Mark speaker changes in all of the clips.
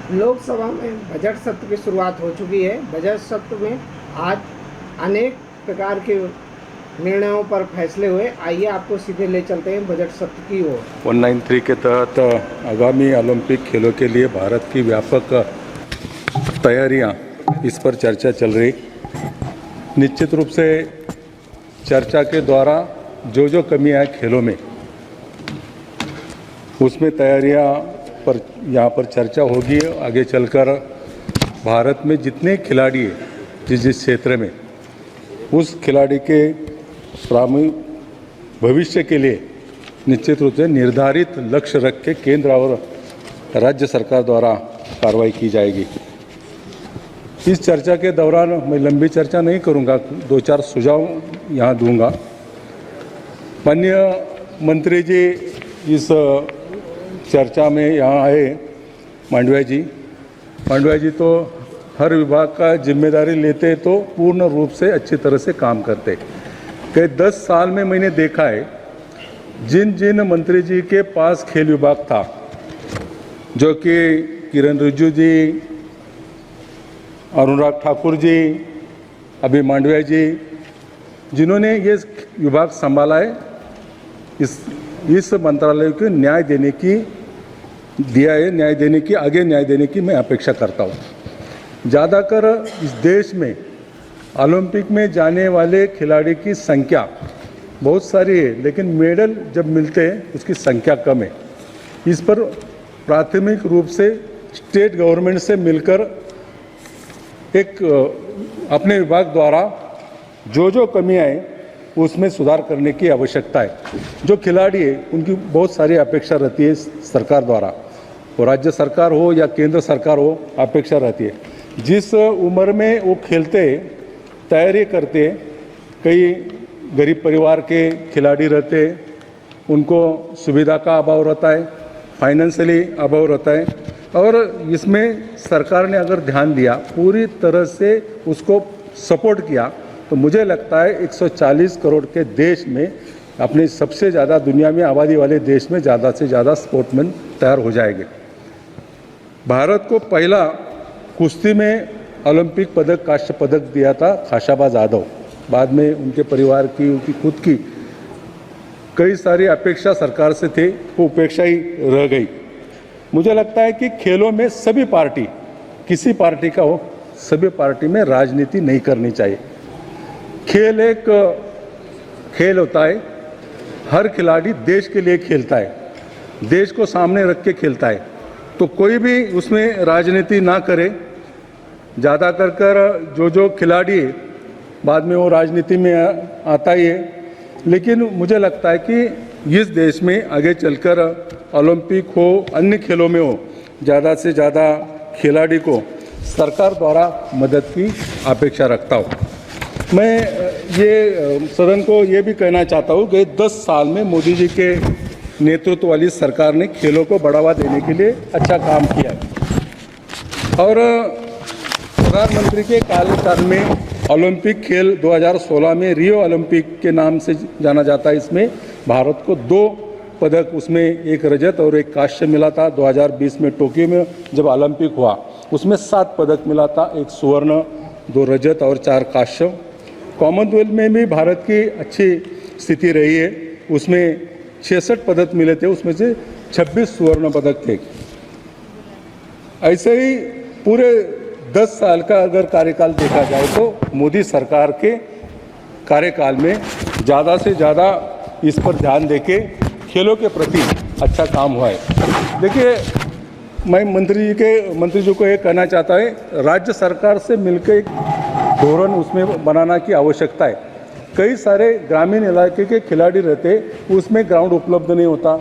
Speaker 1: लोकसभा में बजट सत्र की शुरुआत हो चुकी है। बजट सत्र में आज अनेक प्रकार के निर्णयों पर फैसले हुए। आइए आपको सीधे ले चलते हैं बजट सत्र की ओर।
Speaker 2: 193 के तहत आगामी ओलंपिक खेलों के लिए भारत की व्यापक तैयारियां, इस पर चर्चा चल रही। निश्चित रूप से चर्चा के द्वारा जो जो कमियां हैं खेलों में, उसमें तैयारियां पर यहाँ पर चर्चा होगी। आगे चलकर भारत में जितने खिलाड़ी हैं जिस जिस क्षेत्र में, उस खिलाड़ी के भविष्य के लिए निश्चित रूप से निर्धारित लक्ष्य रख के केंद्र और राज्य सरकार द्वारा कार्रवाई की जाएगी। इस चर्चा के दौरान मैं लंबी चर्चा नहीं करूंगा, 2-4 सुझाव यहाँ दूंगा। माननीय मंत्री जी इस चर्चा में यहाँ आए, मांडविया जी तो हर विभाग का जिम्मेदारी लेते तो पूर्ण रूप से अच्छी तरह से काम करते। कई 10 साल में मैंने देखा है, जिन जिन मंत्री जी के पास खेल विभाग था, जो कि किरण रिजिजू जी, अनुराग ठाकुर जी, अभी मांडविया जी, जिन्होंने ये विभाग संभाला है, इस मंत्रालय को न्याय देने की मैं अपेक्षा करता हूँ। ज़्यादातर इस देश में ओलंपिक में जाने वाले खिलाड़ी की संख्या बहुत सारी है, लेकिन मेडल जब मिलते हैं उसकी संख्या कम है। इस पर प्राथमिक रूप से स्टेट गवर्नमेंट से मिलकर एक अपने विभाग द्वारा जो जो कमियां हैं उसमें सुधार करने की आवश्यकता है। जो खिलाड़ी है उनकी बहुत सारी अपेक्षा रहती है सरकार द्वारा, वो राज्य सरकार हो या केंद्र सरकार हो, अपेक्षा रहती है। जिस उम्र में वो खेलते तैयारी करते, कई गरीब परिवार के खिलाड़ी रहते, उनको सुविधा का अभाव रहता है, फाइनेंशियली अभाव रहता है, और इसमें सरकार ने अगर ध्यान दिया, पूरी तरह से उसको सपोर्ट किया, तो मुझे लगता है 140 करोड़ के देश में, अपने सबसे ज़्यादा दुनिया में आबादी वाले देश में ज़्यादा से ज़्यादा स्पोर्टमैन तैयार हो जाएंगे। भारत को पहला कुश्ती में ओलंपिक पदक, कांस्य पदक दिया था खाशाबा जाधव। बाद में उनके परिवार की, उनकी खुद की कई सारी अपेक्षा सरकार से थे, वो उपेक्षा ही रह गई। मुझे लगता है कि खेलों में सभी पार्टी, किसी पार्टी का हो, सभी पार्टी में राजनीति नहीं करनी चाहिए। खेल एक खेल होता है, हर खिलाड़ी देश के लिए खेलता है, देश को सामने रख के खेलता है, तो कोई भी उसमें राजनीति ना करे। ज़्यादा कर जो खिलाड़ी बाद में वो राजनीति में आता ही है, लेकिन मुझे लगता है कि इस देश में आगे चलकर ओलंपिक हो, अन्य खेलों में हो, ज़्यादा से ज़्यादा खिलाड़ी को सरकार द्वारा मदद की अपेक्षा रखता हूँ। मैं ये सदन को ये भी कहना चाहता हूँ कि 10 साल में मोदी जी के नेतृत्व वाली सरकार ने खेलों को बढ़ावा देने के लिए अच्छा काम किया है, और प्रधानमंत्री के कार्यकाल में ओलंपिक खेल 2016 में रियो ओलंपिक के नाम से जाना जाता है, इसमें भारत को 2 पदक, उसमें 1 रजत और 1 कांस्य मिला था। 2020 में टोक्यो में जब ओलंपिक हुआ, उसमें 7 पदक मिला था, 1 स्वर्ण, 2 रजत और 4 कांस्य। कॉमनवेल्थ में भी भारत की अच्छी स्थिति रही है, उसमें 66 पदक मिले थे, उसमें से 26 स्वर्ण पदक थे। ऐसे ही पूरे 10 साल का अगर कार्यकाल देखा जाए तो मोदी सरकार के कार्यकाल में ज़्यादा से ज़्यादा इस पर ध्यान देके खेलों के प्रति अच्छा काम हुआ है। देखिए, मैं मंत्री जी को ये कहना चाहता है, राज्य सरकार से मिलकर एक धोरण उसमें बनाना की आवश्यकता है। कई सारे ग्रामीण इलाके के खिलाड़ी रहते, उसमें ग्राउंड उपलब्ध नहीं होता,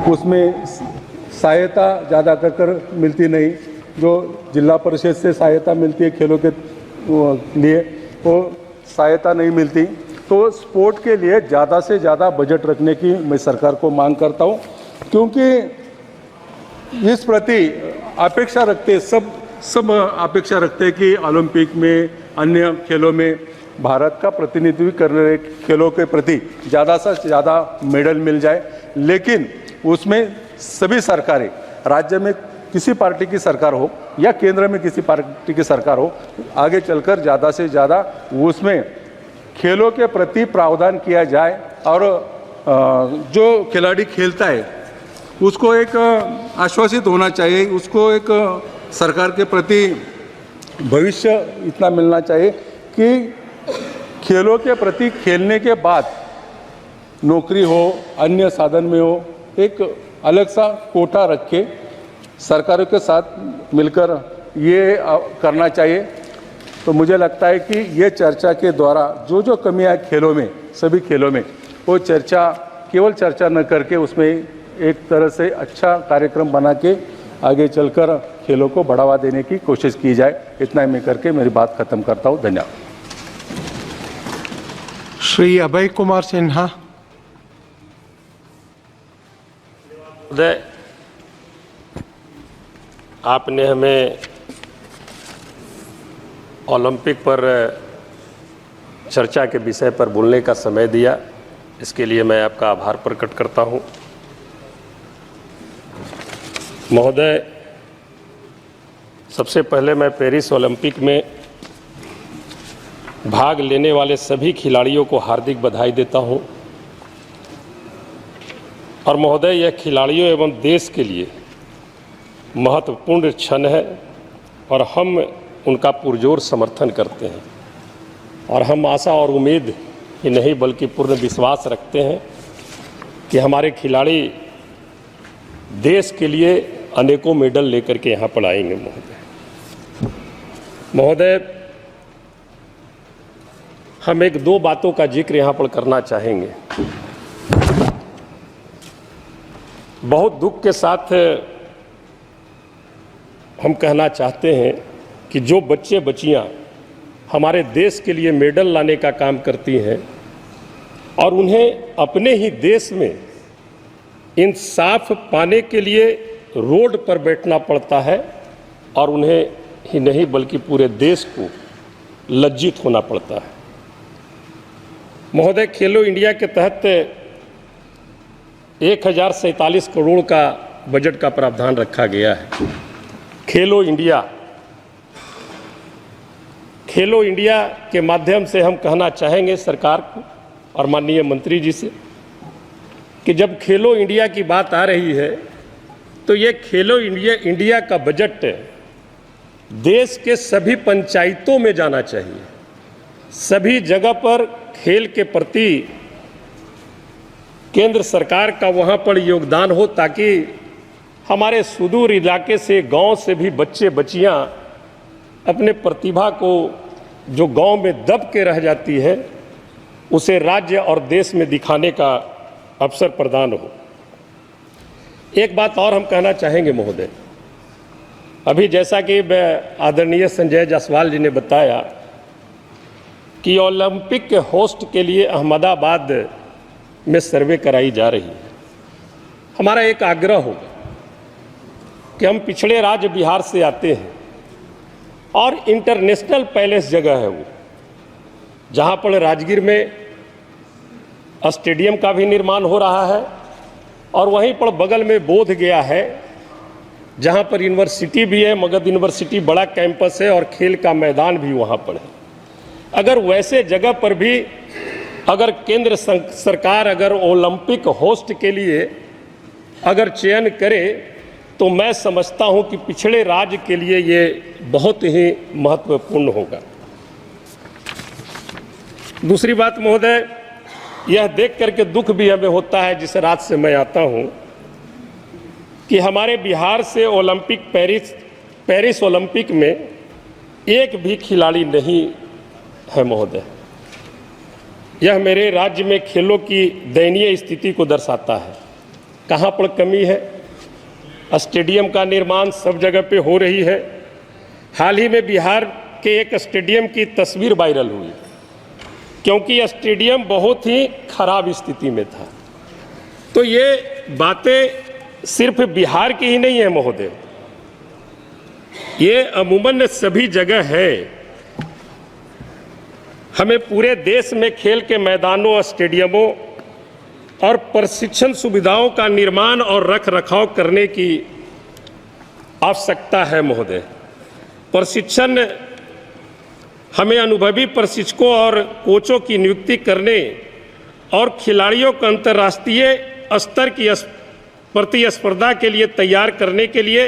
Speaker 2: उसमें सहायता ज़्यादा कर मिलती नहीं। जो जिला परिषद से सहायता मिलती है खेलों के लिए, वो सहायता नहीं मिलती। तो स्पोर्ट के लिए ज़्यादा से ज़्यादा बजट रखने की मैं सरकार को मांग करता हूँ, क्योंकि इस प्रति अपेक्षा रखते सब अपेक्षा रखते हैं कि ओलंपिक में, अन्य खेलों में भारत का प्रतिनिधित्व करने वाले खेलों के प्रति ज़्यादा से ज़्यादा मेडल मिल जाए। लेकिन उसमें सभी सरकारें, राज्य में किसी पार्टी की सरकार हो या केंद्र में किसी पार्टी की सरकार हो, आगे चलकर ज़्यादा से ज़्यादा उसमें खेलों के प्रति प्रावधान किया जाए और जो खिलाड़ी खेलता है उसको एक आश्वासित होना चाहिए, उसको एक सरकार के प्रति भविष्य इतना मिलना चाहिए कि खेलों के प्रति खेलने के बाद नौकरी हो, अन्य साधन में हो, एक अलग सा कोटा रख के सरकारों के साथ मिलकर ये करना चाहिए। तो मुझे लगता है कि ये चर्चा के द्वारा जो जो कमियां खेलों में, सभी खेलों में, वो चर्चा केवल चर्चा न करके उसमें एक तरह से अच्छा कार्यक्रम बना के आगे चलकर खेलों को बढ़ावा देने की कोशिश की जाए। इतना ही मैं करके मेरी बात खत्म करता हूँ। धन्यवाद।
Speaker 3: श्री अभय कुमार सिन्हा।
Speaker 4: महोदय, आपने हमें ओलंपिक पर चर्चा के विषय पर बोलने का समय दिया, इसके लिए मैं आपका आभार प्रकट करता हूं। महोदय, सबसे पहले मैं पेरिस ओलंपिक में भाग लेने वाले सभी खिलाड़ियों को हार्दिक बधाई देता हूं। और महोदय, यह खिलाड़ियों एवं देश के लिए महत्वपूर्ण क्षण है और हम उनका पुरजोर समर्थन करते हैं। और हम आशा और उम्मीद ही नहीं बल्कि पूर्ण विश्वास रखते हैं कि हमारे खिलाड़ी देश के लिए अनेकों मेडल लेकर के यहाँ पर आएंगे। महोदय, हम एक दो बातों का जिक्र यहाँ पर करना चाहेंगे। बहुत दुख के साथ हम कहना चाहते हैं कि जो बच्चे बच्चियां हमारे देश के लिए मेडल लाने का काम करती हैं और उन्हें अपने ही देश में इंसाफ पाने के लिए रोड पर बैठना पड़ता है और उन्हें ही नहीं बल्कि पूरे देश को लज्जित होना पड़ता है। महोदय, खेलो इंडिया के तहत 1047 करोड़ का बजट का प्रावधान रखा गया है। खेलो इंडिया के माध्यम से हम कहना चाहेंगे सरकार को और माननीय मंत्री जी से कि जब खेलो इंडिया की बात आ रही है तो ये खेलो इंडिया का बजट देश के सभी पंचायतों में जाना चाहिए। सभी जगह पर खेल के प्रति केंद्र सरकार का वहाँ पर योगदान हो ताकि हमारे सुदूर इलाके से, गांव से भी बच्चे बच्चियाँ अपने प्रतिभा को जो गांव में दब के रह जाती है उसे राज्य और देश में दिखाने का अवसर प्रदान हो। एक बात और हम कहना चाहेंगे महोदय, अभी जैसा कि आदरणीय संजय जायसवाल जी ने बताया कि ओलंपिक के होस्ट के लिए अहमदाबाद में सर्वे कराई जा रही है। हमारा एक आग्रह होगा कि हम पिछड़े राज्य बिहार से आते हैं और इंटरनेशनल पैलेस जगह है वो, जहाँ पर राजगीर में स्टेडियम का भी निर्माण हो रहा है और वहीं पर बगल में बोध गया है जहाँ पर यूनिवर्सिटी भी है, मगध यूनिवर्सिटी बड़ा कैंपस है और खेल का मैदान भी वहाँ पर है। अगर वैसे जगह पर भी अगर केंद्र सरकार अगर ओलंपिक होस्ट के लिए अगर चयन करे तो मैं समझता हूं कि पिछड़े राज्य के लिए ये बहुत ही महत्वपूर्ण होगा। दूसरी बात महोदय, यह देख करके दुख भी हमें होता है जिस राज्य से मैं आता हूं कि हमारे बिहार से ओलंपिक पेरिस ओलंपिक में एक भी खिलाड़ी नहीं है महोदय। यह मेरे राज्य में खेलों की दयनीय स्थिति को दर्शाता है। कहाँ पर कमी है? स्टेडियम का निर्माण सब जगह पे हो रही है। हाल ही में बिहार के एक स्टेडियम की तस्वीर वायरल हुई क्योंकि स्टेडियम बहुत ही खराब स्थिति में था। तो ये बातें सिर्फ बिहार की ही नहीं है महोदय, ये अमूमन सभी जगह है। हमें पूरे देश में खेल के मैदानों, स्टेडियमों और प्रशिक्षण सुविधाओं का निर्माण और रख रखाव करने की आवश्यकता है महोदय। प्रशिक्षण हमें अनुभवी प्रशिक्षकों और कोचों की नियुक्ति करने और खिलाड़ियों को अंतर्राष्ट्रीय स्तर की प्रतिस्पर्धा के लिए तैयार करने के लिए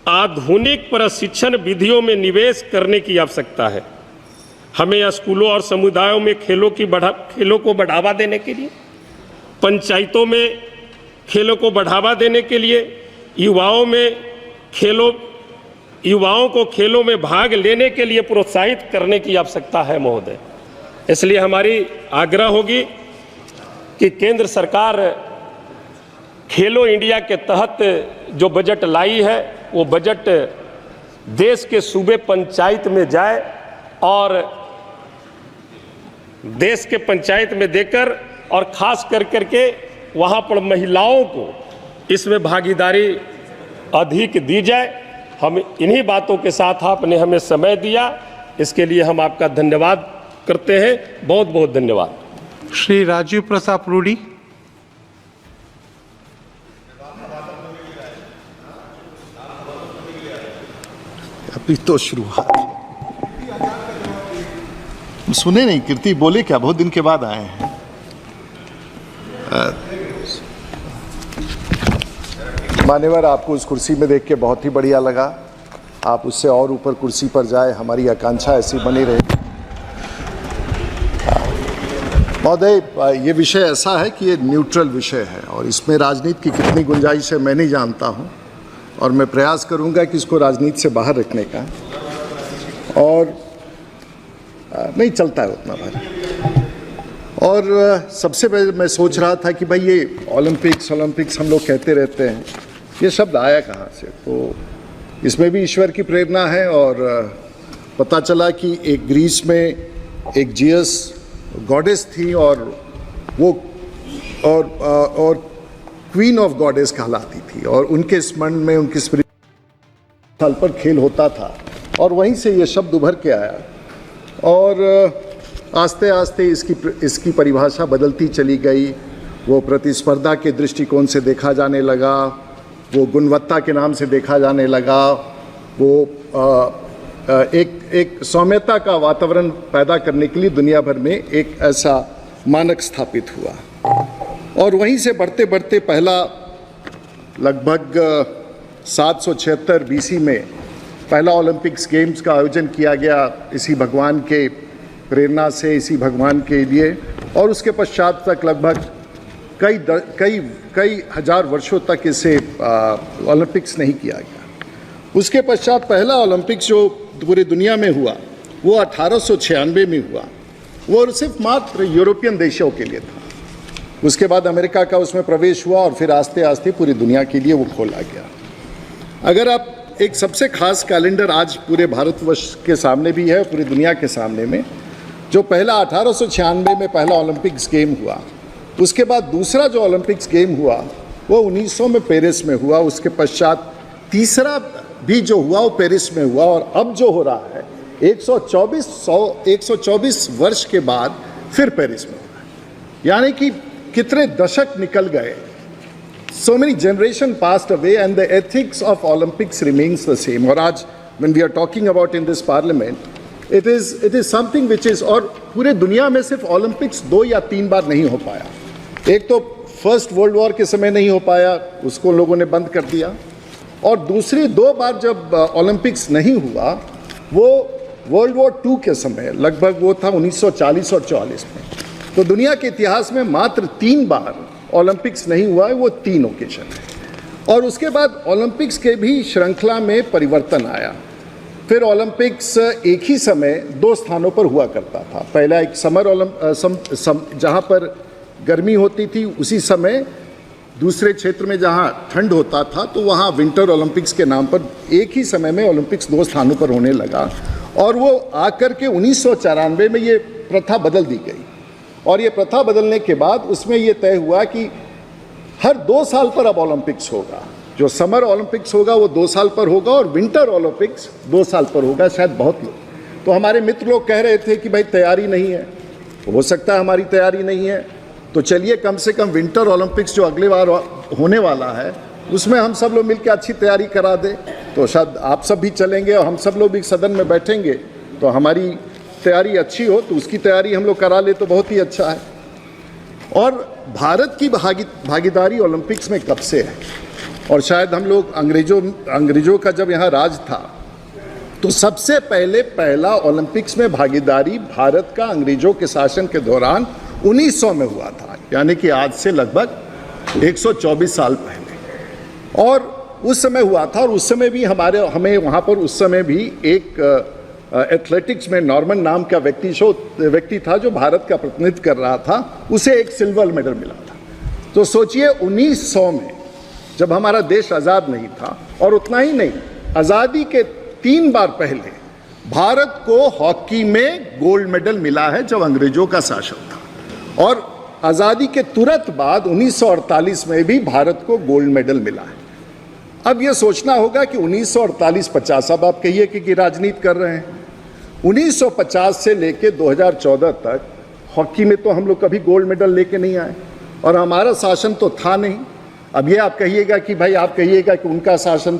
Speaker 4: आधुनिक प्रशिक्षण विधियों में निवेश करने की आवश्यकता है। हमें स्कूलों और समुदायों में खेलों को बढ़ावा देने के लिए, पंचायतों में खेलों को बढ़ावा देने के लिए, युवाओं को खेलों में भाग लेने के लिए प्रोत्साहित करने की आवश्यकता है महोदय। इसलिए हमारी आग्रह होगी कि केंद्र सरकार खेलो इंडिया के तहत जो बजट लाई है वो बजट देश के सूबे पंचायत में जाए और देश के पंचायत में देकर और खास करके वहाँ पर महिलाओं को इसमें भागीदारी अधिक दी जाए। हम इन्हीं बातों के साथ आपने हमें समय दिया, इसके लिए हम आपका धन्यवाद करते हैं। बहुत बहुत धन्यवाद।
Speaker 3: श्री राजीव प्रताप रूडी।
Speaker 5: अभी तो शुरुआत सुने नहीं, कीर्ति बोले क्या, बहुत दिन के बाद आए हैं। मान्यवर, आपको उस कुर्सी में देख के बहुत ही बढ़िया लगा। आप उससे और ऊपर कुर्सी पर जाए, हमारी आकांक्षा ऐसी बनी रहे। महोदय, ये विषय ऐसा है कि ये न्यूट्रल विषय है और इसमें राजनीति की कितनी गुंजाइश है मैं नहीं जानता हूँ, और मैं प्रयास करूँगा कि इसको राजनीति से बाहर रखने का, और नहीं चलता है उतना भारी। और सबसे पहले मैं सोच रहा था कि भाई ये ओलंपिक्स हम लोग कहते रहते हैं, ये शब्द आया कहाँ से। तो इसमें भी ईश्वर की प्रेरणा है, और पता चला कि एक ग्रीस में एक जियस गॉडेस थी, और वो और क्वीन ऑफ गॉडेस कहलाती थी, और उनके स्मरण में उनके स्थल पर खेल होता था, और वहीं से ये शब्द उभर के आया। और आस्ते आस्ते इसकी परिभाषा बदलती चली गई। वो प्रतिस्पर्धा के दृष्टिकोण से देखा जाने लगा, वो गुणवत्ता के नाम से देखा जाने लगा, वो एक सौम्यता का वातावरण पैदा करने के लिए दुनिया भर में एक ऐसा मानक स्थापित हुआ। और वहीं से बढ़ते बढ़ते पहला लगभग 776 BC में पहला ओलंपिक्स गेम्स का आयोजन किया गया, इसी भगवान के प्रेरणा से, इसी भगवान के लिए। और उसके पश्चात तक लगभग कई हजार वर्षों तक इसे ओलंपिक्स नहीं किया गया। उसके पश्चात पहला ओलंपिक्स जो पूरी दुनिया में हुआ वो 1896 में हुआ। वो सिर्फ मात्र यूरोपियन देशों के लिए था। उसके बाद अमेरिका का उसमें प्रवेश हुआ, और फिर आस्ते आस्ते पूरी दुनिया के लिए वो खोला गया। अगर आप एक सबसे खास कैलेंडर आज पूरे भारतवर्ष के सामने भी है, पूरी दुनिया के सामने में, जो पहला 1896 में पहला ओलंपिक्स गेम हुआ, उसके बाद दूसरा जो ओलंपिक्स गेम हुआ वो 1900 में पेरिस में हुआ। उसके पश्चात तीसरा भी जो हुआ वो पेरिस में हुआ, और अब जो हो रहा है 124 वर्ष के बाद फिर पेरिस में हो रहा है। यानी कि कितने दशक निकल गए, so many generation passed away and the ethics of Olympics remains the same. और आज when we are talking about in this parliament, it is something which is, और पूरे दुनिया में सिर्फ ओलंपिक्स 2 या 3 बार नहीं हो पाया। एक तो फर्स्ट वर्ल्ड वॉर के समय नहीं हो पाया, उसको लोगों ने बंद कर दिया, और दूसरी 2 बार जब ओलंपिक्स नहीं हुआ वो वर्ल्ड वॉर 2 के समय, लगभग वो था 1940 और 44 में। तो दुनिया के इतिहास में मात्र 3 बार ओलंपिक्स नहीं हुआ है, वो 3 ओकेजन है। और उसके बाद ओलंपिक्स के भी श्रृंखला में परिवर्तन आया। फिर ओलंपिक्स एक ही समय 2 स्थानों पर हुआ करता था। पहला एक समर जहाँ पर गर्मी होती थी उसी समय, दूसरे क्षेत्र में जहाँ ठंड होता था तो वहाँ विंटर ओलंपिक्स के नाम पर एक ही समय में ओलंपिक्स 2 स्थानों पर होने लगा। और वो आकर के 1994 में ये प्रथा बदल दी गई, और ये प्रथा बदलने के बाद उसमें ये तय हुआ कि हर 2 साल पर अब ओलंपिक्स होगा। जो समर ओलंपिक्स होगा वो 2 साल पर होगा, और विंटर ओलंपिक्स 2 साल पर होगा। शायद बहुत लोग, तो हमारे मित्र लोग कह रहे थे कि भाई तैयारी नहीं है, हो सकता है हमारी तैयारी नहीं है, तो चलिए कम से कम विंटर ओलंपिक्स जो अगले बार होने वाला है उसमें हम सब लोग मिलकर अच्छी तैयारी करा दें तो शायद आप सब भी चलेंगे और हम सब लोग भी सदन में बैठेंगे तो हमारी तैयारी अच्छी हो, तो उसकी तैयारी हम लोग करा ले तो बहुत ही अच्छा है। और भारत की भागीदारी ओलंपिक्स में कब से है, और शायद हम लोग अंग्रेजों का जब यहाँ राज था तो सबसे पहला ओलंपिक्स में भागीदारी भारत का अंग्रेजों के शासन के दौरान 1900 में हुआ था, यानी कि आज से लगभग 124 साल पहले। और उस समय हुआ था, और उस समय भी हमें वहाँ पर उस समय भी एक एथलेटिक्स में नॉर्मन नाम का व्यक्ति था जो भारत का प्रतिनिधित्व कर रहा था, उसे एक सिल्वर मेडल मिला था। तो सोचिए 1900 में जब हमारा देश आज़ाद नहीं था, और उतना ही नहीं, आज़ादी के 3 बार पहले भारत को हॉकी में गोल्ड मेडल मिला है जब अंग्रेजों का शासन था, और आज़ादी के तुरंत बाद 1948 में भी भारत को गोल्ड मेडल मिला है। अब यह सोचना होगा कि 1948-50, अब आप कहिए कि राजनीति कर रहे हैं, 1950 से लेके 2014 तक हॉकी में तो हम लोग कभी गोल्ड मेडल लेके नहीं आए, और हमारा शासन तो था नहीं। अब ये आप कहिएगा कि भाई, आप कहिएगा कि उनका शासन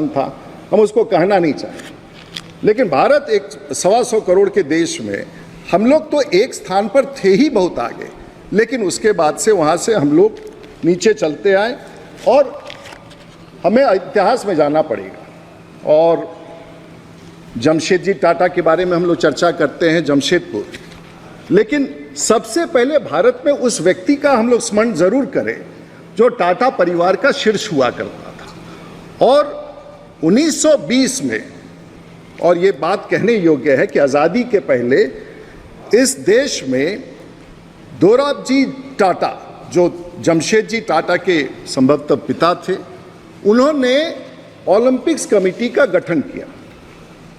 Speaker 5: था, हम उसको कहना नहीं चाहते, लेकिन भारत एक 125 करोड़ के देश में हम लोग तो एक स्थान पर थे ही बहुत आगे, लेकिन उसके बाद से वहाँ से हम लोग नीचे चलते आए, और हमें इतिहास में जाना पड़ेगा। और जमशेदजी टाटा के बारे में हम लोग चर्चा करते हैं, जमशेदपुर, लेकिन सबसे पहले भारत में उस व्यक्ति का हम लोग स्मरण जरूर करें जो टाटा परिवार का शीर्ष हुआ करता था। और 1920 में, और ये बात कहने योग्य है कि आज़ादी के पहले इस देश में दोराबजी टाटा, जो जमशेदजी टाटा के संभवतः पिता थे, उन्होंने ओलंपिक्स कमेटी का गठन किया,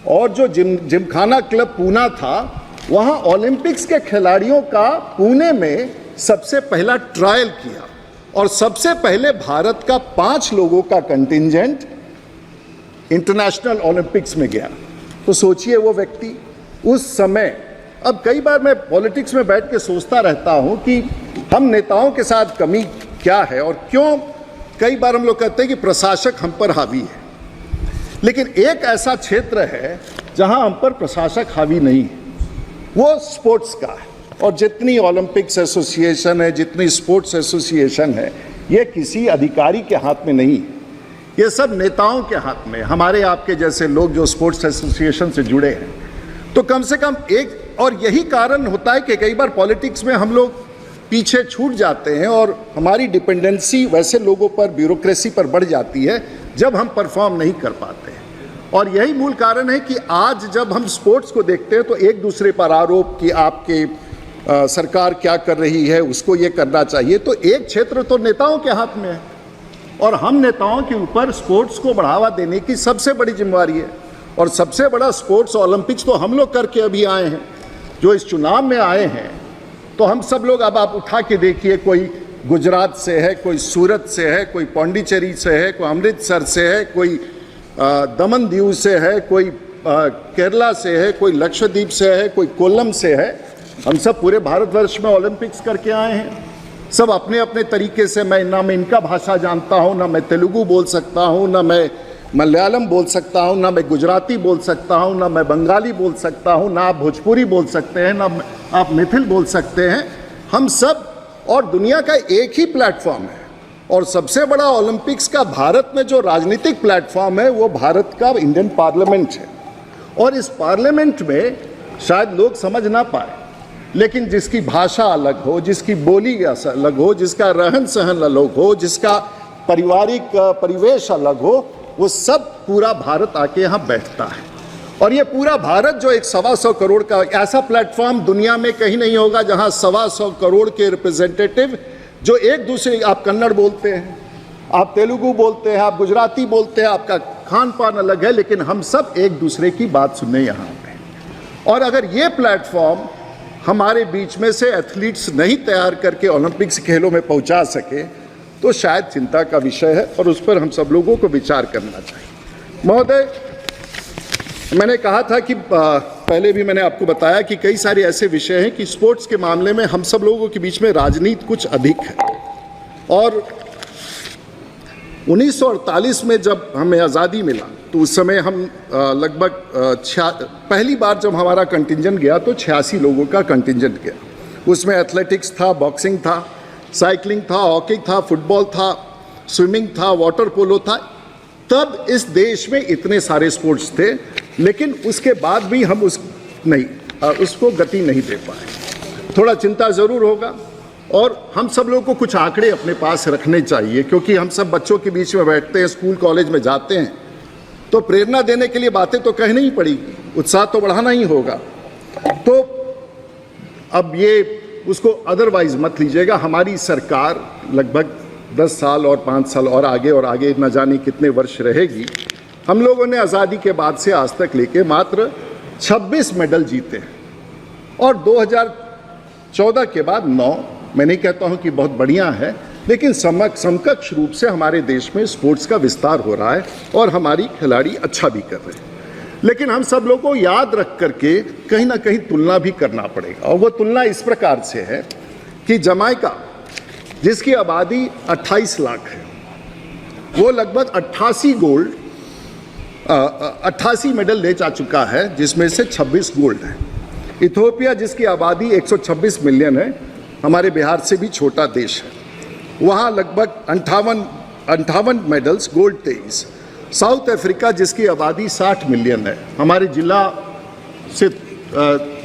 Speaker 5: और जो जिमखाना क्लब पूना था, वहाँ ओलंपिक्स के खिलाड़ियों का पुणे में सबसे पहला ट्रायल किया, और सबसे पहले भारत का 5 लोगों का कंटिंजेंट इंटरनेशनल ओलंपिक्स में गया। तो सोचिए वो व्यक्ति उस समय, अब कई बार मैं पॉलिटिक्स में बैठ के सोचता रहता हूं कि हम नेताओं के साथ कमी क्या है, और क्यों कई बार हम लोग कहते हैं कि प्रशासक हम पर हावी है, लेकिन एक ऐसा क्षेत्र है जहां हम पर प्रशासक हावी नहीं है, वो स्पोर्ट्स का है। और जितनी ओलंपिक्स एसोसिएशन है, जितनी स्पोर्ट्स एसोसिएशन है, ये किसी अधिकारी के हाथ में नहीं है, ये सब नेताओं के हाथ में, हमारे आपके जैसे लोग जो स्पोर्ट्स एसोसिएशन से जुड़े हैं। तो कम से कम एक, और यही कारण होता है कि कई बार पॉलिटिक्स में हम लोग पीछे छूट जाते हैं, और हमारी डिपेंडेंसी वैसे लोगों पर, ब्यूरोक्रेसी पर बढ़ जाती है जब हम परफॉर्म नहीं कर पाते हैं। और यही मूल कारण है कि आज जब हम स्पोर्ट्स को देखते हैं तो एक दूसरे पर आरोप कि आपके सरकार क्या कर रही है, उसको ये करना चाहिए, तो एक क्षेत्र तो नेताओं के हाथ में है, और हम नेताओं के ऊपर स्पोर्ट्स को बढ़ावा देने की सबसे बड़ी जिम्मेवारी है। और सबसे बड़ा स्पोर्ट्स ओलंपिक्स तो हम लोग करके अभी आए हैं, जो इस चुनाव में आए हैं। तो हम सब लोग, अब आप उठा के देखिए, कोई गुजरात से है, कोई सूरत से है, कोई पौंडीचेरी से है, कोई अमृतसर से है, कोई दमन दीव से है, कोई केरला से है, कोई लक्षद्वीप से है, कोई कोल्लम से है। हम सब पूरे भारतवर्ष में ओलंपिक्स करके आए हैं, सब अपने अपने तरीके से। ना मैं इनका भाषा जानता हूँ, ना मैं तेलुगु बोल सकता हूँ, ना मैं मलयालम बोल सकता हूँ, ना मैं गुजराती बोल सकता हूँ, ना मैं बंगाली बोल सकता हूँ, ना आप भोजपुरी बोल सकते हैं, ना आप मैथिल बोल सकते हैं। हम सब, और दुनिया का एक ही प्लेटफॉर्म है, और सबसे बड़ा ओलंपिक्स का भारत में जो राजनीतिक प्लेटफॉर्म है वो भारत का इंडियन पार्लियामेंट है। और इस पार्लियामेंट में शायद लोग समझ ना पाए, लेकिन जिसकी भाषा अलग हो, जिसकी बोली अलग हो, जिसका रहन सहन अलग हो, जिसका पारिवारिक परिवेश अलग हो, वो सब पूरा भारत आके यहाँ बैठता है। और ये पूरा भारत जो एक 125 करोड़ का, ऐसा प्लेटफॉर्म दुनिया में कहीं नहीं होगा जहाँ 125 करोड़ के रिप्रेजेंटेटिव जो एक दूसरे, आप कन्नड़ बोलते हैं, आप तेलुगु बोलते हैं, आप गुजराती बोलते हैं, आपका खान पान अलग है, लेकिन हम सब एक दूसरे की बात सुनने यहाँ पे। और अगर ये प्लेटफॉर्म हमारे बीच में से एथलीट्स नहीं तैयार करके ओलंपिक्स खेलों में पहुंचा सके तो शायद चिंता का विषय है, और उस पर हम सब लोगों को विचार करना चाहिए। महोदय, मैंने कहा था कि पहले भी मैंने आपको बताया कि कई सारे ऐसे विषय हैं कि स्पोर्ट्स के मामले में हम सब लोगों के बीच में राजनीति कुछ अधिक है। और 1948 में जब हमें आज़ादी मिला तो उस समय हम लगभग पहली बार जब हमारा कंटिंजेंट गया तो 86 लोगों का कंटिंजेंट गया। उसमें एथलेटिक्स था, बॉक्सिंग था, साइकिलिंग था, हॉकी था, फुटबॉल था, स्विमिंग था, वाटर पोलो था। तब इस देश में इतने सारे स्पोर्ट्स थे, लेकिन उसके बाद भी हम उसको गति नहीं दे पाए। थोड़ा चिंता ज़रूर होगा और हम सब लोगों को कुछ आंकड़े अपने पास रखने चाहिए, क्योंकि हम सब बच्चों के बीच में बैठते हैं, स्कूल कॉलेज में जाते हैं, तो प्रेरणा देने के लिए बातें तो कहनी ही पड़ेगी, उत्साह तो बढ़ाना ही होगा। तो अब ये उसको अदरवाइज मत लीजिएगा। हमारी सरकार लगभग 10 साल और 5 साल और आगे न जाने कितने वर्ष रहेगी। हम लोगों ने आज़ादी के बाद से आज तक लेके मात्र 26 मेडल जीते हैं और 2014 के बाद 9। मैं नहीं कहता हूं कि बहुत बढ़िया है, लेकिन समकक्ष रूप से हमारे देश में स्पोर्ट्स का विस्तार हो रहा है और हमारी खिलाड़ी अच्छा भी कर रहे हैं। लेकिन हम सब लोगों को याद रख करके कहीं ना कहीं तुलना भी करना पड़ेगा, और वो तुलना इस प्रकार से है कि जमाइका, जिसकी आबादी 28 लाख है, वो लगभग 88 मेडल ले जा चुका है, जिसमें से 26 गोल्ड है। इथियोपिया, जिसकी आबादी 126 मिलियन है, हमारे बिहार से भी छोटा देश है, वहाँ लगभग 58 मेडल्स, गोल्ड 23। साउथ अफ्रीका, जिसकी आबादी 60 मिलियन है, हमारे जिला से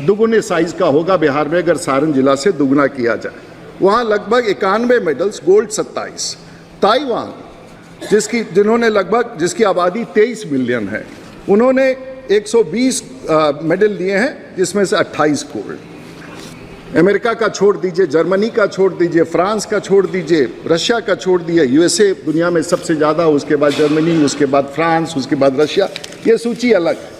Speaker 5: दुगुने साइज का होगा बिहार में अगर सारण जिला से दुगुना किया जाए, वहाँ लगभग 91 मेडल्स, गोल्ड 27। ताइवान, जिसकी आबादी 23 मिलियन है, उन्होंने 120 मेडल लिए हैं, जिसमें से 28 गोल्ड। अमेरिका का छोड़ दीजिए, जर्मनी का छोड़ दीजिए, फ्रांस का छोड़ दीजिए, रशिया का छोड़ दिए, यूएसए दुनिया में सबसे ज़्यादा, उसके बाद जर्मनी, उसके बाद फ्रांस, उसके बाद रशिया, ये सूची अलग है।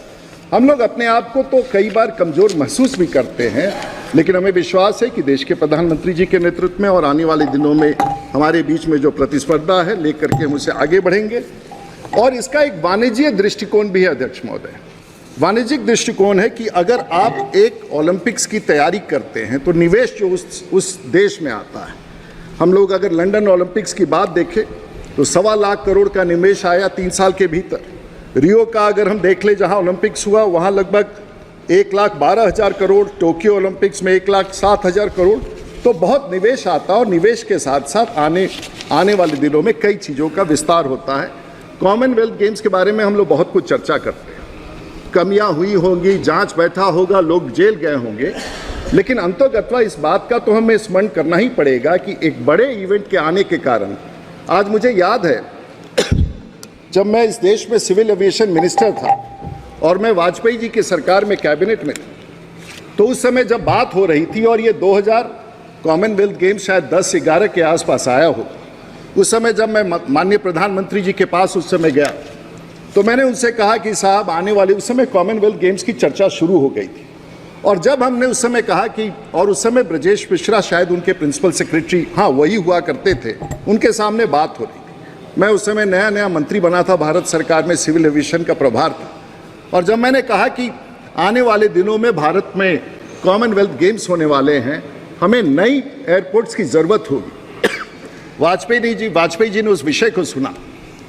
Speaker 5: हम लोग अपने आप को तो कई बार कमज़ोर महसूस भी करते हैं, लेकिन हमें विश्वास है कि देश के प्रधानमंत्री जी के नेतृत्व में और आने वाले दिनों में हमारे बीच में जो प्रतिस्पर्धा है लेकर के हम उससे आगे बढ़ेंगे। और इसका एक वाणिज्यिक दृष्टिकोण भी है अध्यक्ष महोदय। वाणिज्यिक दृष्टिकोण है कि अगर आप एक ओलंपिक्स की तैयारी करते हैं तो निवेश जो उस देश में आता है, हम लोग अगर लंदन ओलंपिक्स की बात देखें तो 1.25 लाख करोड़ का निवेश आया 3 साल के भीतर। रियो का अगर हम देख लें, जहां ओलंपिक्स हुआ, वहां लगभग 1,12,000 करोड़, टोक्यो ओलंपिक्स में 1,07,000 करोड़। तो बहुत निवेश आता है और निवेश के साथ साथ आने वाले दिनों में कई चीज़ों का विस्तार होता है। कॉमनवेल्थ गेम्स के बारे में हम लोग बहुत कुछ चर्चा करते हैं, कमियां हुई होंगी, जांच बैठा होगा, लोग जेल गए होंगे, लेकिन अंततः इस बात का तो हमें स्मरण करना ही पड़ेगा कि एक बड़े इवेंट के आने के कारण, आज मुझे याद है जब मैं इस देश में सिविल एविएशन मिनिस्टर था और मैं वाजपेयी जी की सरकार में कैबिनेट में था, तो उस समय जब बात हो रही थी और ये 2000 कॉमनवेल्थ गेम्स शायद 10-11 के आसपास आया हो, उस समय जब मैं माननीय प्रधानमंत्री जी के पास उस समय गया तो मैंने उनसे कहा कि साहब आने वाले, उस समय कॉमनवेल्थ गेम्स की चर्चा शुरू हो गई थी, और जब हमने उस समय कहा कि, और उस समय ब्रजेश मिश्रा शायद उनके प्रिंसिपल सेक्रेटरी, हाँ वही हुआ करते थे, उनके सामने बात हो रही थी। मैं उस समय नया मंत्री बना था भारत सरकार में, सिविल एविएशन का प्रभार था, और जब मैंने कहा कि आने वाले दिनों में भारत में कॉमनवेल्थ गेम्स होने वाले हैं, हमें नई एयरपोर्ट्स की ज़रूरत होगी, वाजपेयी जी ने उस विषय को सुना।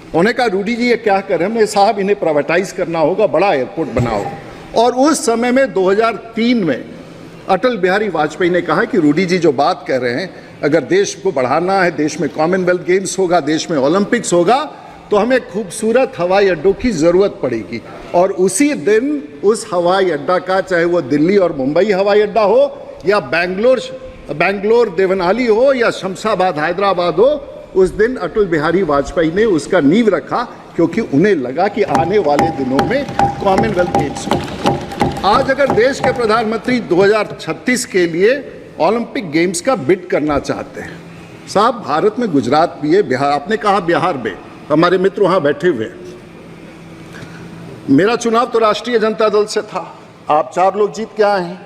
Speaker 5: उन्होंने कहा रूडी जी ये क्या कर रहे हैं? हमने साहब इन्हें प्राइवेटाइज करना होगा, बड़ा एयरपोर्ट बनाओ। और उस समय में 2003 में अटल बिहारी वाजपेयी ने कहा कि रूडी जी जो बात कह रहे हैं, अगर देश को बढ़ाना है, देश में कॉमनवेल्थ गेम्स होगा, देश में ओलंपिक्स होगा, तो हमें खूबसूरत हवाई अड्डों की ज़रूरत पड़ेगी। और उसी दिन उस हवाई अड्डा का, चाहे वो दिल्ली और मुंबई हवाई अड्डा हो या बेंगलोर देवनाली हो या शमशाबाद हैदराबाद हो, उस दिन अटल बिहारी वाजपेयी ने उसका नींव रखा, क्योंकि उन्हें लगा कि आने वाले दिनों में कॉमनवेल्थ गेम्स हो। आज अगर देश के प्रधानमंत्री 2036 के लिए ओलंपिक गेम्स का बिड करना चाहते हैं, साहब भारत में गुजरात भी है, बिहार, आपने कहा बिहार में, हमारे मित्र वहाँ बैठे हुए हैं। मेरा चुनाव तो राष्ट्रीय जनता दल से था, आप 4 लोग जीत के आए हैं,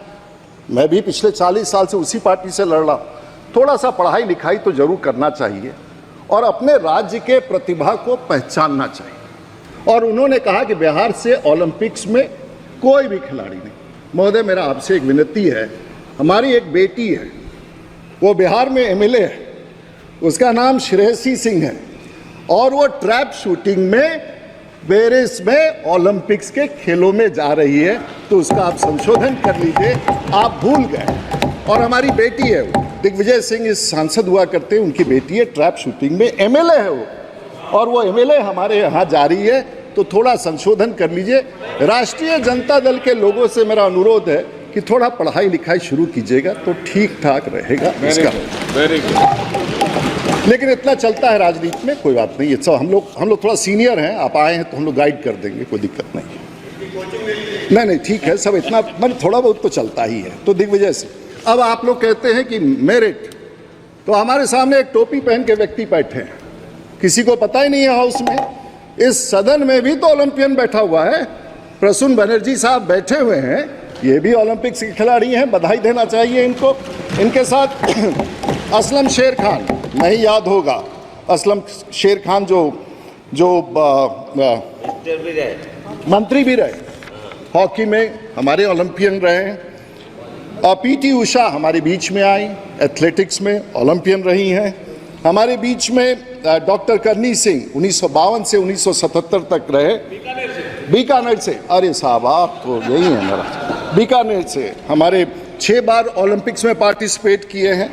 Speaker 5: मैं भी पिछले 40 साल से उसी पार्टी से लड़ रहा हूँ। थोड़ा सा पढ़ाई लिखाई तो जरूर करना चाहिए और अपने राज्य के प्रतिभा को पहचानना चाहिए। और उन्होंने कहा कि बिहार से ओलंपिक्स में कोई भी खिलाड़ी नहीं। महोदय मेरा आपसे एक विनती है, हमारी एक बेटी है, वो बिहार में एमएलए है, उसका नाम श्रेयसी सिंह है, और वो ट्रैप शूटिंग में पेरिस में ओलंपिक्स के खेलों में जा रही है, तो उसका आप संशोधन कर लीजिए। आप भूल गए। और हमारी बेटी है वो, दिग्विजय सिंह इस सांसद हुआ करते हैं, उनकी बेटी है, ट्रैप शूटिंग में एमएलए है वो, और वो एमएलए हमारे यहाँ जा रही है, तो थोड़ा संशोधन कर लीजिए। राष्ट्रीय जनता दल के लोगों से मेरा अनुरोध है कि थोड़ा पढ़ाई लिखाई शुरू कीजिएगा तो ठीक ठाक रहेगा इसका। लेकिन इतना चलता है राजनीति में, कोई बात नहीं। ये सब हम लोग थोड़ा सीनियर हैं, आप आए हैं तो हम लोग गाइड कर देंगे, कोई दिक्कत नहीं। नहीं ठीक है, सब इतना मतलब थोड़ा बहुत तो चलता ही है। तो दिग्विजय से अब आप लोग कहते हैं कि मेरिट, तो हमारे सामने एक टोपी पहन के व्यक्ति बैठे हैं, किसी को पता ही नहीं है हाउस में। इस सदन में भी तो ओलंपियन बैठा हुआ है, प्रसून बनर्जी साहब बैठे हुए हैं, ये भी ओलंपिक्स के खिलाड़ी हैं, बधाई देना चाहिए इनको। इनके साथ असलम शेर खान, नहीं याद होगा, असलम शेर खान जो मंत्री भी रहे, हॉकी में हमारे ओलंपियन रहे हैं। और पीटी उषा हमारे बीच में आई, एथलेटिक्स में ओलंपियन रही हैं। हमारे बीच में डॉक्टर करनी सिंह 1952 से 1977 तक रहे, बीकानेर से। अरे साहब आप तो यही हैं मेरा, बीकानेर से हमारे 6 बार ओलंपिक्स में पार्टिसिपेट किए हैं।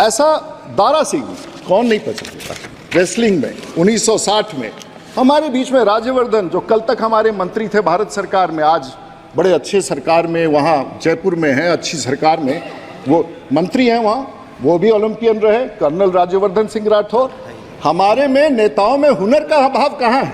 Speaker 5: ऐसा दारा सिंह कौन नहीं पहचानता, रेसलिंग में 1960 में। हमारे बीच में राज्यवर्धन, जो कल तक हमारे मंत्री थे भारत सरकार में, आज बड़े अच्छे सरकार में वहाँ जयपुर में है, अच्छी सरकार में वो मंत्री हैं वहाँ, वो भी ओलंपियन रहे, कर्नल राज्यवर्धन सिंह राठौर। हमारे में नेताओं में हुनर का अभाव कहाँ है?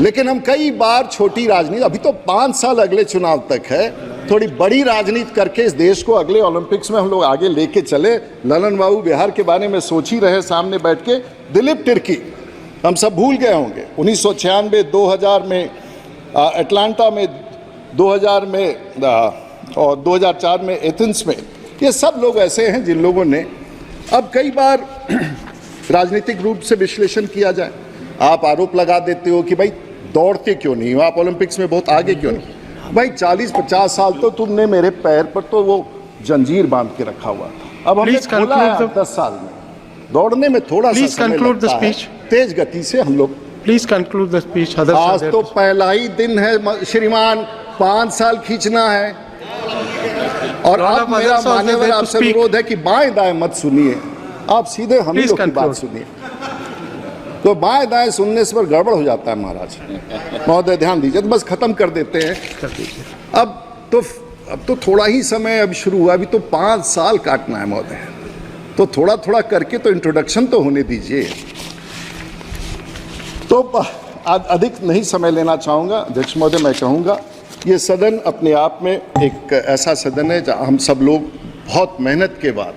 Speaker 5: लेकिन हम कई बार छोटी राजनीति, अभी तो 5 साल अगले चुनाव तक है, थोड़ी बड़ी राजनीति करके इस देश को अगले ओलंपिक्स में हम लोग आगे लेके चले। ललन बाबू बिहार के बारे में सोच ही रहे सामने बैठ के, दिलीप तिर्की हम सब भूल गए होंगे, 1996, 2000 में अटलांटा में, 2000 में और 2004 में एथेंस में। ये सब लोग ऐसे हैं जिन लोगों ने, अब कई बार राजनीतिक रूप से विश्लेषण किया जाए, आप आरोप लगा देते हो कि भाई दौड़ते क्यों नहीं हो, आप ओलंपिक्स में बहुत आगे क्यों नहीं। भाई 40-50 साल तो तुमने मेरे पैर पर तो वो जंजीर बांध के रखा हुआ था, अब हमने खोला है 10 साल में। दौड़ने में थोड़ा सा समय लगता है, तेज गति से हम लोग।
Speaker 3: Please conclude the speech.
Speaker 5: आज तो पहला ही दिन है श्रीमान, 5 साल खींचना है। और अब मेरा मान्यवर आपसे अनुरोध है कि बाएं दाएं मत सुनिए, आप सीधे हम लोग की बात सुनिए। तो बाएं दाएं सुनने से पर गड़बड़ हो जाता है महाराज। महोदय ध्यान दीजिए, तो बस खत्म कर देते हैं। अब तो थोड़ा ही समय अब शुरू हुआ, अभी तो 5 साल काटना है महोदय, तो थोड़ा थोड़ा करके तो इंट्रोडक्शन तो होने दीजिए। तो अधिक नहीं समय लेना चाहूँगा अध्यक्ष महोदय, मैं कहूँगा ये सदन अपने आप में एक ऐसा सदन है जहाँ हम सब लोग बहुत मेहनत के बाद,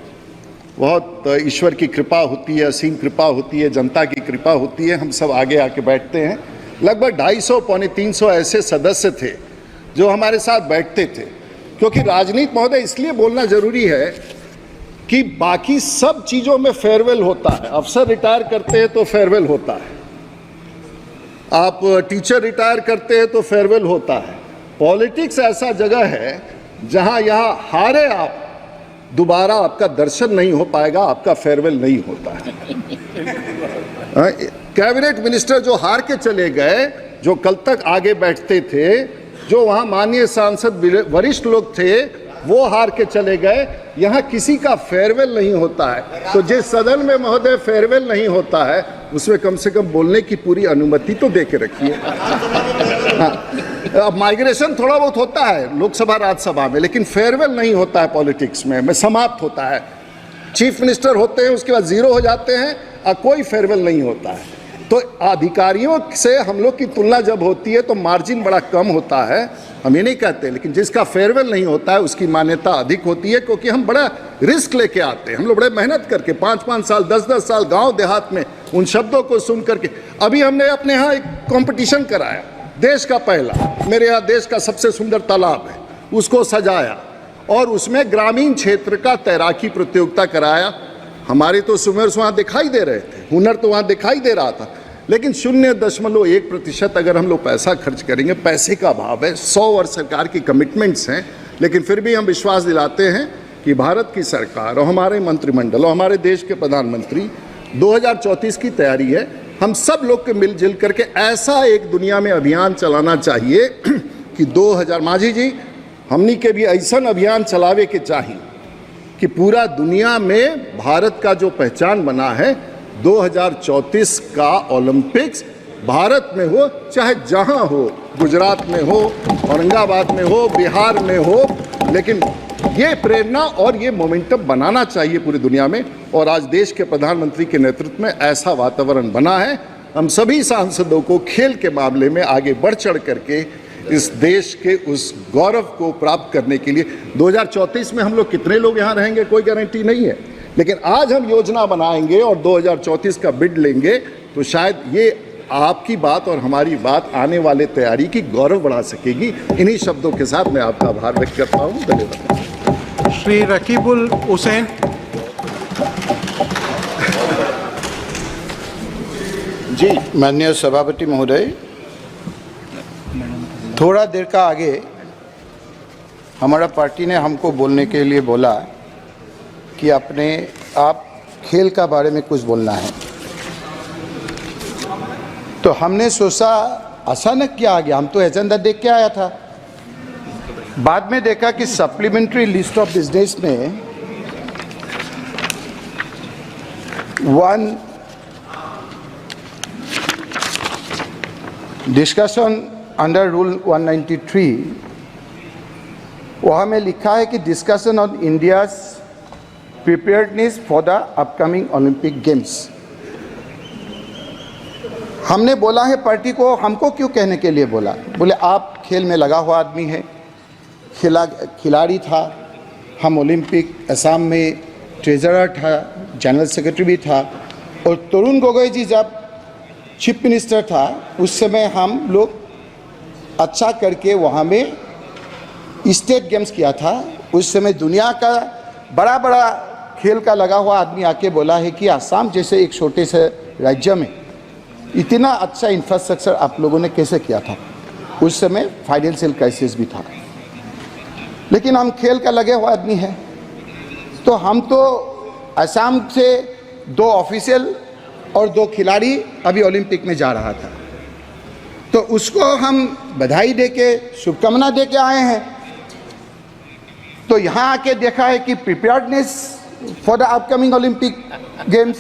Speaker 5: बहुत ईश्वर की कृपा होती है, असीम कृपा होती है, जनता की कृपा होती है, हम सब आगे आके बैठते हैं। लगभग 250 पौने 300 ऐसे सदस्य थे जो हमारे साथ बैठते थे, क्योंकि राजनीति महोदय इसलिए बोलना जरूरी है कि बाकी सब चीज़ों में फेयरवेल होता है। अफसर रिटायर करते हैं तो फेयरवेल होता है, आप टीचर रिटायर करते हैं तो फेयरवेल होता है। पॉलिटिक्स ऐसा जगह है जहां यहाँ हारे आप, दोबारा आपका दर्शन नहीं हो पाएगा, आपका फेयरवेल नहीं होता है। कैबिनेट मिनिस्टर जो हार के चले गए, जो कल तक आगे बैठते थे, जो वहाँ माननीय सांसद वरिष्ठ लोग थे, वो हार के चले गए। यहाँ किसी का फेयरवेल नहीं होता है। तो जिस सदन में महोदय फेयरवेल नहीं होता है, उसमें कम से कम बोलने की पूरी अनुमति तो दे के रखिए। अब माइग्रेशन थोड़ा बहुत होता है लोकसभा राज्यसभा में, लेकिन फेयरवेल नहीं होता है पॉलिटिक्स में समाप्त होता है। चीफ मिनिस्टर होते हैं, उसके बाद जीरो हो जाते हैं और कोई फेयरवेल नहीं होता है। तो अधिकारियों से हम लोग की तुलना जब होती है तो मार्जिन बड़ा कम होता है, हम ये नहीं कहते, लेकिन जिसका फेयरवेल नहीं होता है उसकी मान्यता अधिक होती है, क्योंकि हम बड़ा रिस्क लेके आते हैं। हम लोग बड़े मेहनत करके 5-5 साल 10-10 साल गांव देहात में उन शब्दों को सुन करके, अभी हमने अपने यहाँ एक कंपटीशन कराया, देश का पहला, मेरे यहाँ देश का सबसे सुंदर तालाब है, उसको सजाया और उसमें ग्रामीण क्षेत्र का तैराकी प्रतियोगिता कराया। हमारे तो सुमेर वहाँ दिखाई दे रहे थे, हुनर तो वहाँ दिखाई दे रहा था, लेकिन 0.1% अगर हम लोग पैसा खर्च करेंगे, पैसे का अभाव है, 100 वर्ष सरकार की कमिटमेंट्स हैं, लेकिन फिर भी हम विश्वास दिलाते हैं कि भारत की सरकार और हमारे मंत्रिमंडल और हमारे देश के प्रधानमंत्री 2034 की तैयारी है हम सब लोग के मिलजुल करके ऐसा एक दुनिया में अभियान चलाना चाहिए कि 2000 माझी जी हमनी के भी ऐसा अभियान चलावे के चाहिए कि पूरा दुनिया में भारत का जो पहचान बना है 2034 का ओलंपिक्स भारत में हो, चाहे जहां हो, गुजरात में हो, औरंगाबाद में हो, बिहार में हो, लेकिन ये प्रेरणा और ये मोमेंटम बनाना चाहिए पूरी दुनिया में। और आज देश के प्रधानमंत्री के नेतृत्व में ऐसा वातावरण बना है। हम सभी सांसदों को खेल के मामले में आगे बढ़ चढ़ करके इस देश के उस गौरव को प्राप्त करने के लिए 2034 में हम लोग कितने लोग यहाँ रहेंगे कोई गारंटी नहीं है, लेकिन आज हम योजना बनाएंगे और 2034 का बिड लेंगे तो शायद ये आपकी बात और हमारी बात आने वाले तैयारी की गौरव बढ़ा सकेगी। इन्हीं शब्दों के साथ मैं आपका आभार व्यक्त करता हूँ। धन्यवाद।
Speaker 3: श्री रकीबुल हुसैन।
Speaker 6: जी, माननीय सभापति महोदय, थोड़ा देर का आगे हमारा पार्टी ने हमको बोलने के लिए बोला कि आप खेल का बारे में कुछ बोलना है, तो हमने सोचा अचानक क्या आ गया। हम तो एजेंडा देख के आया था, बाद में देखा कि सप्लीमेंट्री लिस्ट ऑफ बिजनेस में वन डिस्कशन अंडर रूल 193 वहाँ में लिखा है कि discussion on India's preparedness for the upcoming Olympic games. हमने बोला है पार्टी को, हमको क्यों कहने के लिए बोला? बोले आप खेल में लगा हुआ आदमी है, खिलाड़ी था, हम ओलंपिक असम में ट्रेजरर था, जनरल सेक्रेटरी भी था, और तरुण गोगोई जी जब चीफ मिनिस्टर था उस समय हम लोग अच्छा करके वहाँ में स्टेट गेम्स किया था। उस समय दुनिया का बड़ा बड़ा खेल का लगा हुआ आदमी आके बोला है कि असम जैसे एक छोटे से राज्य में इतना अच्छा इंफ्रास्ट्रक्चर आप लोगों ने कैसे किया था। उस समय फाइनेंशियल क्राइसिस भी था, लेकिन हम खेल का लगे हुआ आदमी हैं, तो हम तो असम से 2 ऑफिशियल और 2 खिलाड़ी अभी ओलंपिक में जा रहा था, तो उसको हम बधाई देके शुभकामना देके आए हैं। तो यहाँ आके देखा है कि preparedness for the upcoming Olympic games,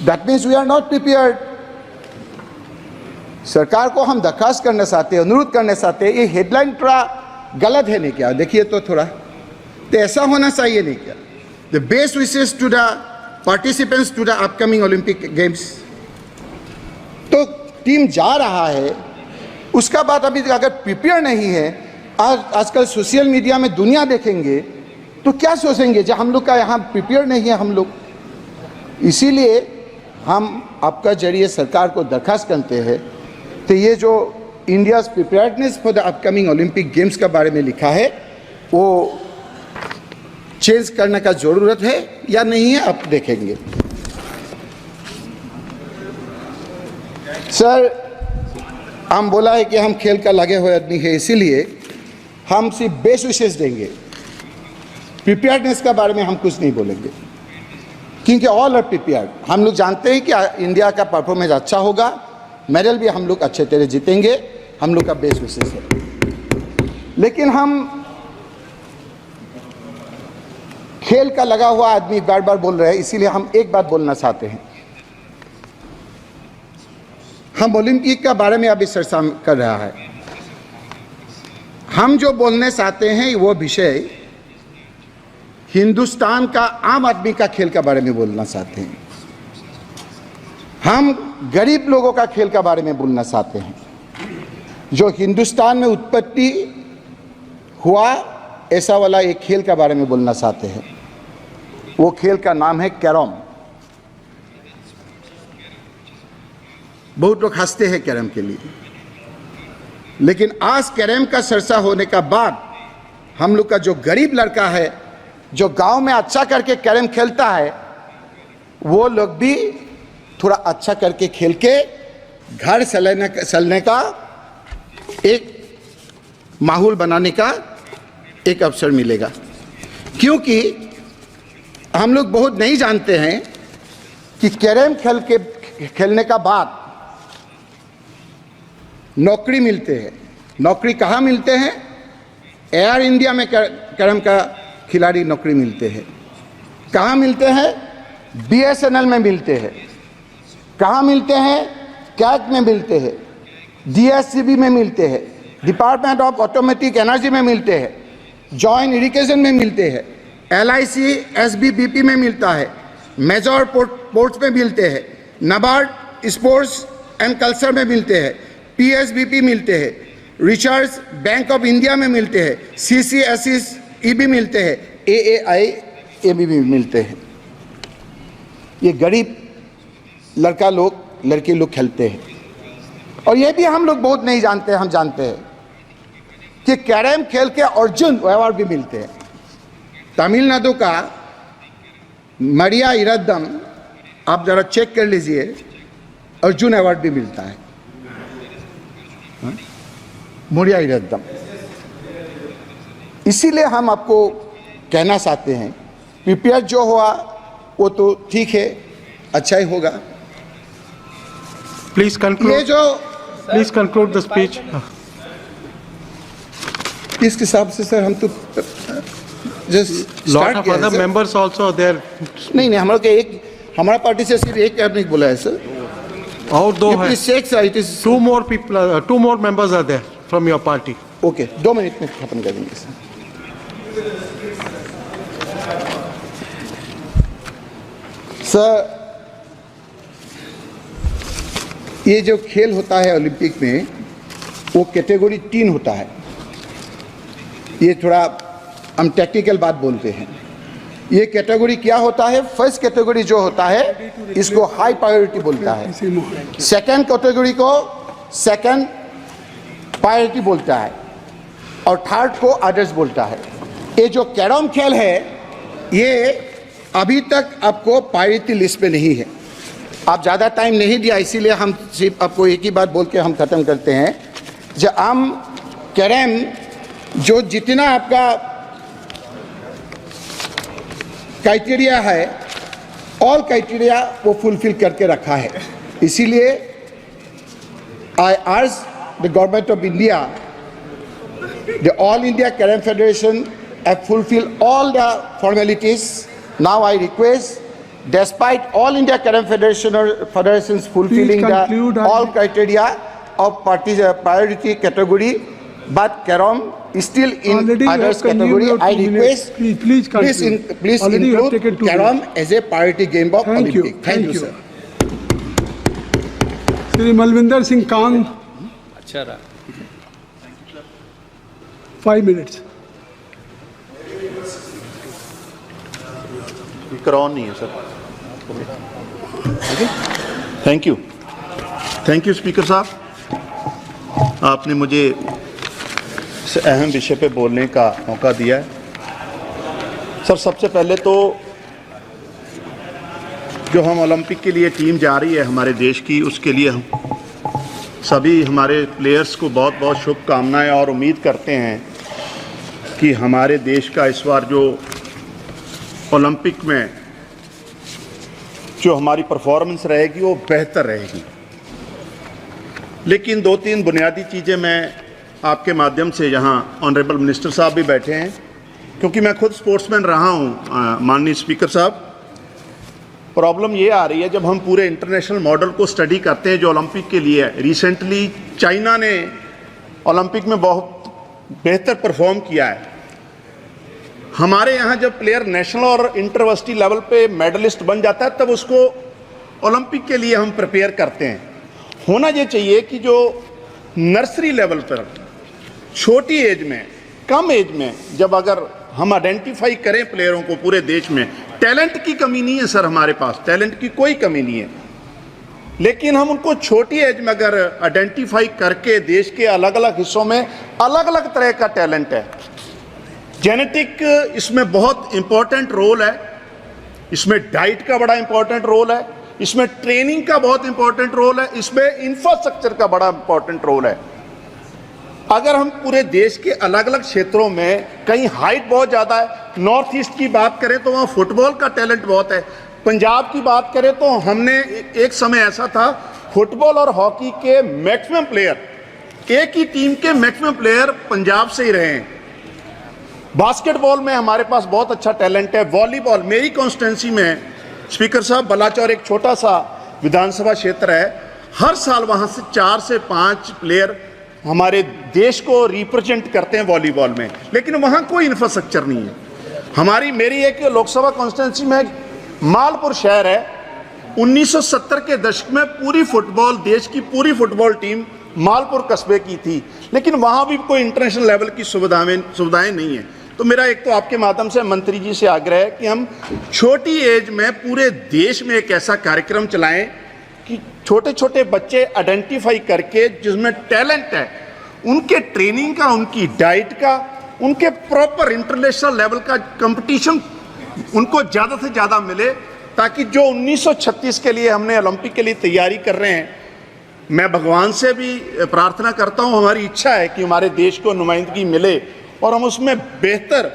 Speaker 6: that means we are not prepared. सरकार को हम दरखास्त करना चाहते हैं, अनुरोध करना चाहते हैं, ये हेडलाइन थोड़ा गलत है नहीं क्या? देखिए तो थोड़ा तो ऐसा होना चाहिए नहीं क्या? The best wishes to the participants to the upcoming Olympic games. तो टीम जा रहा है, उसका बाद अभी अगर प्रिपेयर नहीं है, आजकल सोशल मीडिया में दुनिया देखेंगे तो क्या सोचेंगे जब हम लोग का यहाँ प्रिपेयर नहीं है हम लोग। इसीलिए हम आपका जरिए सरकार को दरखास्त करते हैं, तो ये जो India's preparedness for the upcoming Olympic games के बारे में लिखा है वो चेंज करने का ज़रूरत है या नहीं है, आप देखेंगे। सर, हम बोला है कि हम खेल का लगे हुए आदमी है, इसीलिए हम सिर्फ बेस्ट विशेष देंगे, प्रिपेयर्डनेस के बारे में हम कुछ नहीं बोलेंगे, क्योंकि ऑल आर प्रिपेयर्ड। हम लोग जानते हैं कि इंडिया का परफॉर्मेंस अच्छा होगा, मेडल भी हम लोग अच्छे तरह जीतेंगे, हम लोग का बेस्ट विशेष है। लेकिन हम खेल का लगा हुआ आदमी बार बार बोल रहे हैं, इसीलिए हम एक बात बोलना चाहते हैं। हम ओलंपिक के बारे में अभी चर्चा कर रहा है, हम जो बोलने चाहते हैं वो विषय हिंदुस्तान का आम आदमी का खेल के बारे में बोलना चाहते हैं। हम गरीब लोगों का खेल के बारे में बोलना चाहते हैं, जो हिंदुस्तान में उत्पत्ति हुआ ऐसा वाला एक खेल के बारे में बोलना चाहते हैं। वो खेल का नाम है कैरम। बहुत लोग हंसते हैं कैरम के लिए, लेकिन आज कैरम का चर्चा होने का बाद हम लोग का जो गरीब लड़का है, जो गांव में अच्छा करके कैरम खेलता है, वो लोग भी थोड़ा अच्छा करके खेल के घर चलने का एक माहौल बनाने का एक अवसर मिलेगा। क्योंकि हम लोग बहुत नहीं जानते हैं कि कैरम खेलने का बाद नौकरी मिलते हैं। नौकरी कहाँ मिलते हैं? एयर इंडिया में कैरम का खिलाड़ी नौकरी मिलते हैं। कहाँ मिलते हैं? BSNL में मिलते हैं। कहाँ मिलते हैं? कैग में मिलते हैं, DSCB में मिलते हैं, डिपार्टमेंट ऑफ ऑटोमेटिक एनर्जी में मिलते हैं, जॉइंट इरिगेशन में मिलते हैं, LIC SBBP में मिलता है, मेजर पोर्ट्स में मिलते हैं, नाबार्ड स्पोर्ट्स एंड कल्चर में मिलते हैं, PSBP मिलते हैं, रिसर्च बैंक ऑफ इंडिया में मिलते हैं, CCSE भी मिलते हैं, AAI भी मिलते हैं। ये गरीब लड़के लोग खेलते हैं। और ये भी हम लोग बहुत नहीं जानते, हम जानते हैं कि कैरम खेल के अर्जुन अवार्ड भी मिलते हैं। तमिलनाडु का मरिया इरद्दम, आप जरा चेक कर लीजिए, अर्जुन अवार्ड भी मिलता है। मरिया इरद्दम। इसीलिए हम आपको कहना चाहते हैं, प्रिपेयर जो हुआ वो तो ठीक है, अच्छा ही होगा।
Speaker 3: Please conclude. Please conclude the speech.
Speaker 6: इस हिसाब से सर हम तो
Speaker 3: Lot of other members also are there.
Speaker 6: नहीं, हम लोग हमारा पार्टी से सिर्फ एक नहीं बोला है सर।
Speaker 3: और दो है।
Speaker 6: Please check sir, it is
Speaker 3: Two more people, 2 more members are there from your party.
Speaker 6: Okay, 2 minute में खत्म कर देंगे सर। सर, ये जो खेल होता है ओलंपिक में, वो कैटेगरी 3 होता है। ये थोड़ा हम टेक्निकल बात बोलते हैं। ये कैटेगरी क्या होता है? फर्स्ट कैटेगरी जो होता है इसको हाई प्रायोरिटी बोलता है, सेकंड कैटेगरी को सेकंड प्रायोरिटी बोलता है, और थर्ड को अदर्स बोलता है। ये जो कैरम खेल है ये अभी तक आपको प्रायोरिटी लिस्ट में नहीं है। आप ज़्यादा टाइम नहीं दिया, इसीलिए हम सिर्फ आपको एक ही बात बोल के हम ख़त्म करते हैं। जब हम कैरम जो जितना आपका क्राइटेरिया है, ऑल क्राइटेरिया वो फुलफिल करके रखा है। इसीलिए I urge the government of India, the all India carrom federation have fulfil all the formalities. Now I request, despite all India Carom Federations fulfilling the all criteria of priority category, but Carom is still in others category. I request please include Carom as a priority game of Olympic. Thank you, sir.
Speaker 7: Shri Malvinder Singh Kang. 5 minutes.
Speaker 5: Speaker on नहीं है sir. Thank you speaker साहब, आपने मुझे इस अहम विषय पे बोलने का मौका दिया है। सर, सबसे पहले तो जो हम ओलंपिक के लिए टीम जा रही है हमारे देश की, उसके लिए हम सभी हमारे प्लेयर्स को बहुत बहुत शुभकामनाएं और उम्मीद करते हैं कि हमारे देश का इस बार जो ओलंपिक में जो हमारी परफॉर्मेंस रहेगी वो बेहतर रहेगी। लेकिन 2-3 बुनियादी चीज़ें मैं आपके माध्यम से, यहाँ ऑनरेबल मिनिस्टर साहब भी बैठे हैं, क्योंकि मैं खुद स्पोर्ट्समैन रहा हूँ माननीय स्पीकर साहब, प्रॉब्लम ये आ रही है जब हम पूरे इंटरनेशनल मॉडल को स्टडी करते हैं जो ओलंपिक के लिए है। रिसेंटली चाइना ने ओलंपिक में बहुत बेहतर परफॉर्म किया है। हमारे यहाँ जब प्लेयर नेशनल और इंटरवर्सिटी लेवल पे मेडलिस्ट बन जाता है तब उसको ओलंपिक के लिए हम प्रिपेयर करते हैं। होना ये चाहिए कि जो नर्सरी लेवल पर छोटी एज में, कम एज में जब अगर हम आइडेंटिफाई करें प्लेयरों को पूरे देश में, टैलेंट की कमी नहीं है सर, हमारे पास टैलेंट की कोई कमी नहीं है, लेकिन हम उनको छोटी एज में अगर आइडेंटिफाई करके देश के अलग अलग हिस्सों में अलग अलग तरह का टैलेंट है, जेनेटिक इसमें बहुत इंपॉर्टेंट रोल है, इसमें डाइट का बड़ा इंपॉर्टेंट रोल है, इसमें ट्रेनिंग का बहुत इंपॉर्टेंट रोल है, इसमें इंफ्रास्ट्रक्चर का बड़ा इंपॉर्टेंट रोल है। अगर हम पूरे देश के अलग अलग क्षेत्रों में, कहीं हाइट बहुत ज़्यादा है, नॉर्थ ईस्ट की बात करें तो वहाँ फुटबॉल का टैलेंट बहुत है, पंजाब की बात करें तो हमने एक समय ऐसा था, फुटबॉल और हॉकी के मैक्सिमम प्लेयर, एक ही टीम के मैक्सिमम प्लेयर पंजाब से ही रहे हैं। बास्केटबॉल में हमारे पास बहुत अच्छा टैलेंट है। वॉलीबॉल मेरी कॉन्स्टिट्यूंसी में, स्पीकर साहब, बलाचौर एक छोटा सा विधानसभा क्षेत्र है, हर साल वहाँ से 4 से 5 प्लेयर हमारे देश को रिप्रेजेंट करते हैं वॉलीबॉल में, लेकिन वहाँ कोई इंफ्रास्ट्रक्चर नहीं है। मेरी एक लोकसभा कॉन्स्टिट्यूंसी में मालपुर शहर है, 1970 के दशक में पूरी फुटबॉल, देश की पूरी फुटबॉल टीम मालपुर कस्बे की थी, लेकिन वहाँ भी कोई इंटरनेशनल लेवल की सुविधाएं नहीं है। तो मेरा एक तो आपके माध्यम से मंत्री जी से आग्रह है कि हम छोटी एज में पूरे देश में एक ऐसा कार्यक्रम चलाएं कि छोटे छोटे बच्चे आइडेंटिफाई करके जिसमें टैलेंट है, उनके ट्रेनिंग का, उनकी डाइट का, उनके प्रॉपर इंटरनेशनल लेवल का कंपटीशन उनको ज़्यादा से ज़्यादा मिले, ताकि जो 1936 के लिए हमने ओलंपिक के लिए तैयारी कर रहे हैं, मैं भगवान से भी प्रार्थना करता हूं, हमारी इच्छा है कि हमारे देश को नुमाइंदगी मिले और हम उसमें बेहतर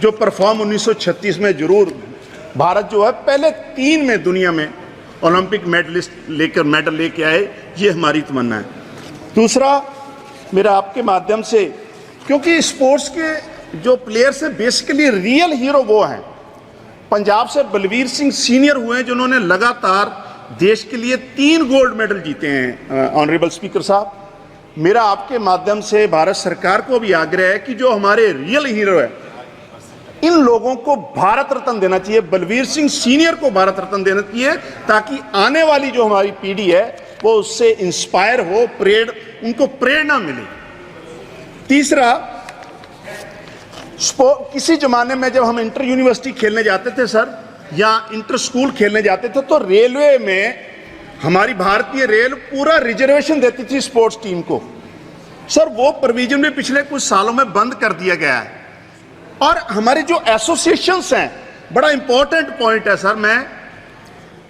Speaker 5: जो परफॉर्म 1936 में जरूर, भारत जो है पहले 3 में दुनिया में ओलंपिक मेडल लेके आए, ये हमारी तमन्ना है। दूसरा मेरा आपके माध्यम से, क्योंकि स्पोर्ट्स के जो प्लेयर्स हैं बेसिकली रियल हीरो वो हैं। पंजाब से बलवीर सिंह सीनियर हुए हैं जिन्होंने लगातार देश के लिए 3 गोल्ड मेडल जीते हैं। ऑनरेबल स्पीकर साहब, मेरा आपके माध्यम से भारत सरकार को भी आग्रह है कि जो हमारे रियल हीरो है, इन लोगों को भारत रत्न देना चाहिए, बलवीर सिंह सीनियर को भारत रत्न देना चाहिए, ताकि आने वाली जो हमारी पीढ़ी है वो उससे इंस्पायर हो, उनको प्रेरणा मिले। तीसरा, किसी जमाने में जब हम इंटर यूनिवर्सिटी खेलने जाते थे सर, या इंटर स्कूल खेलने जाते थे, तो रेलवे में हमारी भारतीय रेल पूरा रिजर्वेशन देती थी स्पोर्ट्स टीम को। सर वो प्रोविजन भी पिछले कुछ सालों में बंद कर दिया गया है। और हमारे जो एसोसिएशंस हैं, बड़ा इंपॉर्टेंट पॉइंट है सर, मैं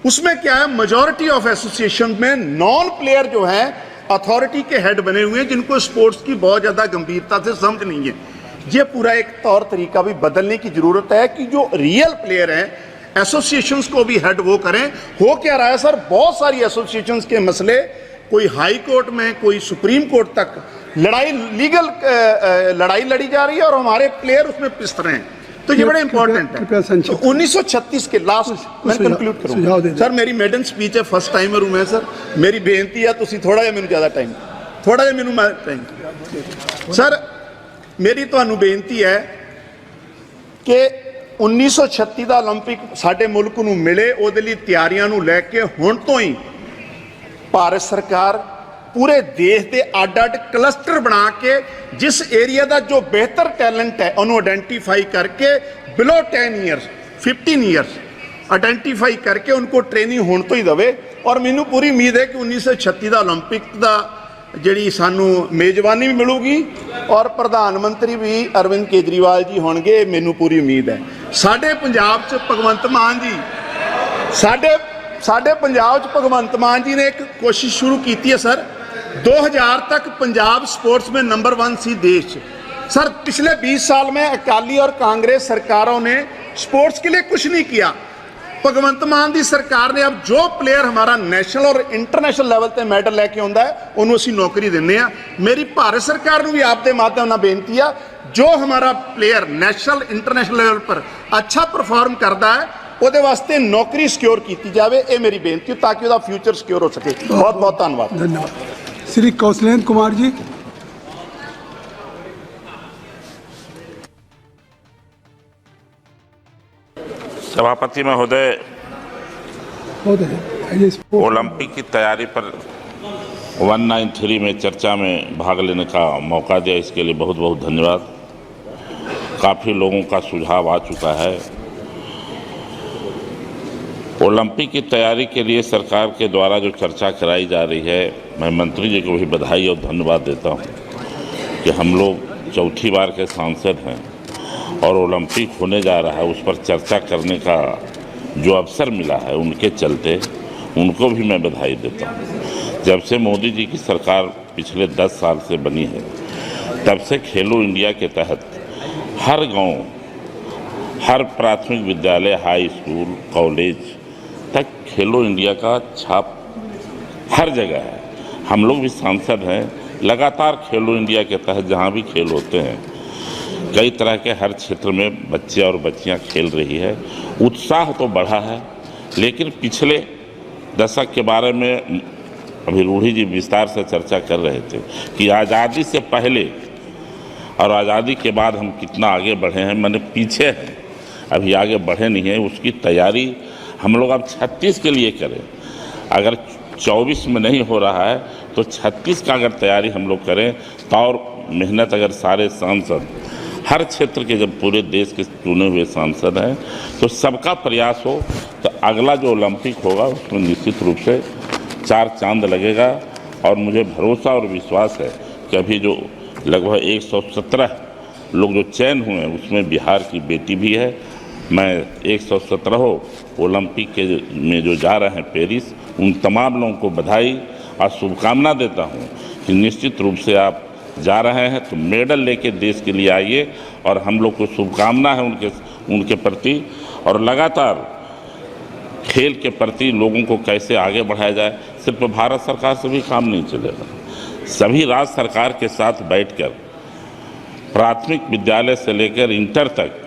Speaker 5: उसमें क्या है, मेजॉरिटी ऑफ एसोसिएशन में नॉन प्लेयर जो है अथॉरिटी के हेड बने हुए हैं, जिनको स्पोर्ट्स की बहुत ज़्यादा गंभीरता से समझ नहीं है। ये पूरा एक तौर तरीका भी बदलने की ज़रूरत है कि जो रियल प्लेयर हैं, एसोसिएशंस को भी हेड वो करें। हो क्या रहा है सर, बहुत सारी एसोसिएशंस के मसले कोई हाई कोर्ट में, कोई सुप्रीम कोर्ट तक लीगल लड़ाई लड़ी जा रही है और हमारे प्लेयर उसमें पिस रहे हैं। तो ये बड़ा इंपॉर्टेंट है। तो 1936 के लास्ट मैं कंक्लूड करूंगा सर, मेरी मेडन स्पीच है, फर्स्ट टाइमर हूं मैं सर, मेरी बेनती है तुसी थोड़ा जिहा मैनूं ज़्यादा टाइम, थोड़ा जिहा मैनूं टाइम सर, मेरी तुहानूं बेनती है कि 1936 ਦਾ ओलंपिक ਸਾਡੇ ਮੁਲਕ ਨੂੰ ਮਿਲੇ, ਉਹਦੇ ਲਈ ਤਿਆਰੀਆਂ ਨੂੰ ਲੈ ਕੇ ਹੁਣ ਤੋਂ ਹੀ ਭਾਰਤ ਸਰਕਾਰ ਪੂਰੇ ਦੇਸ਼ ਦੇ ਅੱਡ-ਅੱਡ ਕਲਸਟਰ ਬਣਾ ਕੇ ਜਿਸ ਏਰੀਆ ਦਾ ਜੋ ਬਿਹਤਰ ਟੈਲੈਂਟ ਹੈ ਉਹਨੂੰ ਆਇਡੈਂਟੀਫਾਈ ਕਰਕੇ ਬਿਲੋ 10 ਇਅਰਸ 15 ਇਅਰਸ ਆਇਡੈਂਟੀਫਾਈ ਕਰਕੇ ਉनको ट्रेनिंग ਹੁਣ ਤੋਂ ਹੀ ਦੇਵੇ। ਔਰ ਮੈਨੂੰ ਪੂਰੀ ਉਮੀਦ ਹੈ ਕਿ 1936 ਦਾ ओलंपिक ਦਾ ਜਿਹੜੀ ਸਾਨੂੰ ਮੇਜ਼ਬਾਨੀ ਵੀ ਮਿਲੂਗੀ ਔਰ ਪ੍ਰਧਾਨ ਮੰਤਰੀ ਵੀ ਅਰਵਿੰਦ ਕੇਜਰੀਵਾਲ ਜੀ ਹੋਣਗੇ, ਮੈਨੂੰ ਪੂਰੀ ਉਮੀਦ ਹੈ। ਸਾਡੇ ਪੰਜਾਬ 'ਚ ਭਗਵੰਤ ਮਾਨ ਜੀ, ਸਾਡੇ ਪੰਜਾਬ 'ਚ ਭਗਵੰਤ ਮਾਨ ਜੀ ਨੇ ਇੱਕ ਕੋਸ਼ਿਸ਼ शुरू की है सर, 2000 तक पंजाब स्पोर्ट्स में नंबर 1 सी देश सर। पिछले 20 साल में अकाली और कांग्रेस सरकारों ने स्पोर्ट्स के लिए कुछ नहीं किया। भगवंत मान दी सरकार ने अब जो प्लेयर हमारा नेशनल और इंटरनेशनल लेवल पर मैडल लैके आउंदा है उन्होंने असीं नौकरी दिंदे आ। मेरी भारत सरकार नूं भी आपके माध्यम नाल बेनती है, जो हमारा प्लेयर नेशनल इंटरनेशनल लेवल पर अच्छा परफॉर्म करता है ਉਹਦੇ ਵਾਸਤੇ ਨੌਕਰੀ ਸਿਕਿਉਰ ਕੀਤੀ ਜਾਵੇ। ਇਹ ਮੇਰੀ ਬੇਨਤੀ ਤਾਂ ਕਿ ਉਹਦਾ ਫਿਊਚਰ ਸਿਕਿਉਰ ਹੋ ਸਕੇ। ਬਹੁਤ ਬਹੁਤ ਧੰਨਵਾਦ।
Speaker 7: धन्यवाद। श्री कौशलेंद्र कुमार जी।
Speaker 8: सभापति महोदय, ओलंपिक की तैयारी पर 193 में चर्चा में भाग लेने का मौका दिया, इसके लिए बहुत बहुत धन्यवाद। काफ़ी लोगों का सुझाव आ चुका है। ओलंपिक की तैयारी के लिए सरकार के द्वारा जो चर्चा कराई जा रही है, मैं मंत्री जी को भी बधाई और धन्यवाद देता हूं कि हम लोग चौथी बार के सांसद हैं और ओलंपिक होने जा रहा है, उस पर चर्चा करने का जो अवसर मिला है, उनके चलते उनको भी मैं बधाई देता हूं। जब से मोदी जी की सरकार पिछले 10 साल से बनी है, तब से खेलो इंडिया के तहत हर गांव, हर प्राथमिक विद्यालय, हाई स्कूल, कॉलेज तक खेलो इंडिया का छाप हर जगह है। हम लोग भी सांसद हैं, लगातार खेलो इंडिया के तहत जहाँ भी खेल होते हैं कई तरह के हर क्षेत्र में बच्चे और बच्चियाँ खेल रही है। उत्साह तो बढ़ा है, लेकिन पिछले दशक के बारे में अभी रूढ़ी जी विस्तार से चर्चा कर रहे थे कि आज़ादी से पहले और आज़ादी के बाद हम कितना आगे बढ़े हैं। मैंने पीछे हैं, अभी आगे बढ़े नहीं हैं। उसकी तैयारी हम लोग अब 36 के लिए करें। अगर 24 में नहीं हो रहा है तो 36 का अगर तैयारी हम लोग करें तो और मेहनत अगर सारे सांसद हर क्षेत्र के जब पूरे देश के चुने हुए सांसद हैं तो सबका प्रयास हो तो अगला जो ओलंपिक होगा उसमें निश्चित रूप से 4 चांद लगेगा। और मुझे भरोसा और विश्वास है कि अभी जो लगभग 117 लोग जो चयन हुए हैं उसमें बिहार की बेटी भी है। मैं 117 ओलंपिक के में जो जा रहे हैं पेरिस, उन तमाम लोगों को बधाई और शुभकामना देता हूं कि निश्चित रूप से आप जा रहे हैं तो मेडल लेके देश के लिए आइए। और हम लोग को शुभकामना है उनके प्रति। और लगातार खेल के प्रति लोगों को कैसे आगे बढ़ाया जाए, सिर्फ भारत सरकार से भी काम नहीं चलेगा। सभी राज्य सरकार के साथ बैठकर प्राथमिक विद्यालय से लेकर इंटर तक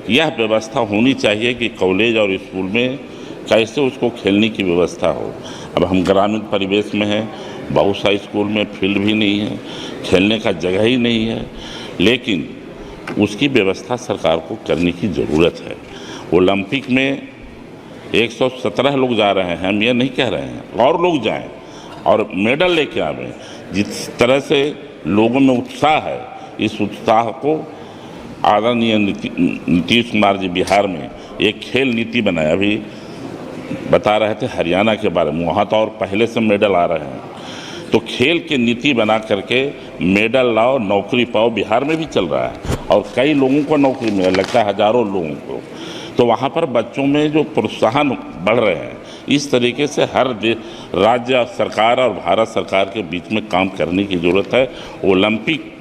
Speaker 8: यह व्यवस्था होनी चाहिए कि कॉलेज और स्कूल में कैसे उसको खेलने की व्यवस्था हो। अब हम ग्रामीण परिवेश में हैं, बहुत सारे स्कूल में फील्ड भी नहीं है, खेलने का जगह ही नहीं है, लेकिन उसकी व्यवस्था सरकार को करने की ज़रूरत है। ओलंपिक में 117 लोग जा रहे हैं, हम ये नहीं कह रहे हैं, और लोग जाएं और मेडल लेके आवें। जिस तरह से लोगों में उत्साह है, इस उत्साह को आदरणीय नीतीश कुमार जी बिहार में एक खेल नीति बनाया। अभी बता रहे थे हरियाणा के बारे में, वहाँ तो और पहले से मेडल आ रहे हैं। तो खेल की नीति बना करके मेडल लाओ, नौकरी पाओ, बिहार में भी चल रहा है और कई लोगों को नौकरी मिले, लगता है हज़ारों लोगों को। तो वहाँ पर बच्चों में जो प्रोत्साहन बढ़ रहे हैं, इस तरीके से हर राज्य सरकार और भारत सरकार के बीच में काम करने की ज़रूरत है। ओलंपिक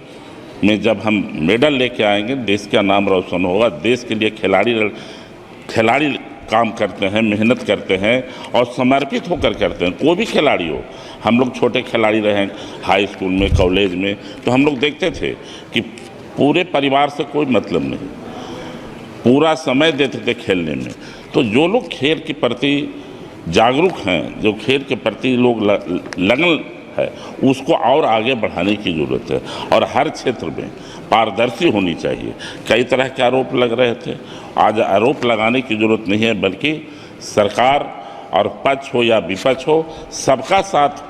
Speaker 8: में जब हम मेडल लेके आएंगे देश का नाम रोशन होगा। देश के लिए खिलाड़ी काम करते हैं, मेहनत करते हैं और समर्पित होकर करते हैं। कोई भी खिलाड़ी हो, हम लोग छोटे खिलाड़ी रहे हाई स्कूल में, कॉलेज में, तो हम लोग देखते थे कि पूरे परिवार से कोई मतलब नहीं, पूरा समय देते थे खेलने में। तो जो लोग खेल के प्रति जागरूक हैं, जो खेल के प्रति लोग लगन है, उसको और आगे बढ़ाने की ज़रूरत है और हर क्षेत्र में पारदर्शी होनी चाहिए। कई तरह के आरोप लग रहे थे, आज आरोप लगाने की ज़रूरत नहीं है, बल्कि सरकार और पक्ष हो या विपक्ष हो, सबका साथ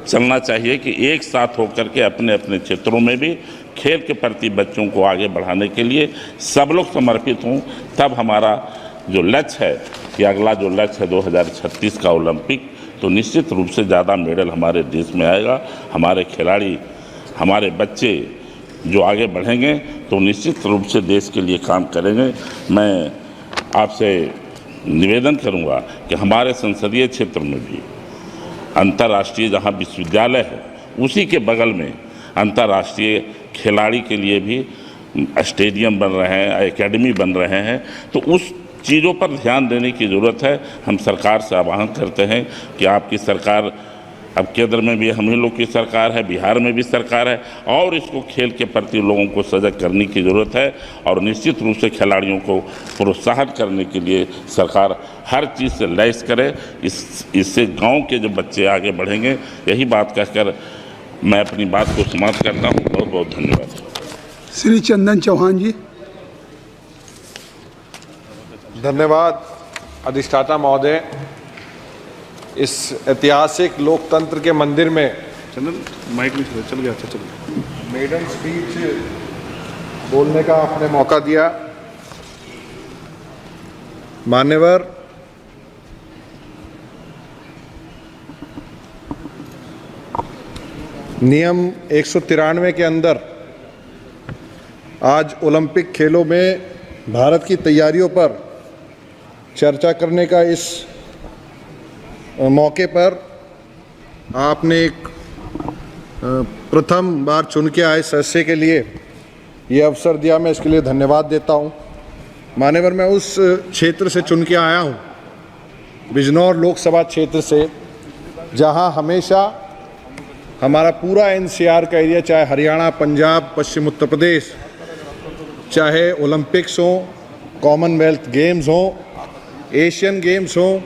Speaker 8: चलना चाहिए कि एक साथ होकर के अपने अपने क्षेत्रों में भी खेल के प्रति बच्चों को आगे बढ़ाने के लिए सब लोग समर्पित हों। तब हमारा जो लक्ष्य है कि अगला जो लक्ष्य है 2036 का ओलंपिक, तो निश्चित रूप से ज़्यादा मेडल हमारे देश में आएगा। हमारे खिलाड़ी, हमारे बच्चे जो आगे बढ़ेंगे तो निश्चित रूप से देश के लिए काम करेंगे। मैं आपसे निवेदन करूंगा कि हमारे संसदीय क्षेत्र में भी अंतर्राष्ट्रीय जहां विश्वविद्यालय है, उसी के बगल में अंतर्राष्ट्रीय खिलाड़ी के लिए भी स्टेडियम बन रहे हैं, एकेडमी बन रहे हैं। तो उस चीज़ों पर ध्यान देने की ज़रूरत है। हम सरकार से आह्वान करते हैं कि आपकी सरकार, अब केंद्र में भी हम ही लोग की सरकार है, बिहार में भी सरकार है, और इसको खेल के प्रति लोगों को सजग करने की ज़रूरत है। और निश्चित रूप से खिलाड़ियों को प्रोत्साहन करने के लिए सरकार हर चीज़ से लैस करे। इससे गांव के जो बच्चे आगे बढ़ेंगे। यही बात कहकर मैं अपनी बात को समाप्त करता हूँ। बहुत बहुत धन्यवाद।
Speaker 7: श्री चंदन चौहान जी।
Speaker 9: धन्यवाद अधिष्ठाता महोदय। इस ऐतिहासिक लोकतंत्र के मंदिर में
Speaker 3: माइक में चल गया, चल गया।
Speaker 9: मेडन स्पीच बोलने का आपने मौका दिया। मान्यवर, नियम 193 के अंदर आज ओलंपिक खेलों में भारत की तैयारियों पर चर्चा करने का इस मौके पर आपने एक प्रथम बार चुन के आए सदस्य के लिए ये अवसर दिया, मैं इसके लिए धन्यवाद देता हूँ। मान्यवर, मैं उस क्षेत्र से चुन के आया हूँ बिजनौर लोकसभा क्षेत्र से, जहां हमेशा हमारा पूरा एनसीआर का एरिया, चाहे हरियाणा, पंजाब, पश्चिम उत्तर प्रदेश, चाहे ओलंपिक्स हो, कॉमनवेल्थ गेम्स हो, एशियन गेम्स हो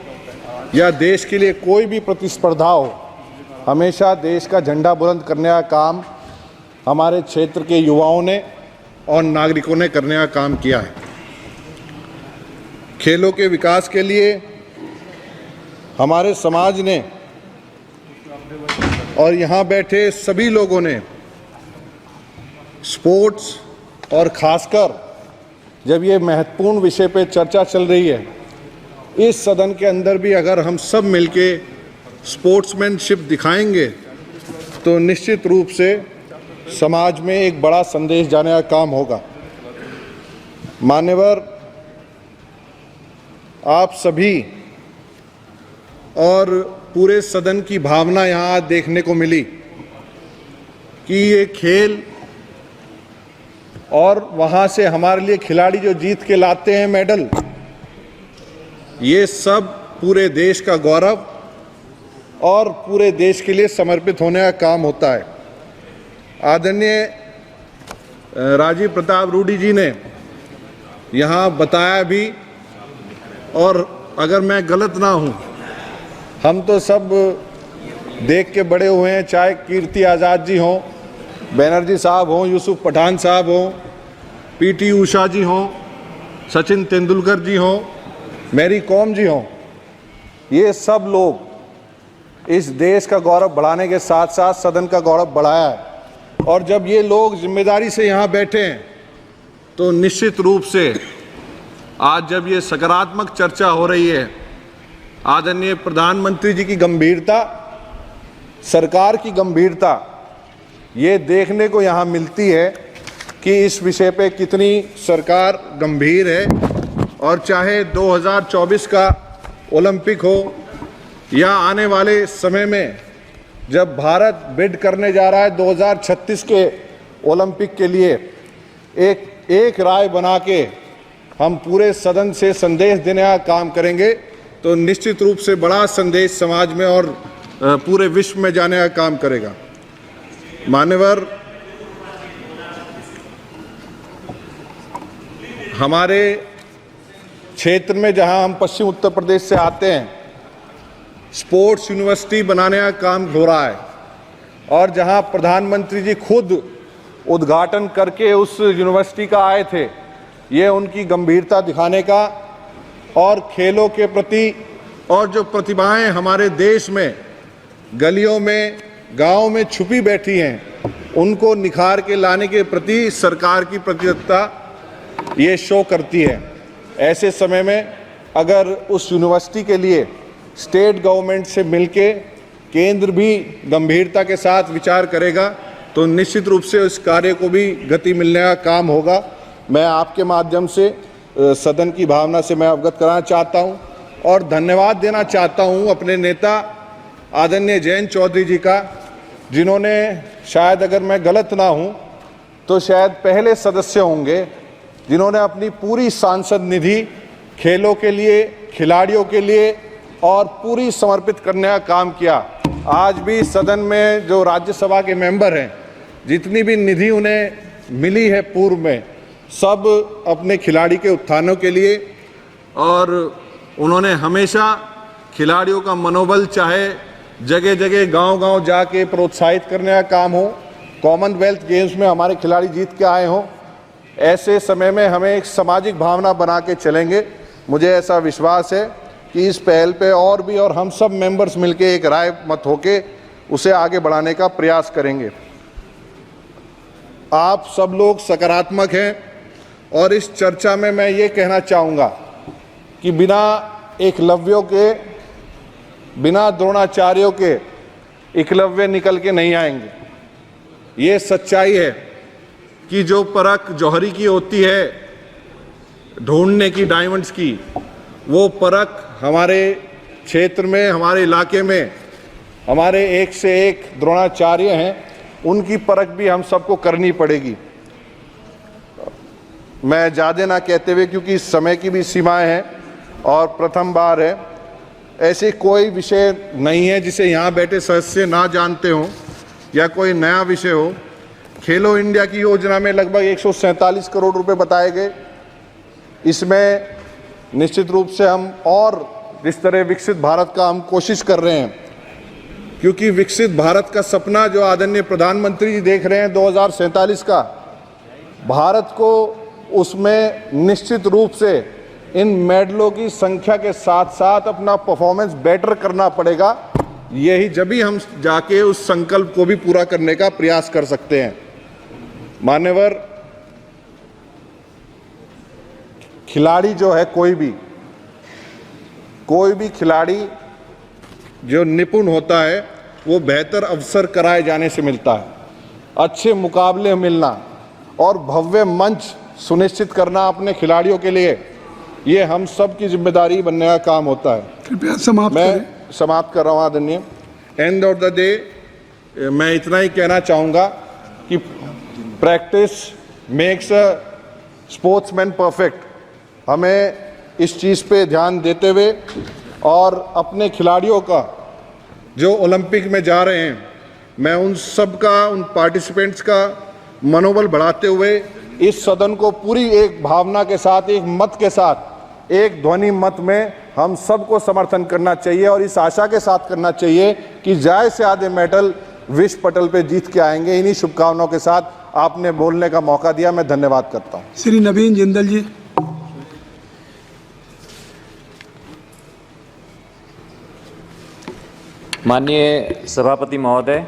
Speaker 9: या देश के लिए कोई भी प्रतिस्पर्धा हो, हमेशा देश का झंडा बुलंद करने का काम हमारे क्षेत्र के युवाओं ने और नागरिकों ने करने का काम किया है। खेलों के विकास के लिए हमारे समाज ने और यहाँ बैठे सभी लोगों ने स्पोर्ट्स, और खासकर जब ये महत्वपूर्ण विषय पे चर्चा चल रही है, इस सदन के अंदर भी अगर हम सब मिलके स्पोर्ट्समैनशिप दिखाएंगे तो निश्चित रूप से समाज में एक बड़ा संदेश जाने का काम होगा। मान्यवर, आप सभी और पूरे सदन की भावना यहाँ देखने को मिली कि ये खेल और वहाँ से हमारे लिए खिलाड़ी जो जीत के लाते हैं मेडल, ये सब पूरे देश का गौरव और पूरे देश के लिए समर्पित होने का काम होता है। आदरणीय राजीव प्रताप रूडी जी ने यहाँ बताया भी, और अगर मैं गलत ना हूँ, हम तो सब देख के बड़े हुए हैं, चाहे कीर्ति आज़ाद जी हों, बनर्जी साहब हों, यूसुफ पठान साहब हों, पीटी उषा जी हों, सचिन तेंदुलकर जी हों, मैरी कॉम जी हों, ये सब लोग इस देश का गौरव बढ़ाने के साथ साथ सदन का गौरव बढ़ाया है। और जब ये लोग जिम्मेदारी से यहाँ बैठे हैं तो निश्चित रूप से आज जब ये सकारात्मक चर्चा हो रही है, आदरणीय प्रधानमंत्री जी की गंभीरता, सरकार की गंभीरता, ये देखने को यहाँ मिलती है कि इस विषय पे कितनी सरकार गंभीर है। और चाहे 2024 का ओलंपिक हो या आने वाले समय में जब भारत बिड करने जा रहा है 2036 के ओलंपिक के लिए, एक राय बना के हम पूरे सदन से संदेश देने का काम करेंगे तो निश्चित रूप से बड़ा संदेश समाज में और पूरे विश्व में जाने का काम करेगा। मान्यवर, हमारे क्षेत्र में जहां हम पश्चिम उत्तर प्रदेश से आते हैं, स्पोर्ट्स यूनिवर्सिटी बनाने का काम हो रहा है, और जहां प्रधानमंत्री जी खुद उद्घाटन करके उस यूनिवर्सिटी का आए थे, ये उनकी गंभीरता दिखाने का और खेलों के प्रति और जो प्रतिभाएं हमारे देश में गलियों में, गांव में छुपी बैठी हैं, उनको निखार के लाने के प्रति सरकार की प्रतिबद्धता ये शो करती है। ऐसे समय में अगर उस यूनिवर्सिटी के लिए स्टेट गवर्नमेंट से मिलके केंद्र भी गंभीरता के साथ विचार करेगा तो निश्चित रूप से इस कार्य को भी गति मिलने का काम होगा। मैं आपके माध्यम से सदन की भावना से मैं अवगत कराना चाहता हूं और धन्यवाद देना चाहता हूं अपने नेता आदरणीय जयंत चौधरी जी का, जिन्होंने, शायद अगर मैं गलत ना हूं तो शायद पहले सदस्य होंगे जिन्होंने अपनी पूरी सांसद निधि खेलों के लिए, खिलाड़ियों के लिए और पूरी समर्पित करने का काम किया। आज भी सदन में जो राज्यसभा के मेंबर हैं, जितनी भी निधि उन्हें मिली है पूर्व में, सब अपने खिलाड़ी के उत्थानों के लिए, और उन्होंने हमेशा खिलाड़ियों का मनोबल, चाहे जगह जगह गांव-गांव जाके प्रोत्साहित करने का काम हो, कॉमनवेल्थ गेम्स में हमारे खिलाड़ी जीत के आए हों, ऐसे समय में हमें एक सामाजिक भावना बना के चलेंगे। मुझे ऐसा विश्वास है कि इस पहल पे और भी और हम सब मेंबर्स मिलके एक राय मत होके उसे आगे बढ़ाने का प्रयास करेंगे। आप सब लोग सकारात्मक हैं और इस चर्चा में मैं ये कहना चाहूँगा कि बिना एकलव्यों के, बिना द्रोणाचार्यों के एकलव्य निकल के नहीं आएंगे। ये सच्चाई है कि जो परख जौहरी की होती है, ढूंढने की, डायमंड्स की, वो परख हमारे क्षेत्र में, हमारे इलाके में हमारे एक से एक द्रोणाचार्य हैं, उनकी परख भी हम सबको करनी पड़ेगी। मैं ज़्यादा ना कहते हुए, क्योंकि समय की भी सीमाएं हैं और प्रथम बार है, ऐसी कोई विषय नहीं है जिसे यहाँ बैठे सदस्य ना जानते हों या कोई नया विषय हो। खेलो इंडिया की योजना में लगभग 147 करोड़ रुपए बताए गए। इसमें निश्चित रूप से हम और जिस तरह विकसित भारत का हम कोशिश कर रहे हैं, क्योंकि विकसित भारत का सपना जो आदरणीय प्रधानमंत्री जी देख रहे हैं 2047 का, भारत को उसमें निश्चित रूप से इन मेडलों की संख्या के साथ साथ अपना परफॉर्मेंस बेटर करना पड़ेगा। यही जब ही हम जाके उस संकल्प को भी पूरा करने का प्रयास कर सकते हैं। मान्यवर, खिलाड़ी जो है कोई भी खिलाड़ी जो निपुण होता है वो बेहतर अवसर कराए जाने से मिलता है, अच्छे मुकाबले मिलना और भव्य मंच सुनिश्चित करना अपने खिलाड़ियों के लिए, ये हम सब की जिम्मेदारी बनने का काम होता है।
Speaker 7: कृपया समाप्त करें।
Speaker 9: मैं समाप्त कर रहा हूँ आदरणीय। एंड ऑफ द डे मैं इतना ही कहना चाहूँगा कि practice makes a sportsman perfect. हमें इस चीज़ पे ध्यान देते हुए और अपने खिलाड़ियों का जो ओलंपिक में जा रहे हैं, मैं उन सब का, उन पार्टिसिपेंट्स का मनोबल बढ़ाते हुए इस सदन को पूरी एक भावना के साथ, एक मत के साथ, एक ध्वनि मत में हम सबको समर्थन करना चाहिए और इस आशा के साथ करना चाहिए कि ज़्यादा से ज़्यादा मेडल विश्व पटल पे जीत के आएंगे। इन्हीं शुभकामनाओं के साथ आपने बोलने का मौका दिया, मैं धन्यवाद करता हूँ।
Speaker 7: श्री नवीन जिंदल जी।
Speaker 10: माननीय सभापति महोदय,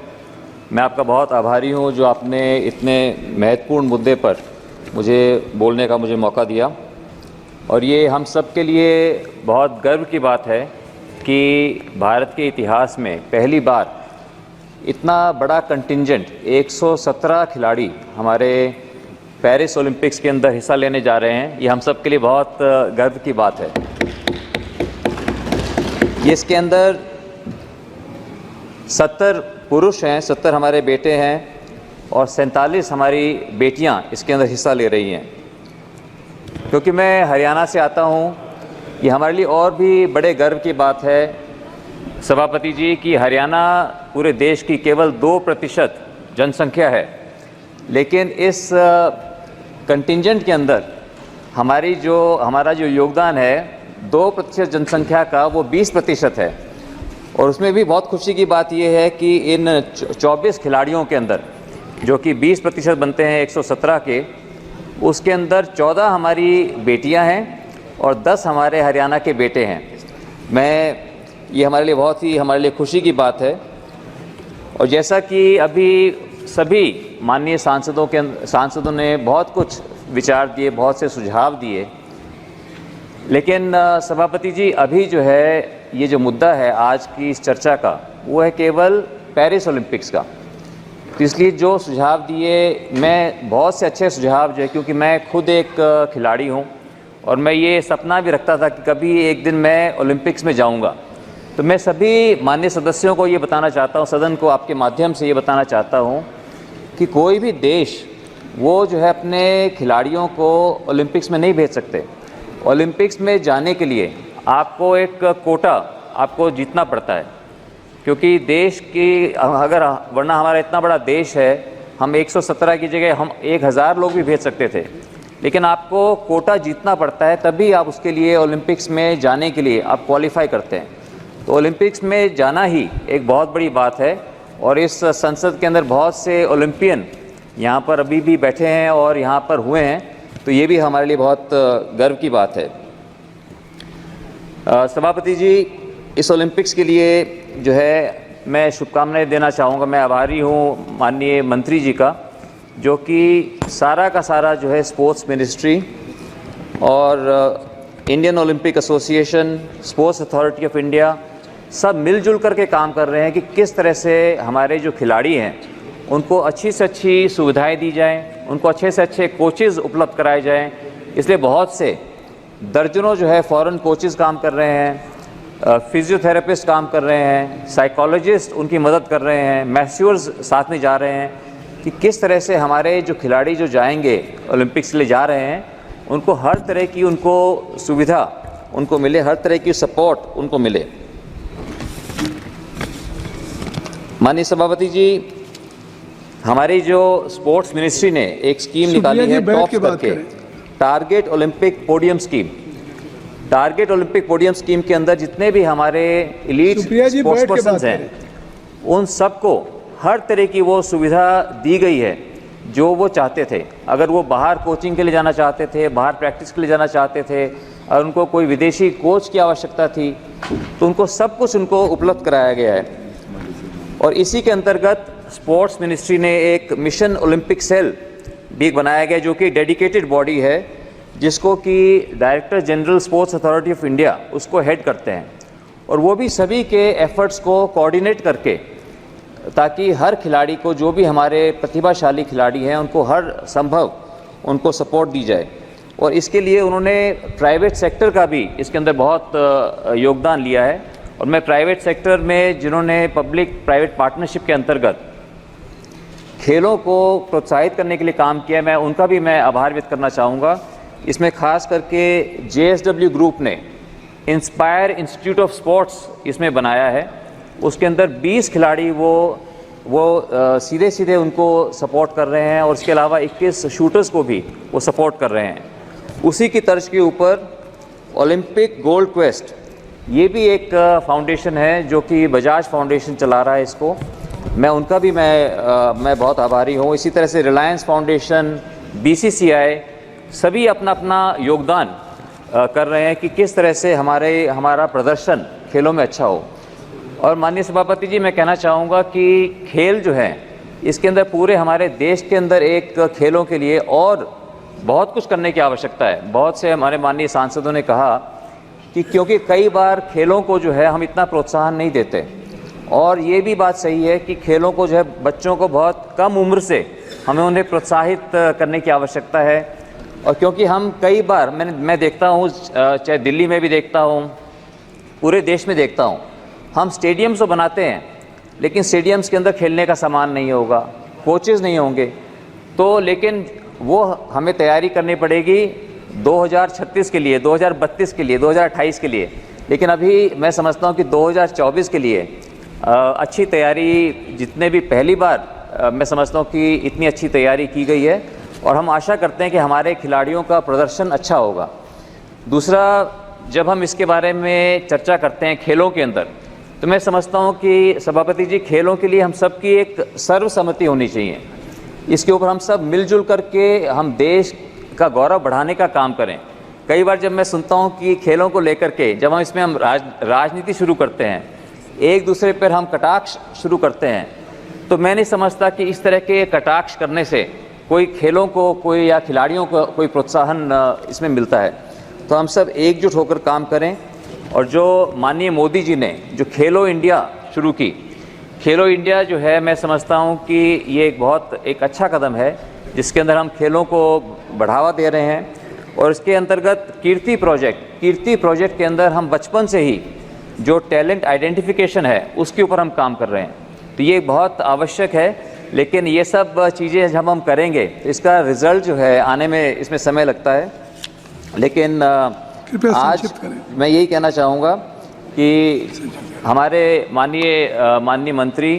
Speaker 10: मैं आपका बहुत आभारी हूँ जो आपने इतने महत्वपूर्ण मुद्दे पर मुझे बोलने का मौका दिया। और ये हम सब के लिए बहुत गर्व की बात है कि भारत के इतिहास में पहली बार इतना बड़ा कंटिंजेंट 117 खिलाड़ी हमारे पेरिस ओलंपिक्स के अंदर हिस्सा लेने जा रहे हैं। ये हम सब के लिए बहुत गर्व की बात है। ये इसके अंदर 70 पुरुष हैं, 70 हमारे बेटे हैं और 47 हमारी बेटियां इसके अंदर हिस्सा ले रही हैं। क्योंकि मैं हरियाणा से आता हूं, ये हमारे लिए और भी बड़े गर्व की बात है सभापति जी कि हरियाणा पूरे देश की केवल 2% जनसंख्या है, लेकिन इस कंटिंजेंट के अंदर हमारा जो योगदान है 2% जनसंख्या का वो 20% है। और उसमें भी बहुत खुशी की बात यह है कि इन 24 खिलाड़ियों के अंदर जो कि 20% बनते हैं 117 के, उसके अंदर 14 हमारी बेटियां हैं और 10 हमारे हरियाणा के बेटे हैं। ये हमारे लिए बहुत ही खुशी की बात है। और जैसा कि अभी सभी माननीय सांसदों ने बहुत कुछ विचार दिए, बहुत से सुझाव दिए, लेकिन सभापति जी अभी जो है ये जो मुद्दा है आज की इस चर्चा का, वो है केवल पेरिस ओलंपिक्स का। तो इसलिए जो सुझाव दिए, मैं बहुत से अच्छे सुझाव जो है, क्योंकि मैं खुद एक खिलाड़ी हूँ और मैं ये सपना भी रखता था कि कभी एक दिन मैं ओलंपिक्स में जाऊँगा। तो मैं सभी माननीय सदस्यों को ये बताना चाहता हूँ, सदन को आपके माध्यम से ये बताना चाहता हूँ कि कोई भी देश वो जो है अपने खिलाड़ियों को ओलंपिक्स में नहीं भेज सकते। ओलंपिक्स में जाने के लिए आपको एक कोटा आपको जीतना पड़ता है, क्योंकि देश की वरना हमारा इतना बड़ा देश है, हम 117 की जगह हम 1000 लोग भी भेज सकते थे, लेकिन आपको कोटा जीतना पड़ता है, तभी आप उसके लिए ओलंपिक्स में जाने के लिए आप क्वालिफाई करते हैं। तो ओलंपिक्स में जाना ही एक बहुत बड़ी बात है और इस संसद के अंदर बहुत से ओलंपियन यहाँ पर अभी भी बैठे हैं और यहाँ पर हुए हैं, तो ये भी हमारे लिए बहुत गर्व की बात है। सभापति जी, इस ओलंपिक्स के लिए जो है मैं शुभकामनाएं देना चाहूँगा। मैं आभारी हूँ माननीय मंत्री जी का, जो कि सारा का सारा जो है स्पोर्ट्स मिनिस्ट्री और Indian Olympic association, sports authority of India सब मिलजुल करके काम कर रहे हैं कि किस तरह से हमारे जो खिलाड़ी हैं उनको अच्छी से अच्छी सुविधाएं दी जाएं, उनको अच्छे से अच्छे कोचेज़ उपलब्ध कराए जाएं। इसलिए बहुत से दर्जनों जो है फॉरेन कोचेज़ काम कर रहे हैं, फिजियोथेरेपिस्ट काम कर रहे हैं, साइकोलॉजिस्ट उनकी मदद कर रहे हैं, मैस्योर्स साथ में जा रहे हैं कि किस तरह से हमारे जो खिलाड़ी जो जाएंगे ओलंपिक्स के लिए जा रहे हैं उनको हर तरह की उनको सुविधा उनको मिले, हर तरह की सपोर्ट उनको मिले। माननीय सभापति जी, हमारी जो स्पोर्ट्स मिनिस्ट्री ने एक स्कीम निकाली है टॉप करके, target Olympic podium scheme. Target Olympic podium scheme के अंदर जितने भी हमारे एलीट स्पोर्ट्स पर्सन हैं, उन सबको हर तरह की वो सुविधा दी गई है जो वो चाहते थे। अगर वो बाहर कोचिंग के लिए जाना चाहते थे, बाहर प्रैक्टिस के लिए जाना चाहते थे, और उनको कोई विदेशी कोच की आवश्यकता थी, तो उनको सब कुछ उनको उपलब्ध कराया गया है। और इसी के अंतर्गत स्पोर्ट्स मिनिस्ट्री ने एक मिशन ओलंपिक सेल भी बनाया गया, जो कि डेडिकेटेड बॉडी है, जिसको कि director general sports authority of India उसको हेड करते हैं। और वो भी सभी के एफर्ट्स को कोऑर्डिनेट करके, ताकि हर खिलाड़ी को, जो भी हमारे प्रतिभाशाली खिलाड़ी हैं, उनको हर संभव उनको सपोर्ट दी जाए। और इसके लिए उन्होंने प्राइवेट सेक्टर का भी इसके अंदर बहुत योगदान लिया है। और मैं प्राइवेट सेक्टर में जिन्होंने पब्लिक प्राइवेट पार्टनरशिप के अंतर्गत खेलों को प्रोत्साहित करने के लिए काम किया, उनका भी मैं आभार व्यक्त करना चाहूँगा। इसमें खास करके JSW ग्रुप ने इंस्पायर इंस्टीट्यूट ऑफ स्पोर्ट्स इसमें बनाया है। उसके अंदर 20 खिलाड़ी वो सीधे सीधे उनको सपोर्ट कर रहे हैं, और इसके अलावा 21 शूटर्स को भी वो सपोर्ट कर रहे हैं। उसी की तर्ज के ऊपर ओलंपिक गोल्ड क्वेस्ट, ये भी एक फाउंडेशन है जो कि बजाज फाउंडेशन चला रहा है इसको। मैं उनका भी मैं बहुत आभारी हूँ। इसी तरह से रिलायंस फाउंडेशन, BCCI सभी अपना अपना योगदान कर रहे हैं कि किस तरह से हमारा प्रदर्शन खेलों में अच्छा हो। और माननीय सभापति जी, मैं कहना चाहूँगा कि खेल जो है, इसके अंदर पूरे हमारे देश के अंदर एक खेलों के लिए और बहुत कुछ करने की आवश्यकता है। बहुत से हमारे माननीय सांसदों ने कहा कि क्योंकि कई बार खेलों को जो है हम इतना प्रोत्साहन नहीं देते, और ये भी बात सही है कि खेलों को जो है बच्चों को बहुत कम उम्र से हमें उन्हें प्रोत्साहित करने की आवश्यकता है। और क्योंकि हम कई बार मैं देखता हूँ, चाहे दिल्ली में भी देखता हूँ, पूरे देश में देखता हूँ, हम स्टेडियम्स तो बनाते हैं, लेकिन स्टेडियम्स के अंदर खेलने का सामान नहीं होगा, कोचेस नहीं होंगे, तो लेकिन वो हमें तैयारी करनी पड़ेगी 2036 के लिए, 2032 के लिए, 2028 के लिए। लेकिन अभी मैं समझता हूँ कि 2024 के लिए अच्छी तैयारी, जितने भी पहली बार मैं समझता हूँ कि इतनी अच्छी तैयारी की गई है, और हम आशा करते हैं कि हमारे खिलाड़ियों का प्रदर्शन अच्छा होगा। दूसरा, जब हम इसके बारे में चर्चा करते हैं खेलों के अंदर, तो मैं समझता हूँ कि सभापति जी, खेलों के लिए हम सब की एक सर्वसम्मति होनी चाहिए। इसके ऊपर हम सब मिलजुल करके हम देश का गौरव बढ़ाने का काम करें। कई बार जब मैं सुनता हूँ कि खेलों को लेकर के जब हम राजनीति शुरू करते हैं, एक दूसरे पर हम कटाक्ष शुरू करते हैं, तो मैं नहीं समझता कि इस तरह के कटाक्ष करने से कोई खेलों को, कोई या खिलाड़ियों को कोई प्रोत्साहन इसमें मिलता है। तो हम सब एकजुट होकर काम करें। और जो माननीय मोदी जी ने जो खेलो इंडिया शुरू की, खेलो इंडिया जो है, मैं समझता हूँ कि ये एक अच्छा कदम है, जिसके अंदर हम खेलों को बढ़ावा दे रहे हैं। और इसके अंतर्गत कीर्ति प्रोजेक्ट के अंदर हम बचपन से ही जो टैलेंट आइडेंटिफिकेशन है, उसके ऊपर हम काम कर रहे हैं। तो ये बहुत आवश्यक है, लेकिन ये सब चीज़ें जब हम करेंगे तो इसका रिज़ल्ट जो है आने में इसमें समय लगता है। लेकिन आज मैं यही कहना चाहूँगा कि हमारे माननीय मंत्री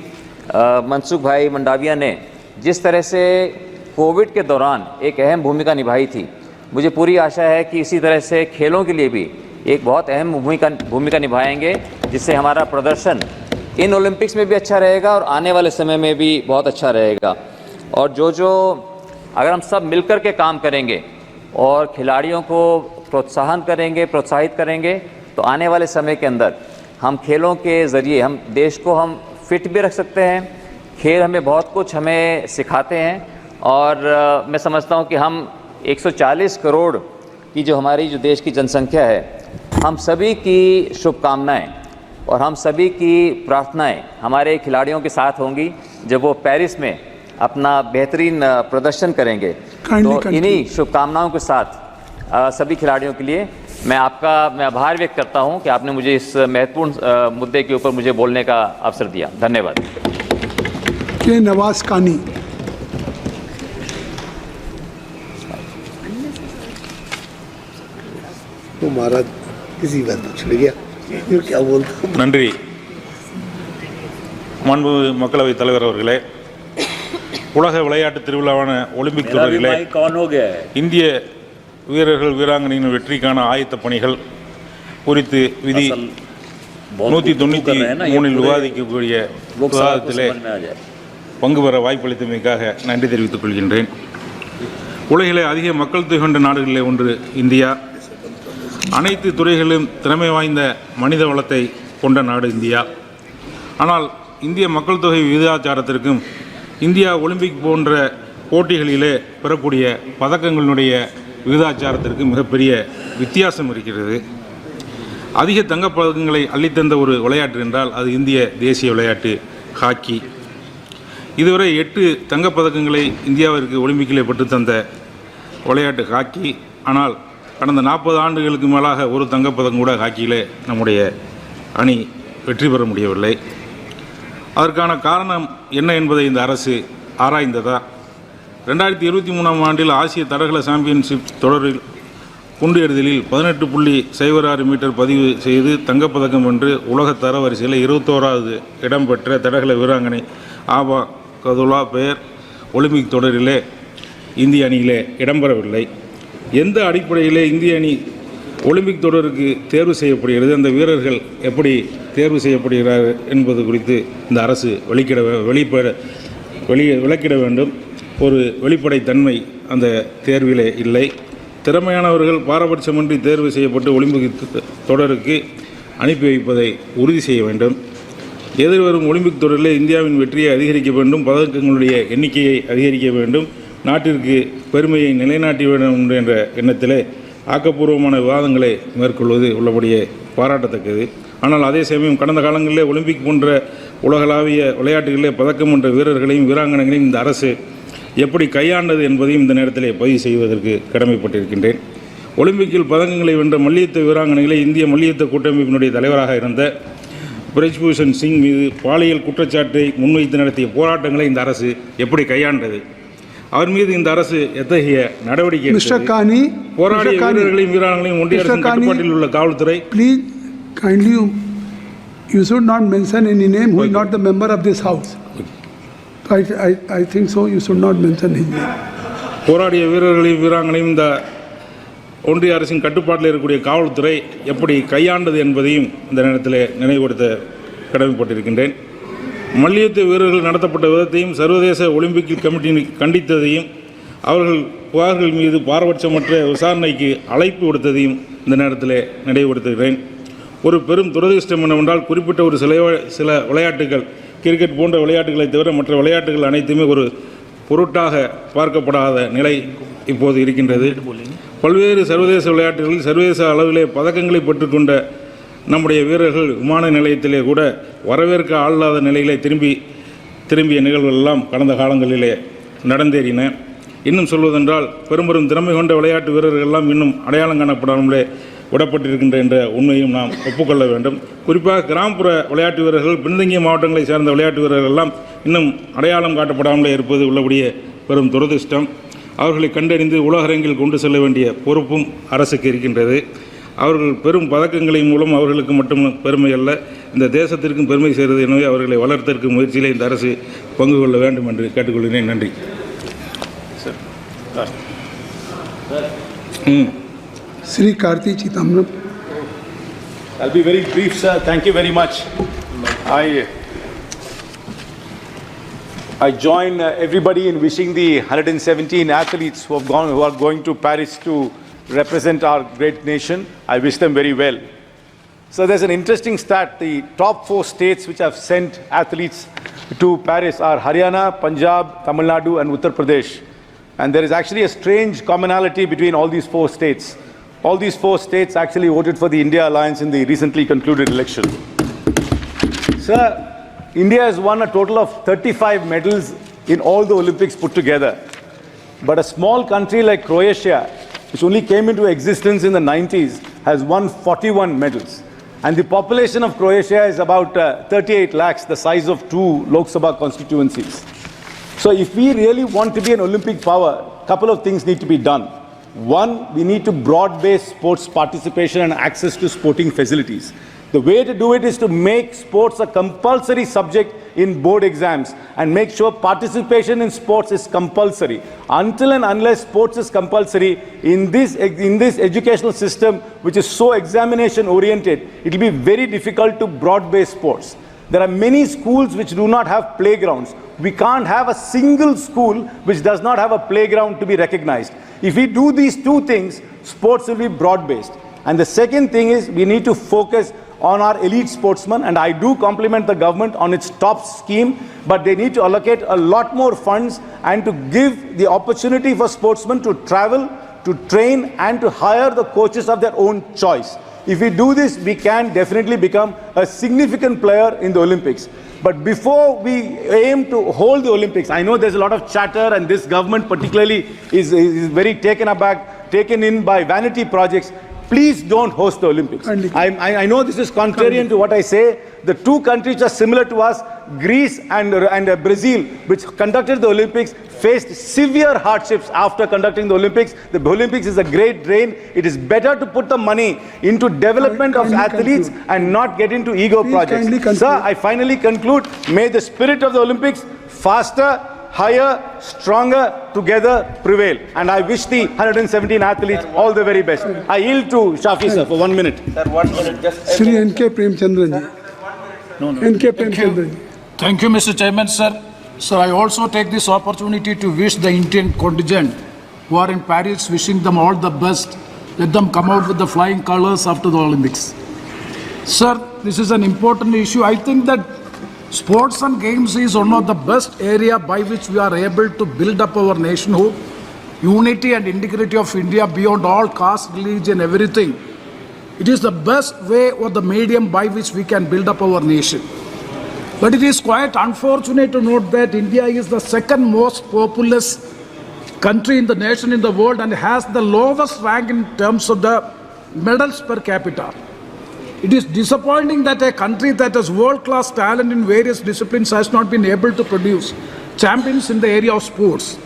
Speaker 10: मनसुख भाई मंडाविया ने जिस तरह से कोविड के दौरान एक अहम भूमिका निभाई थी, मुझे पूरी आशा है कि इसी तरह से खेलों के लिए भी एक बहुत अहम भूमिका निभाएंगे, जिससे हमारा प्रदर्शन इन ओलंपिक्स में भी अच्छा रहेगा और आने वाले समय में भी बहुत अच्छा रहेगा। और जो अगर हम सब मिलकर के काम करेंगे और खिलाड़ियों को प्रोत्साहित करेंगे, तो आने वाले समय के अंदर हम खेलों के ज़रिए हम देश को हम फिट भी रख सकते हैं। खेल हमें बहुत कुछ हमें सिखाते हैं, और मैं समझता हूँ कि हम 140 करोड़ की जो हमारी जो देश की जनसंख्या है, हम सभी की शुभकामनाएं और हम सभी की प्रार्थनाएं हमारे खिलाड़ियों के साथ होंगी जब वो पेरिस में अपना बेहतरीन प्रदर्शन करेंगे। तो इन्हीं शुभकामनाओं के साथ सभी खिलाड़ियों के लिए मैं आभार व्यक्त करता हूं कि आपने मुझे इस महत्वपूर्ण मुद्दे के ऊपर मुझे बोलने का अवसर दिया। धन्यवाद।
Speaker 7: के नवाज कानी।
Speaker 11: तो महाराज किसी बात छुड़ गया, फिर क्या बोलता।
Speaker 12: நன்றி
Speaker 11: மாண்பு மக்களவைத் தலைவர் அவர்களே, உலக விளையாட்டு திருவிழாவான ஒலிம்பிக் தொடரிலே இந்திய வீரர்கள் வீராங்கனையின் வெற்றிக்கான ஆயத்த பணிகள் குறித்து விதி 193 விவாதிக்கக்கூடிய விவாதத்திலே பங்கு பெற வாய்ப்பளித்தமைக்காக நன்றி தெரிவித்துக் கொள்கின்றேன். உலகிலே அதிக மக்கள் தொகை கொண்ட நாடுகளிலே ஒன்று இந்தியா. அனைத்து துறைகளிலும் திறமை வாய்ந்த மனித வளத்தை கொண்ட நாடு இந்தியா. ஆனால் இந்திய மக்கள் தொகை விகிதாச்சாரத்திற்கும் இந்தியா ஒலிம்பிக் போன்ற போட்டிகளிலே பெறக்கூடிய பதக்கங்களுடைய விகிதாச்சாரத்திற்கு மிகப்பெரிய வித்தியாசம் இருக்கிறது. அதிக தங்கப்பதக்கங்களை அள்ளித்தந்த ஒரு விளையாட்டு என்றால் அது இந்திய தேசிய விளையாட்டு ஹாக்கி. இதுவரை 8 தங்கப்பதக்கங்களை இந்தியாவிற்கு ஒலிம்பிக்கிலே பெற்றுத்தந்த விளையாட்டு ஹாக்கி. ஆனால் கடந்த 40 ஆண்டுகளுக்கு மேலாக ஒரு தங்கப்பதக்கம் கூட ஹாக்கியிலே நம்முடைய அணி வெற்றி பெற முடியவில்லை. அதற்கான காரணம் என்ன என்பதை இந்த அரசு ஆராய்ந்ததா? 2023ஆம் ஆண்டில் ஆசிய தடகள சாம்பியன்ஷிப் தொடரில் குண்டு எறிதலில் 18.06 மீட்டர் பதிவு செய்து தங்கப்பதக்கம் வென்று உலக தரவரிசையில் 21வது இடம் பெற்ற தடகள வீராங்கனை ஆபா கதுலா பெயர் ஒலிம்பிக் தொடரிலே இந்திய அணியிலே இடம்பெறவில்லை. எந்த அடிப்படையிலே இந்திய அணி ஒலிம்பிக் தொடருக்கு தேர்வு செய்யப்படுகிறது, அந்த வீரர்கள் எப்படி தேர்வு செய்யப்படுகிறார்கள் என்பது குறித்து இந்த அரசு விளக்கிட வேண்டும். ஒரு வெளிப்படைத்தன்மை அந்த தேர்விலே இல்லை. திறமையானவர்கள் பாரபட்சமின்றி தேர்வு செய்யப்பட்டு ஒலிம்பிக் தொடருக்கு அனுப்பி வைப்பதை உறுதி செய்ய வேண்டும். எதிர்வரும் ஒலிம்பிக் தொடரில் இந்தியாவின் வெற்றியை அதிகரிக்க வேண்டும், பதக்கங்களுடைய எண்ணிக்கையை அதிகரிக்க வேண்டும், நாட்டிற்கு பெருமையை நிலைநாட்ட வேண்டும் என்ற எண்ணத்திலே ஆக்கப்பூர்வமான விவாதங்களை மேற்கொள்வது உள்ளபடியே பாராட்டத்தக்கது. ஆனால் அதே சமயம் கடந்த காலங்களிலே ஒலிம்பிக் போன்ற உலகளாவிய விளையாட்டுகளிலே பதக்கம் வென்ற வீரர்களையும் வீராங்கனைகளையும் இந்த அரசு எப்படி கையாண்டது என்பதையும் இந்த நேரத்திலே பதிவு செய்வதற்கு கடமைப்பட்டிருக்கின்றேன். ஒலிம்பிக்கில் பதக்கங்களை வென்ற மல்யுத்த வீராங்கனைகளை இந்திய மல்யுத்த கூட்டமைப்பினுடைய தலைவராக இருந்த பிரஜ்பூஷன் சிங் மீது பாலியல் குற்றச்சாட்டை முன்வைத்து நடத்திய போராட்டங்களை இந்த அரசு எப்படி கையாண்டது? அவர் மீது இந்த அரசு எத்தகைய நடவடிக்கை போராடிய வீரர்களையும் வீராங்களையும் ஒன்றிய அரசின் கட்டுப்பாட்டில் உள்ள காவல்துறை
Speaker 7: you should not mention any name who is not the member of this house. I think so. You should not mention his name.
Speaker 11: போராடிய வீரர்களையும் வீராங்களையும் இந்த ஒன்றிய அரசின் கட்டுப்பாட்டில் இருக்கக்கூடிய காவல்துறை எப்படி கையாண்டது என்பதையும் இந்த நேரத்தில் நினைவுபடுத்த கடமைப்பட்டிருக்கின்றேன். மல்யுத்த வீரர்கள் நடத்தப்பட்ட விதத்தையும் சர்வதேச ஒலிம்பிக் கமிட்டி கண்டித்ததையும் அவர்கள் புகார்கள் மீது பாரபட்சமற்ற விசாரணைக்கு அழைப்பு விடுத்ததையும் இந்த நேரத்தில் நினைவுபடுத்துகிறேன். ஒரு பெரும் துரதிர்ஷ்டம் என்னவென்றால் குறிப்பிட்ட ஒரு சில விளையாட்டுகள், கிரிக்கெட் போன்ற விளையாட்டுகளை தவிர மற்ற விளையாட்டுகள் அனைத்துமே ஒரு பொருட்டாக பார்க்கப்படாத நிலை இப்போது இருக்கின்றது. பல்வேறு சர்வதேச விளையாட்டுகளில் சர்வதேச அளவிலே பதக்கங்களை பெற்றுக்கொண்ட நம்முடைய வீரர்கள் விமான நிலையத்திலே கூட வரவேற்க ஆளாத நிலையிலே திரும்பிய நிகழ்வுகள் எல்லாம் கடந்த காலங்களிலே நடந்தேறின. இன்னும் சொல்வதென்றால் பெரும் திறமை கொண்ட விளையாட்டு வீரர்கள் எல்லாம் இன்னும் அடையாளம் காணப்படாமலே விடப்பட்டிருக்கின்ற என்ற உண்மையும் நாம் ஒப்புக்கொள்ள வேண்டும். குறிப்பாக கிராமப்புற விளையாட்டு வீரர்கள், பின்தங்கிய மாவட்டங்களை சேர்ந்த விளையாட்டு வீரர்கள் எல்லாம் இன்னும் அடையாளம் காட்டப்படாமலே இருப்பது உள்ளபடியே பெரும் துரதிர்ஷ்டம். அவர்களை கண்டறிந்து உலகரங்கில் கொண்டு செல்ல வேண்டிய பொறுப்பும் அரசுக்கு இருக்கின்றது. அவர்கள் பெரும் பதக்கங்களின் மூலம் அவர்களுக்கு மட்டும் பெருமை அல்ல, இந்த தேசத்திற்கும் பெருமை சேர்வது. எனவே அவர்களை வளர்த்தற்கு முயற்சியிலே இந்த அரசு பங்கு கொள்ள வேண்டும் என்று கேட்டுக்கொள்கிறேன். நன்றி.
Speaker 7: Sri Karthi Chidambaram.
Speaker 12: I'll be very brief, sir. Thank you very much. I join everybody in wishing the 117 athletes who are going to Paris to represent our great nation. I wish them very well. So there's an interesting stat. The top 4 states which have sent athletes to Paris are Haryana, Punjab, Tamil Nadu and Uttar Pradesh. And there is actually a strange commonality between all these 4 states. All these 4 states actually voted for the India Alliance in the recently concluded election. Sir, India has won a total of 35 medals in all the Olympics put together. But a small country like Croatia, which only came into existence in the 90s, has won 41 medals. And the population of Croatia is about 38 lakhs, the size of 2 Lok Sabha constituencies. So if we really want to be an Olympic power, a couple of things need to be done. One, we need to broad-base sports participation and access to sporting facilities. The way to do it is to make sports a compulsory subject in board exams and make sure participation in sports is compulsory. Until and unless sports is compulsory in this educational system, which is so examination oriented, it will be very difficult to broad-base sports. There are many schools which do not have playgrounds. We can't have a single school which does not have a playground to be recognized. If we do these two things, sports will be broad-based. And the second thing is we need to focus on our elite sportsmen, and I do compliment the government on its top scheme, but they need to allocate a lot more funds and to give the opportunity for sportsmen to travel, to train, and to hire the coaches of their own choice. If we do this, we can definitely become a significant player in the Olympics. But before we aim to hold the Olympics, I know there's a lot of chatter, and this government particularly is very taken in by vanity projects. Please don't host the Olympics. I know this is contrarian to what I say. The two countries are similar to us, Greece and Brazil, which conducted the Olympics, faced severe hardships after conducting the Olympics. The Olympics is a great drain. It is better to put the money into development of athletes and not get into ego projects. Sir, I finally conclude. May the spirit of the Olympics, faster, higher, stronger, together prevail. And I wish the 117 athletes all the very best. I yield to Shafi sir for 1 minute.
Speaker 7: Sir, 1 minute. Just Shri N.K. Premchandran ji. N.K. Premchandran ji.
Speaker 13: Thank you, Mr. Chairman, sir. Sir, I also take this opportunity to wish the Indian contingent who are in Paris, wishing them all the best. Let them come out with the flying colors after the Olympics. Sir, this is an important issue. I think that sports and games is one of the best area by which we are able to build up our nationhood, unity and integrity of India beyond all caste, religion, everything. It is the best way or the medium by which we can build up our nation. But it is quite unfortunate to note that India is the second most populous country in the nation in the world and has the lowest rank in terms of the medals per capita. It is disappointing that a country that has world-class talent in various disciplines has not been able to produce champions in the area of sports.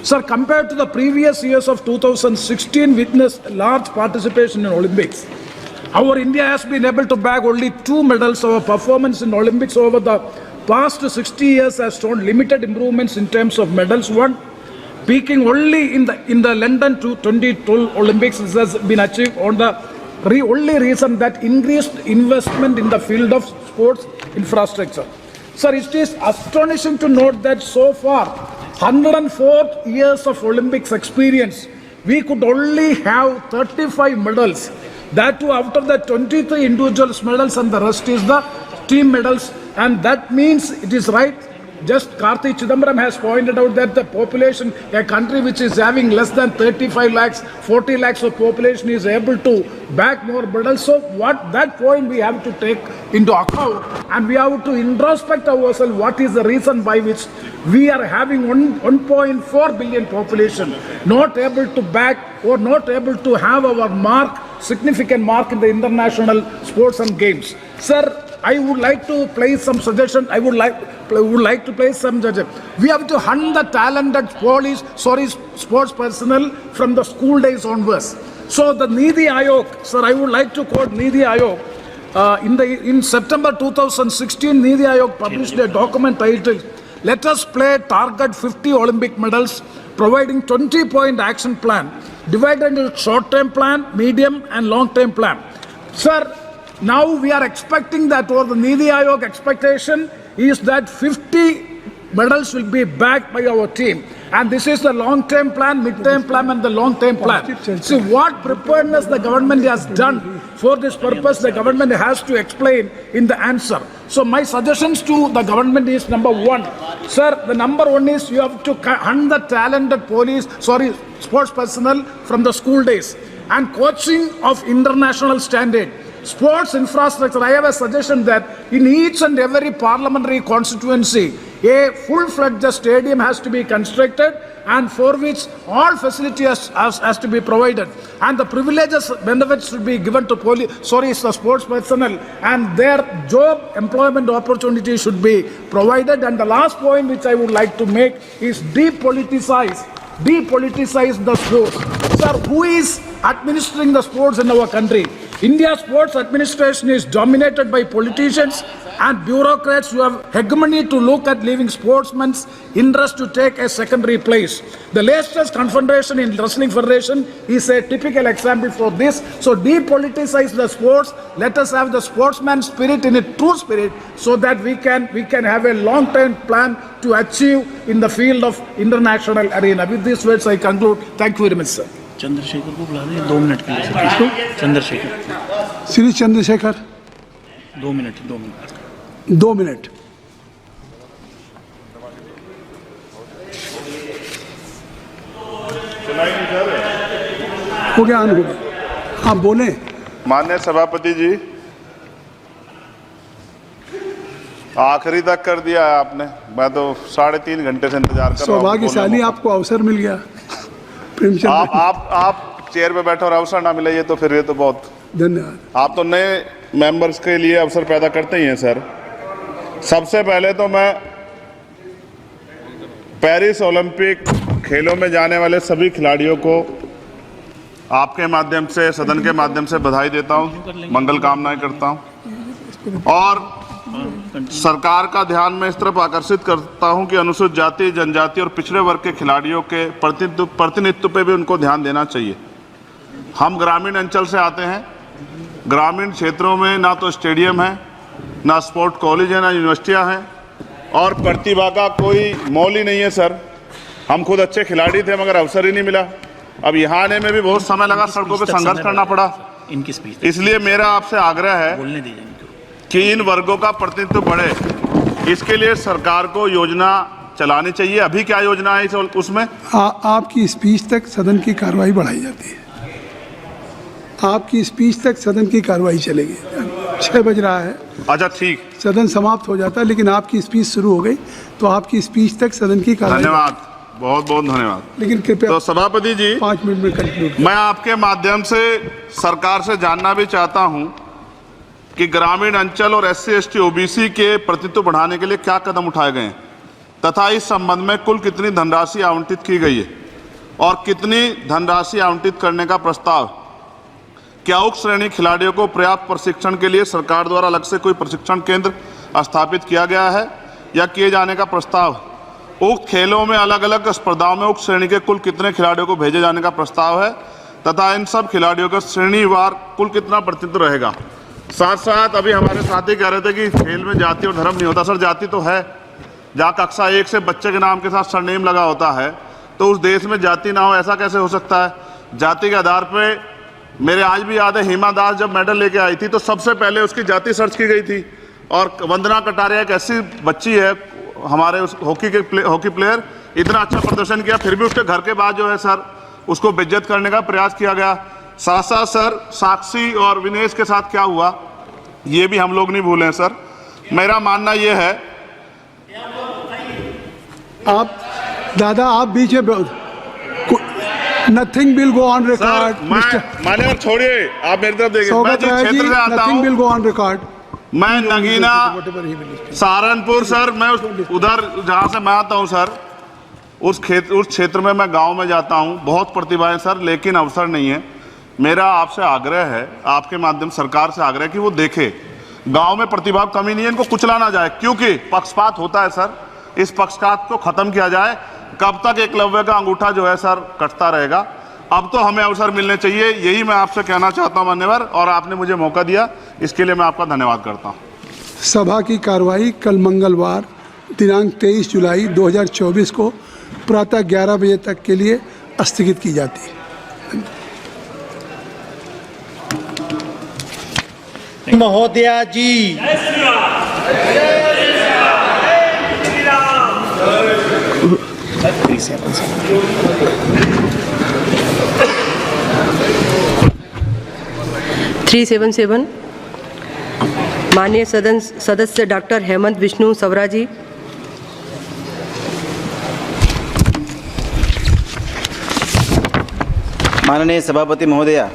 Speaker 13: Sir, compared to the previous years of 2016 witnessed large participation in Olympics, our India has been able to bag only 2 medals. Our performance in Olympics over the past 60 years has shown limited improvements in terms of medals won, peaking only in the London 2012 Olympics. This has been achieved on the only reason that increased investment in the field of sports infrastructure. Sir, it is astonishing to note that so far, 104 years of Olympics experience, we could only have 35 medals. That too after the 23 individuals medals and the rest is the team medals. And that means it is right. Just Karthi Chidambaram has pointed out that the population, a country which is having less than 35 lakhs, 40 lakhs of population is able to bag more medals. So what that point we have to take into account, and we have to introspect ourselves what is the reason by which we are having 1.4 billion population, not able to bag or not able to have our mark, significant mark in the international sports and games. Sir, I would like to place some suggestion. I would like to place some suggestion. We have to hunt the talented sports personnel from the school days onwards. So the Nidhi Aayog, sir, I would like to quote Nidhi Aayog. In September 2016, Nidhi Aayog published a document titled "Let us play target 50 Olympic medals," providing 20-point action plan divided into short-term plan, medium and long-term plan. Sir, now we are expecting that, or the Nidhi Aayog expectation is that 50 medals will be backed by our team. And this is the long-term plan, mid-term plan and the long-term plan. See what preparedness the government has done for this purpose, the government has to explain in the answer. So my suggestions to the government is number 1. Sir, the number 1 is you have to hunt the talented sports personnel from the school days and coaching of international standard. Sports infrastructure, I have a suggestion that in each and every parliamentary constituency, a full-fledged stadium has to be constructed and for which all facilities has to be provided. And the privileges, benefits should be given to the sports personnel, and their job employment opportunity should be provided. And the last point which I would like to make is depoliticize the sports. Sir, who is administering the sports in our country? India's sports administration is dominated by politicians and bureaucrats who have hegemony to look at leaving sportsmen's interest to take a secondary place. The latest confederation in Wrestling Federation is a typical example for this. So depoliticize the sports. Let us have the sportsman spirit in a true spirit, so that we can have a long-term plan to achieve in the field of international arena. With these words, I conclude. Thank you very much, sir.
Speaker 14: Chandrashekhar को बुला दें 2 minute के लिए sir. किसको? Chandrashekhar.
Speaker 7: Shri Chandrashekhar
Speaker 14: 2 minute.
Speaker 7: 2 minute. हो गया, हो गया, आप बोले।
Speaker 15: माननीय सभापति जी, आखिरी तक कर दिया है आपने। मैं तो 3.5 घंटे से इंतजार कर रहा हूं।
Speaker 7: सौभाग्यशाली आपको अवसर मिल गया।
Speaker 15: आप चेयर पे बैठे और अवसर ना मिले, ये तो फिर ये तो बहुत
Speaker 7: धन्यवाद।
Speaker 15: आप तो नए मेंबर्स के लिए अवसर पैदा करते ही हैं सर। सबसे पहले तो मैं पेरिस ओलंपिक खेलों में जाने वाले सभी खिलाड़ियों को आपके माध्यम से, सदन के माध्यम से बधाई देता हूं, मंगल कामनाएं करता हूं और सरकार का ध्यान में इस तरफ आकर्षित करता हूं कि अनुसूचित जाति, जनजाति और पिछड़े वर्ग के खिलाड़ियों के प्रतिनिधित्व पे भी उनको ध्यान देना चाहिए। हम ग्रामीण अंचल से आते हैं। ग्रामीण क्षेत्रों में ना तो स्टेडियम है, ना स्पोर्ट कॉलेज है, ना यूनिवर्सिटियां हैं और प्रतिभा का कोई मोल ही नहीं है सर। हम खुद अच्छे खिलाड़ी थे मगर अवसर ही नहीं मिला। अब यहाँ आने में भी बहुत समय लगा, सड़कों पे संघर्ष करना पड़ा। इसलिए मेरा आपसे आग्रह है कि इन वर्गों का प्रतिनिधित्व बढ़े। इसके लिए सरकार को योजना चलानी चाहिए। अभी क्या योजना है उसमें?
Speaker 7: आपकी स्पीच तक सदन की कार्रवाई बढ़ाई जाती है। आपकी स्पीच तक सदन की कार्रवाई चलेगी। 6 बज रहा है।
Speaker 15: अच्छा, ठीक।
Speaker 7: सदन समाप्त हो जाता है, लेकिन आपकी स्पीच शुरू हो गई तो आपकी स्पीच तक सदन की कार्रवाई।
Speaker 15: धन्यवाद, बहुत बहुत धन्यवाद।
Speaker 7: लेकिन कृपया
Speaker 15: तो सभापति जी
Speaker 7: 5 मिनट में कंक्लूड।
Speaker 15: मैं आपके माध्यम से सरकार से जानना भी चाहता हूं कि ग्रामीण अंचल और SC, ST, OBC के प्रतिनिधित्व बढ़ाने के लिए क्या कदम उठाए गए हैं तथा इस संबंध में कुल कितनी धनराशि आवंटित की गई है और कितनी धनराशि आवंटित करने का प्रस्ताव। क्या उक्त श्रेणी खिलाड़ियों को पर्याप्त प्रशिक्षण के लिए सरकार द्वारा अलग से कोई प्रशिक्षण केंद्र स्थापित किया गया है या किए जाने का प्रस्ताव। उक्त खेलों में अलग अलग स्पर्धाओं में उक्त श्रेणी के कुल कितने खिलाड़ियों को भेजे जाने का प्रस्ताव है तथा इन सब खिलाड़ियों का श्रेणीवार कुल कितना प्रतिनिधित्व रहेगा। साथ साथ अभी हमारे साथी कह रहे थे कि खेल में जाति और धर्म नहीं होता। सर, जाति तो है। जहाँ कक्षा 1 से बच्चे के नाम के साथ सरनेम लगा होता है तो उस देश में जाति ना हो, ऐसा कैसे हो सकता है? जाति के आधार पे मेरे आज भी याद है, हिमा दास जब मेडल लेके आई थी तो सबसे पहले उसकी जाति सर्च की गई थी और वंदना कटारिया एक ऐसी बच्ची है हमारे उस हॉकी प्लेयर, इतना अच्छा प्रदर्शन किया, फिर भी उसके घर के बाद जो है सर उसको बेइज्जत करने का प्रयास किया गया। साथ साथ सर साक्षी और विनेश के साथ क्या हुआ ये भी हम लोग नहीं भूलें सर। मेरा मानना ये है।
Speaker 7: आप दादा, आप बीच में nothing will go on record.
Speaker 15: मान्यवर छोड़िए, आप मेरी तरफ देखिए। मैं जिस क्षेत्र से आता हूं,
Speaker 7: nothing will go on record.
Speaker 15: मैं नगीना सहारनपुर सर, मैं उधर जहाँ से मैं आता हूँ सर, उस क्षेत्र में मैं गांव में जाता हूँ। बहुत प्रतिभाएं सर, लेकिन अवसर नहीं है। मेरा आपसे आग्रह है, आपके माध्यम सरकार से आग्रह कि वो देखे गांव में प्रतिभा कमी नहीं है, इनको कुचला ना जाए क्योंकि पक्षपात होता है सर। इस पक्षपात को खत्म किया जाए। कब तक एकलव्य का अंगूठा जो है सर कटता रहेगा? अब तो हमें अवसर मिलने चाहिए, यही मैं आपसे कहना चाहता हूं मान्यवर, और आपने मुझे मौका दिया इसके लिए मैं आपका धन्यवाद करता हूं।
Speaker 7: सभा की कार्रवाई कल मंगलवार दिनांक 23 जुलाई 2024 को प्रातः 11 बजे तक के लिए स्थगित की जाती है।
Speaker 14: महोदया जी,
Speaker 16: माननीय सदन सदस्य डॉक्टर हेमंत विष्णु सवरा जी।
Speaker 17: माननीय सभापति महोदया,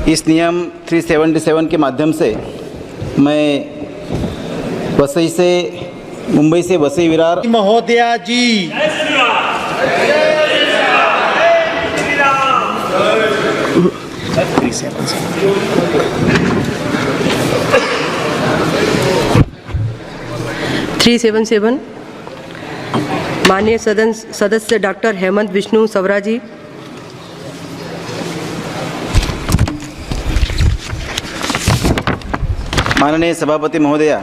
Speaker 17: इस नियम 377 के माध्यम से मैं वसई से मुंबई से वसई विरार
Speaker 14: महोदया जी,
Speaker 16: 377 माननीय सदस्य डॉक्टर हेमंत विष्णु सवरा जी।
Speaker 17: माननीय सभापति महोदया,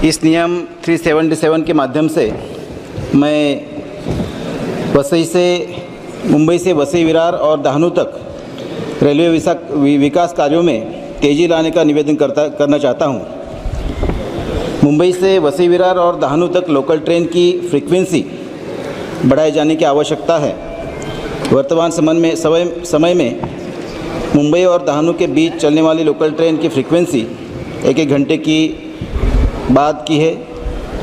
Speaker 17: इस नियम 377 के माध्यम से मैं मुंबई से वसई विरार और दहानू तक रेलवे विकास कार्यों में तेज़ी लाने का निवेदन करना चाहता हूं। मुंबई से वसई विरार और दहानू तक लोकल ट्रेन की फ्रीक्वेंसी बढ़ाए जाने की आवश्यकता है। वर्तमान समय में मुंबई और दहानू के बीच चलने वाली लोकल ट्रेन की फ्रीक्वेंसी एक घंटे की बाद की है।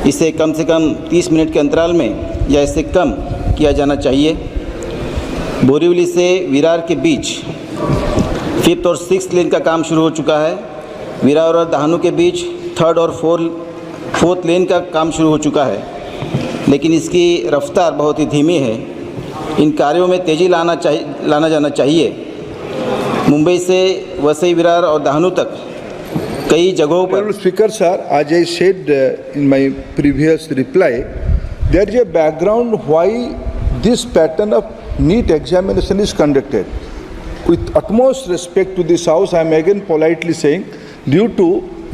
Speaker 17: इसे कम से कम 30 मिनट के अंतराल में या इससे कम किया जाना चाहिए। बोरीवली से विरार के बीच 5th और 6th लेन का काम शुरू हो चुका है। विरार और दहानू के बीच 3rd और 4th लेन का काम शुरू हो चुका है, लेकिन इसकी रफ्तार बहुत ही धीमी है। इन कार्यों में तेज़ी लाना जाना चाहिए। मुंबई से वसई विरार और दहानू तक कई जगहों पर
Speaker 9: speaker sir, as I said in my previous reply, there is a background why this pattern of NEET examination is conducted. With utmost respect to this House, I am again politely saying, due to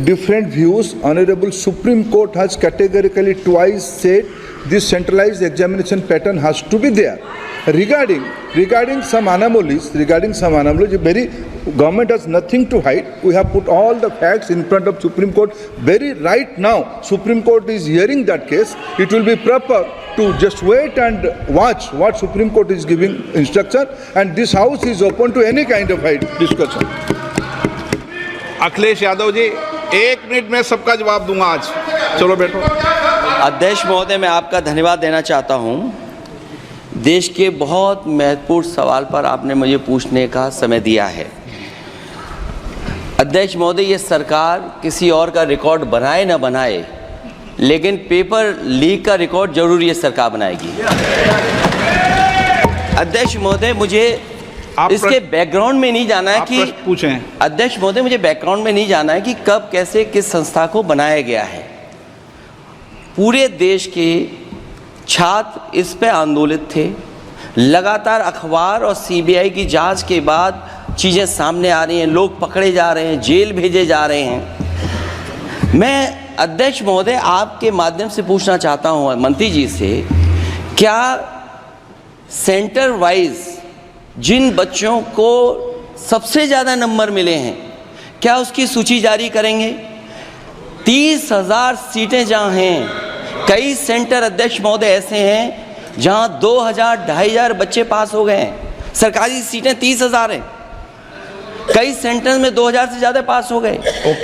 Speaker 9: different views, Honorable Supreme Court has categorically twice said this centralized examination pattern has to be there. Regarding some anomalies, very government has nothing to hide. We have put all the facts in front of Supreme Court. Very right now, Supreme Court is hearing that case. It will be proper to just wait and watch what Supreme Court is giving instruction, and this House is open to any kind of discussion.
Speaker 15: Akhilesh Yadav ji, 1 minute में सबका जवाब दूंगा आज। चलो बैठो।
Speaker 18: अध्यक्ष महोदय, मैं आपका धन्यवाद देना चाहता हूं। देश के बहुत महत्वपूर्ण सवाल पर आपने मुझे पूछने का समय दिया है। अध्यक्ष महोदय, ये सरकार किसी और का रिकॉर्ड बनाए न बनाए, लेकिन पेपर लीक का रिकॉर्ड जरूर ये सरकार बनाएगी। अध्यक्ष महोदय, मुझे इसके बैकग्राउंड में नहीं जाना है कि
Speaker 15: पूछें।
Speaker 18: अध्यक्ष महोदय, मुझे बैकग्राउंड में नहीं जाना है कि कब कैसे किस संस्था को बनाया गया है। पूरे देश के छात्र इस पे आंदोलित थे। लगातार अखबार और सीबीआई की जांच के बाद चीज़ें सामने आ रही हैं, लोग पकड़े जा रहे हैं, जेल भेजे जा रहे हैं। मैं अध्यक्ष महोदय आपके माध्यम से पूछना चाहता हूं मंत्री जी से, क्या सेंटर वाइज जिन बच्चों को सबसे ज़्यादा नंबर मिले हैं, क्या उसकी सूची जारी करेंगे? 30,000 सीटें जहाँ हैं, कई सेंटर अध्यक्ष महोदय ऐसे हैं जहाँ 2,000-2,500 बच्चे पास हो गए हैं। सरकारी सीटें 30,000 हैं, कई सेंटर में 2,000 से ज़्यादा पास हो गए।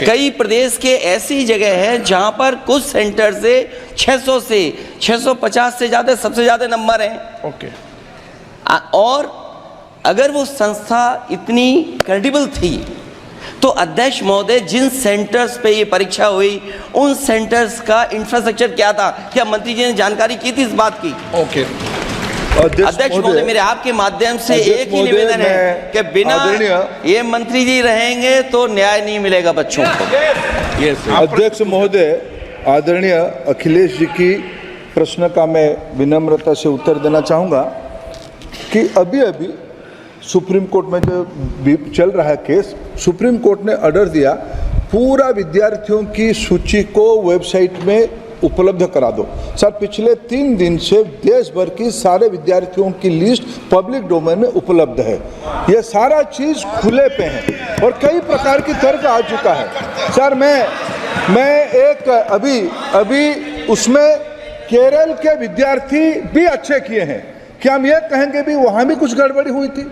Speaker 18: कई प्रदेश के ऐसी जगह है जहाँ पर कुछ सेंटर से 600 से 650 से ज़्यादा सबसे ज़्यादा नंबर हैं। और अगर वो संस्था इतनी क्रेडिबल थी तो अध्यक्ष महोदय जिन सेंटर्स पे ये परीक्षा हुई उन सेंटर्स का इंफ्रास्ट्रक्चर क्या था? क्या मंत्री जी ने जानकारी की थी इस बात की? अध्यक्ष महोदय, मेरे आपके माध्यम से एक ही निवेदन है कि बिना ये मंत्री जी रहेंगे तो न्याय नहीं मिलेगा बच्चों को।
Speaker 9: अध्यक्ष महोदय, आदरणीय अखिलेश जी की प्रश्न का मैं विनम्रता से उत्तर देना चाहूँगा कि अभी सुप्रीम कोर्ट में जो चल रहा है केस, सुप्रीम कोर्ट ने ऑर्डर दिया पूरा विद्यार्थियों की सूची को वेबसाइट में उपलब्ध करा दो। सर, पिछले 3 दिन से देश भर की सारे विद्यार्थियों की लिस्ट पब्लिक डोमेन में उपलब्ध है। ये सारा चीज़ खुले पे है और कई प्रकार की तर्क आ चुका है। सर, मैं एक अभी उसमें केरल के विद्यार्थी भी अच्छे किए हैं। क्या हम ये कहेंगे भी वहाँ भी कुछ गड़बड़ी हुई थी?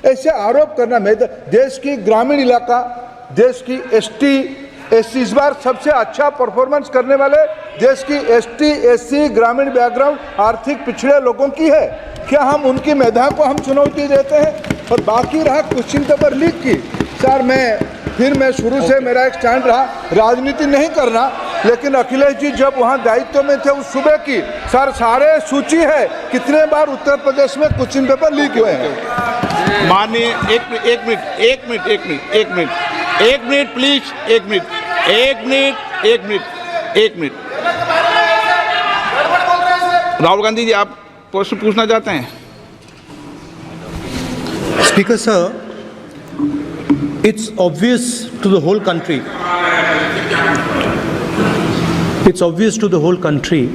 Speaker 9: ऐसे आरोप करना, मैं देश की ग्रामीण इलाका, देश की एसटी इस बार सबसे अच्छा परफॉर्मेंस करने वाले देश की एसटी ग्रामीण बैकग्राउंड आर्थिक पिछड़े लोगों की है। क्या हम उनकी मेधा को हम चुनौती देते हैं? और बाकी रहा क्वेश्चन पेपर लीक की, सर मैं शुरू से मेरा एक स्टैंड रहा राजनीति नहीं करना, लेकिन अखिलेश जी जब वहाँ दायित्व में थे उस सुबह की सर सारे सूची है कितने बार उत्तर प्रदेश में क्वेश्चन पेपर लीक हुए हैं।
Speaker 15: माननीय एक मिनट प्लीज, एक मिनट
Speaker 11: एक मिनट। राहुल गांधी जी, आप प्रश्न पूछना चाहते हैं?
Speaker 19: Speaker sir, it's obvious to the whole country. It's obvious to the whole country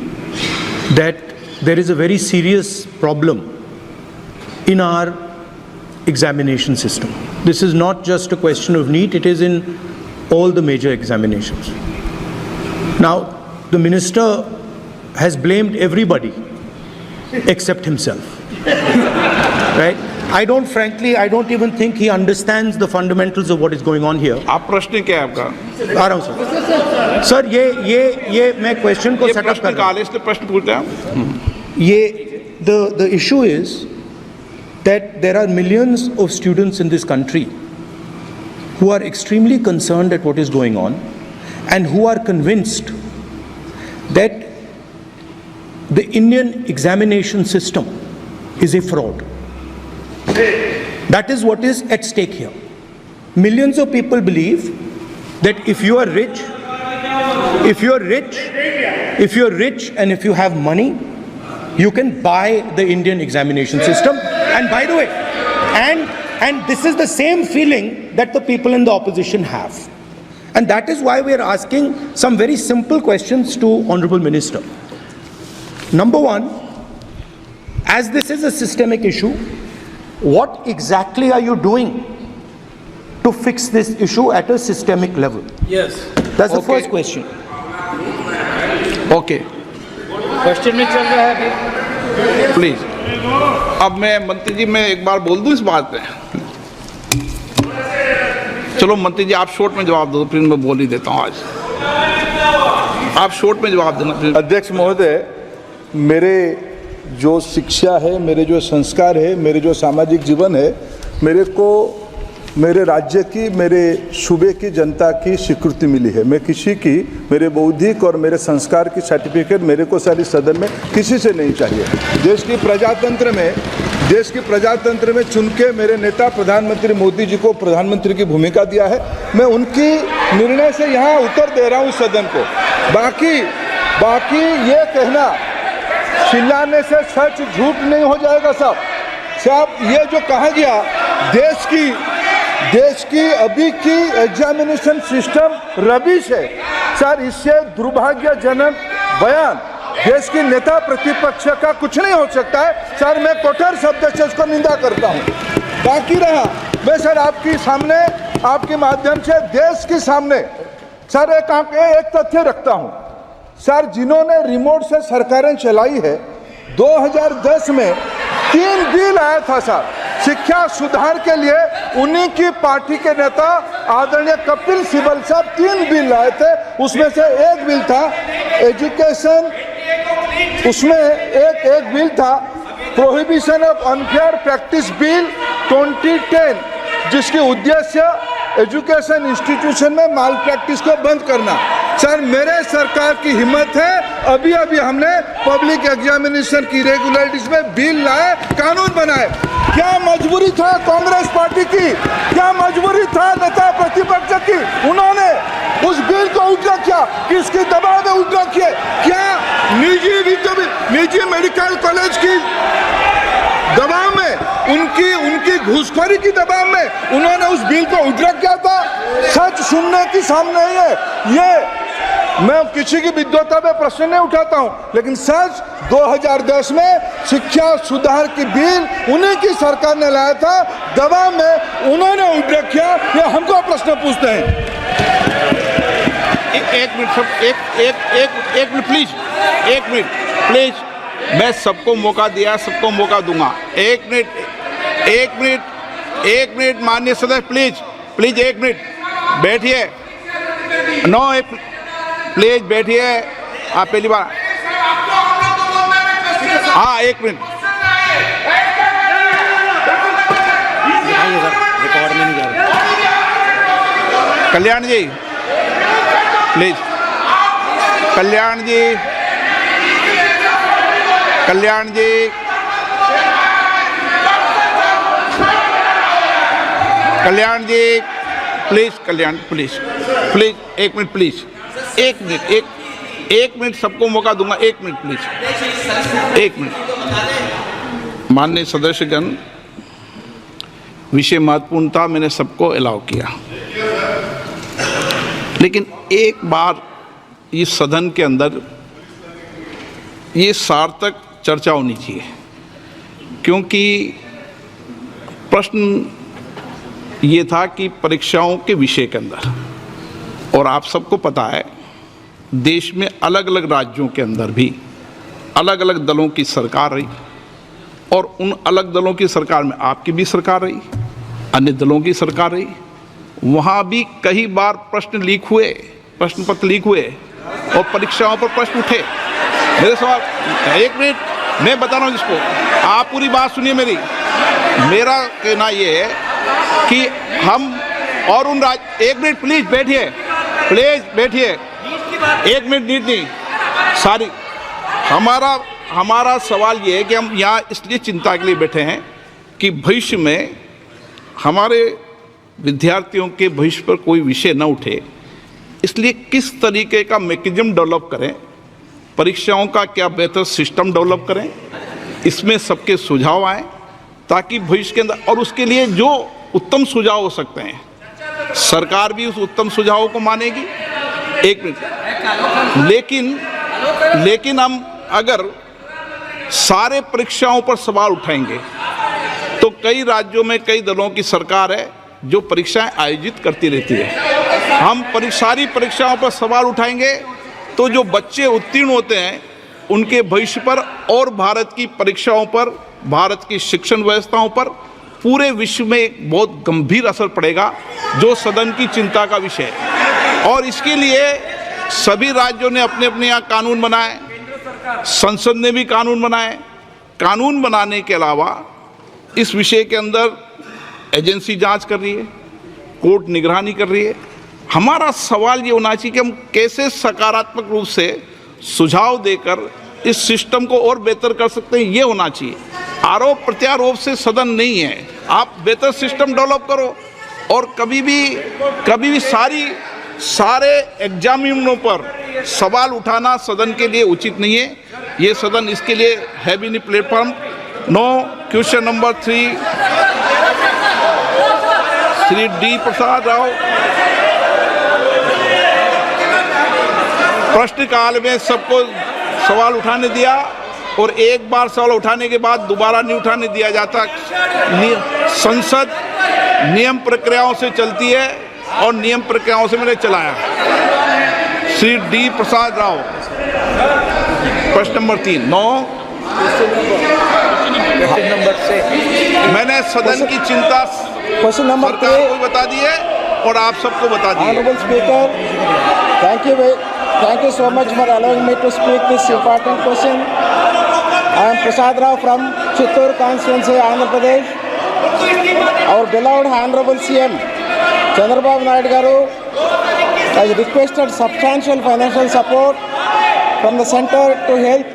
Speaker 19: that there is a very serious problem in our examination system. This is not just a question of NEET, it is in all the major examinations. Now, the minister has blamed everybody except himself. Right? I don't even think he understands the fundamentals of what is going on here.
Speaker 11: आप प्रश्न क्या है आपका?
Speaker 19: आ रहा हूं sir. Sir ये मैं question को सेटअप कर रहा हूं।
Speaker 11: इसलिए प्रश्न पूछते हैं।
Speaker 19: ये the issue is that there are millions of students in this country who are extremely concerned at what is going on and who are convinced that the Indian examination system is a fraud. That is what is at stake here. Millions of people believe that if you are rich and if you have money, you can buy the Indian examination system. And by the way, and this is the same feeling that the people in the opposition have. And that is why we are asking some very simple questions to Honorable Minister. Number one, as this is a systemic issue, what exactly are you doing to fix this issue at a systemic level?
Speaker 14: Yes.
Speaker 19: That's the first question.
Speaker 11: Okay,
Speaker 14: question में चल रहा है अभी।
Speaker 11: Please. अब मैं मंत्री जी, मैं एक बार बोल दूं इस बात पे? चलो मंत्री जी, आप शॉर्ट में जवाब दो, फिर मैं बोल ही देता हूं। आज आप शॉर्ट में जवाब देना प्लीज।
Speaker 9: अध्यक्ष महोदय, मेरे जो शिक्षा है, मेरे जो संस्कार है, मेरे जो सामाजिक जीवन है, मेरे को मेरे राज्य की, मेरे सूबे की जनता की स्वीकृति मिली है। मैं किसी की, मेरे बौद्धिक और मेरे संस्कार की सर्टिफिकेट मेरे को सारी सदन में किसी से नहीं चाहिए। देश की प्रजातंत्र में चुन के मेरे नेता प्रधानमंत्री मोदी जी को प्रधानमंत्री की भूमिका दिया है। मैं उनकी निर्णय से यहाँ उत्तर दे रहा हूँ सदन को। बाकी ये कहना, चिल्लाने से सच झूठ नहीं हो जाएगा साहब। ये जो कहा गया, देश की अभी की एग्जामिनेशन सिस्टम रबिश है सर, इससे दुर्भाग्यजनक बयान देश की नेता प्रतिपक्ष का कुछ नहीं हो सकता है सर। मैं कठोर शब्द से इसको निंदा करता हूँ। बाकी रहा, मैं सर आपके सामने, आपके माध्यम से देश के सामने सर एक तथ्य रखता हूँ सर। जिन्होंने रिमोट से सरकारें चलाई है, 2010 में 3 बिल आया था सर शिक्षा सुधार के लिए। उन्हीं की पार्टी के नेता आदरणीय कपिल सिब्बल साहब 3 बिल लाए थे। उसमें से एक बिल था एजुकेशन, उसमें एक बिल था prohibition of unfair practice bill 2010, जिसके उद्देश्य एजुकेशन इंस्टीट्यूशन में माल प्रैक्टिस को बंद करना। सर मेरे सरकार की हिम्मत है, अभी हमने पब्लिक एग्जामिनेशन की रेगुलरिटीज में बिल लाए, कानून बनाए। क्या मजबूरी था कांग्रेस पार्टी की, क्या मजबूरी था नेता प्रतिपक्ष की? उन्होंने उस बिल को उल्टा किया, किसके दबाव में उल्टा किया? क्या निजी मेडिकल कॉलेज की दबाव में, उनकी घूसखोरी की दबाव में उन्होंने उस बिल को उल्टा किया था? सच सुनने की सामने नहीं है। ये मैं किसी की विद्वता पे प्रश्न नहीं उठाता हूं, लेकिन सच 2010 में शिक्षा सुधार की बिल उन्हीं की सरकार ने लाया था, दबाव में उन्होंने उल्टा किया। ये हमको प्रश्न पूछते हैं।
Speaker 11: एक मिनट प्लीज, मैं सबको मौका दिया, सबको मौका दूंगा। एक मिनट माननीय सदस्य, प्लीज 1 मिनट बैठिए। प्लीज बैठिए, आप पहली बार। हाँ 1 मिनट।
Speaker 14: रिकॉर्ड में नहीं जा रहा।
Speaker 11: Kalyan ji please, Kalyan ji please, 1 minute please, 1 minute.
Speaker 15: एक मिनट सबको मौका दूंगा, 1 मिनट प्लीज, 1 मिनट। माननीय सदस्यगण, विषय महत्वपूर्ण था, मैंने सबको अलाउ किया, लेकिन एक बार इस सदन के अंदर ये सार्थक चर्चा होनी चाहिए, क्योंकि प्रश्न ये था कि परीक्षाओं के विषय के अंदर, और आप सबको पता है देश में अलग अलग राज्यों के अंदर भी अलग अलग दलों की सरकार रही, और उन अलग दलों की सरकार में आपकी भी सरकार रही, अन्य दलों की सरकार रही, वहाँ भी कई बार प्रश्न लीक हुए, प्रश्न पत्र लीक हुए और परीक्षाओं पर प्रश्न उठे। मेरे सवाल, 1 मिनट मैं बता रहा हूँ जिसको, आप पूरी बात सुनिए मेरी। मेरा कहना ये है कि हम और उन 1 मिनट प्लीज बैठिए, प्लीज बैठिए, 1 मिनट नीट नहीं सारी। हमारा सवाल ये है कि हम यहाँ इसलिए चिंता के लिए बैठे हैं कि भविष्य में हमारे विद्यार्थियों के भविष्य पर कोई विषय न उठे, इसलिए किस तरीके का मैकेनिज्म डेवलप करें, परीक्षाओं का क्या बेहतर सिस्टम डेवलप करें, इसमें सबके सुझाव आए ताकि भविष्य के अंदर, और उसके लिए जो उत्तम सुझाव हो सकते हैं सरकार भी उस उत्तम सुझावों को मानेगी। 1 मिनट, लेकिन हम अगर सारे परीक्षाओं पर सवाल उठाएंगे तो कई राज्यों में कई दलों की सरकार है जो परीक्षाएं आयोजित करती रहती है। हम सारी परीक्षाओं पर सवाल उठाएंगे तो जो बच्चे उत्तीर्ण होते हैं उनके भविष्य पर और भारत की परीक्षाओं पर, भारत की शिक्षण व्यवस्थाओं पर पूरे विश्व में एक बहुत गंभीर असर पड़ेगा, जो सदन की चिंता का विषय है। और इसके लिए सभी राज्यों ने अपने अपने यहाँ कानून बनाए, संसद ने भी कानून बनाए। कानून बनाने के अलावा इस विषय के अंदर एजेंसी जांच कर रही है, कोर्ट निगरानी कर रही है। हमारा सवाल ये होना चाहिए कि हम कैसे सकारात्मक रूप से सुझाव देकर इस सिस्टम को और बेहतर कर सकते हैं, ये होना चाहिए। आरोप प्रत्यारोप से सदन नहीं है, आप बेहतर सिस्टम डेवलप करो। और कभी भी सारे एग्जामिनरों पर सवाल उठाना सदन के लिए उचित नहीं है। ये सदन इसके लिए है भी नहीं platform. No question number 3, Shri D Prasad Rao. प्रश्नकाल में सबको सवाल उठाने दिया और एक बार सवाल उठाने के बाद दोबारा नहीं उठाने दिया जाता। संसद नियम प्रक्रियाओं से चलती है और नियम प्रक्रियाओं से मैंने चलाया। श्री डी प्रसाद राव, प्रश्न नंबर 3। 9 मैंने सदन की चिंता सरकार को बता दी है और आप सबको बता दी है।
Speaker 1: Speaker, thank you so much for allowing me to speak this important question. I am Prasad Rao from Chittoor constituency, Andhra Pradesh. Our beloved Honorable CM Chandrababu Naidu Garu has requested substantial financial support from the center to help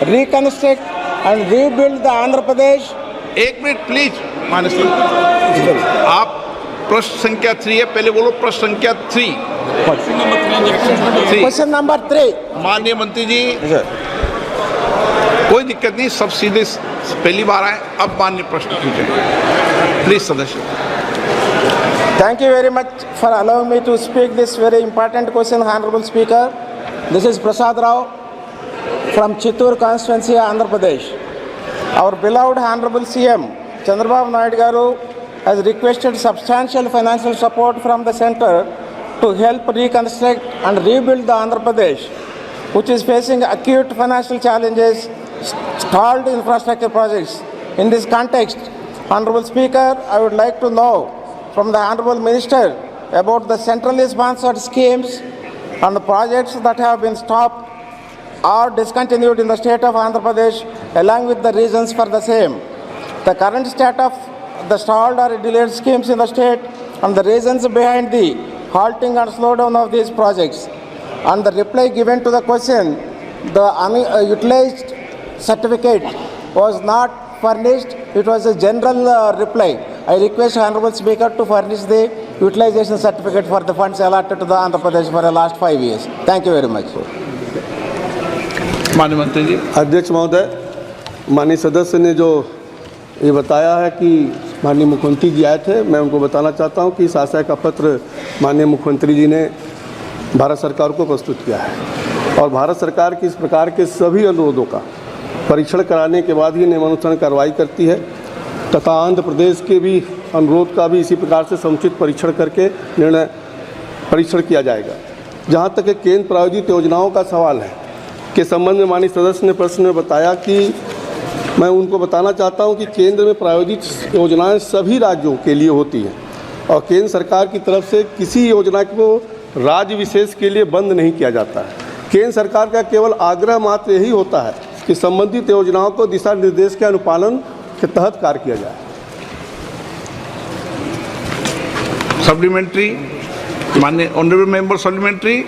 Speaker 1: reconstruct and rebuild the Andhra Pradesh.
Speaker 15: 1 minute please Manas ji, आप प्रश्न संख्या 3 है, पहले बोलो प्रश्न संख्या 3।
Speaker 1: Question number 3।
Speaker 15: माननीय मंत्री जी, कोई दिक्कत नहीं, सब सीधे पहली बार आए। अब माननीय प्रश्न पूछें प्लीज सदस्य।
Speaker 1: Thank you very much for allowing me to speak this very important question, Honorable Speaker. This is Prasad Rao from Chittoor constituency, Andhra Pradesh. Our beloved Honorable CM Chandrababu Naidu Garu has requested substantial financial support from the center to help reconstruct and rebuild the Andhra Pradesh, which is facing acute financial challenges, stalled infrastructure projects. In this context, Honorable Speaker, I would like to know from the Honorable Minister about the centrally sponsored schemes and the projects that have been stopped or discontinued in the state of Andhra Pradesh, along with the reasons for the same. The current state of the stalled or delayed schemes in the state and the reasons behind the halting and slowdown of these projects. And the reply given to the question, the unutilized certificate was not furnished. It was a general reply. I request Honorable Speaker to furnish the utilization certificate for the funds allotted to the Andhra Pradesh for the last 5 years. Thank you very much.
Speaker 9: माननीय मंत्री जी।
Speaker 20: अध्यक्ष महोदय, माननीय सदस्य ने जो ये बताया है कि माननीय मुख्यमंत्री जी आए थे, मैं उनको बताना चाहता हूं कि इस आशय का पत्र माननीय मुख्यमंत्री जी ने भारत सरकार को प्रस्तुत किया है और भारत सरकार की इस प्रकार के सभी अनुरोधों का परीक्षण कराने के बाद ही नियमानुसार कार्रवाई करती है तथा आंध्र प्रदेश के भी अनुरोध का भी इसी प्रकार से समुचित परीक्षण करके परीक्षण किया जाएगा। जहाँ तक केंद्र प्रायोजित योजनाओं का सवाल है के संबंध में माननीय सदस्य ने प्रश्न में बताया कि मैं उनको बताना चाहता हूं कि केंद्र में प्रायोजित योजनाएं सभी राज्यों के लिए होती हैं और केंद्र सरकार की तरफ से किसी योजना को राज्य विशेष के लिए बंद नहीं किया जाता है। केंद्र सरकार का केवल आग्रह मात्र यही होता है कि संबंधित योजनाओं को दिशा निर्देश के अनुपालन के तहत कार्य किया जाए।
Speaker 15: सप्लीमेंट्री, माननीय honourable member supplementary.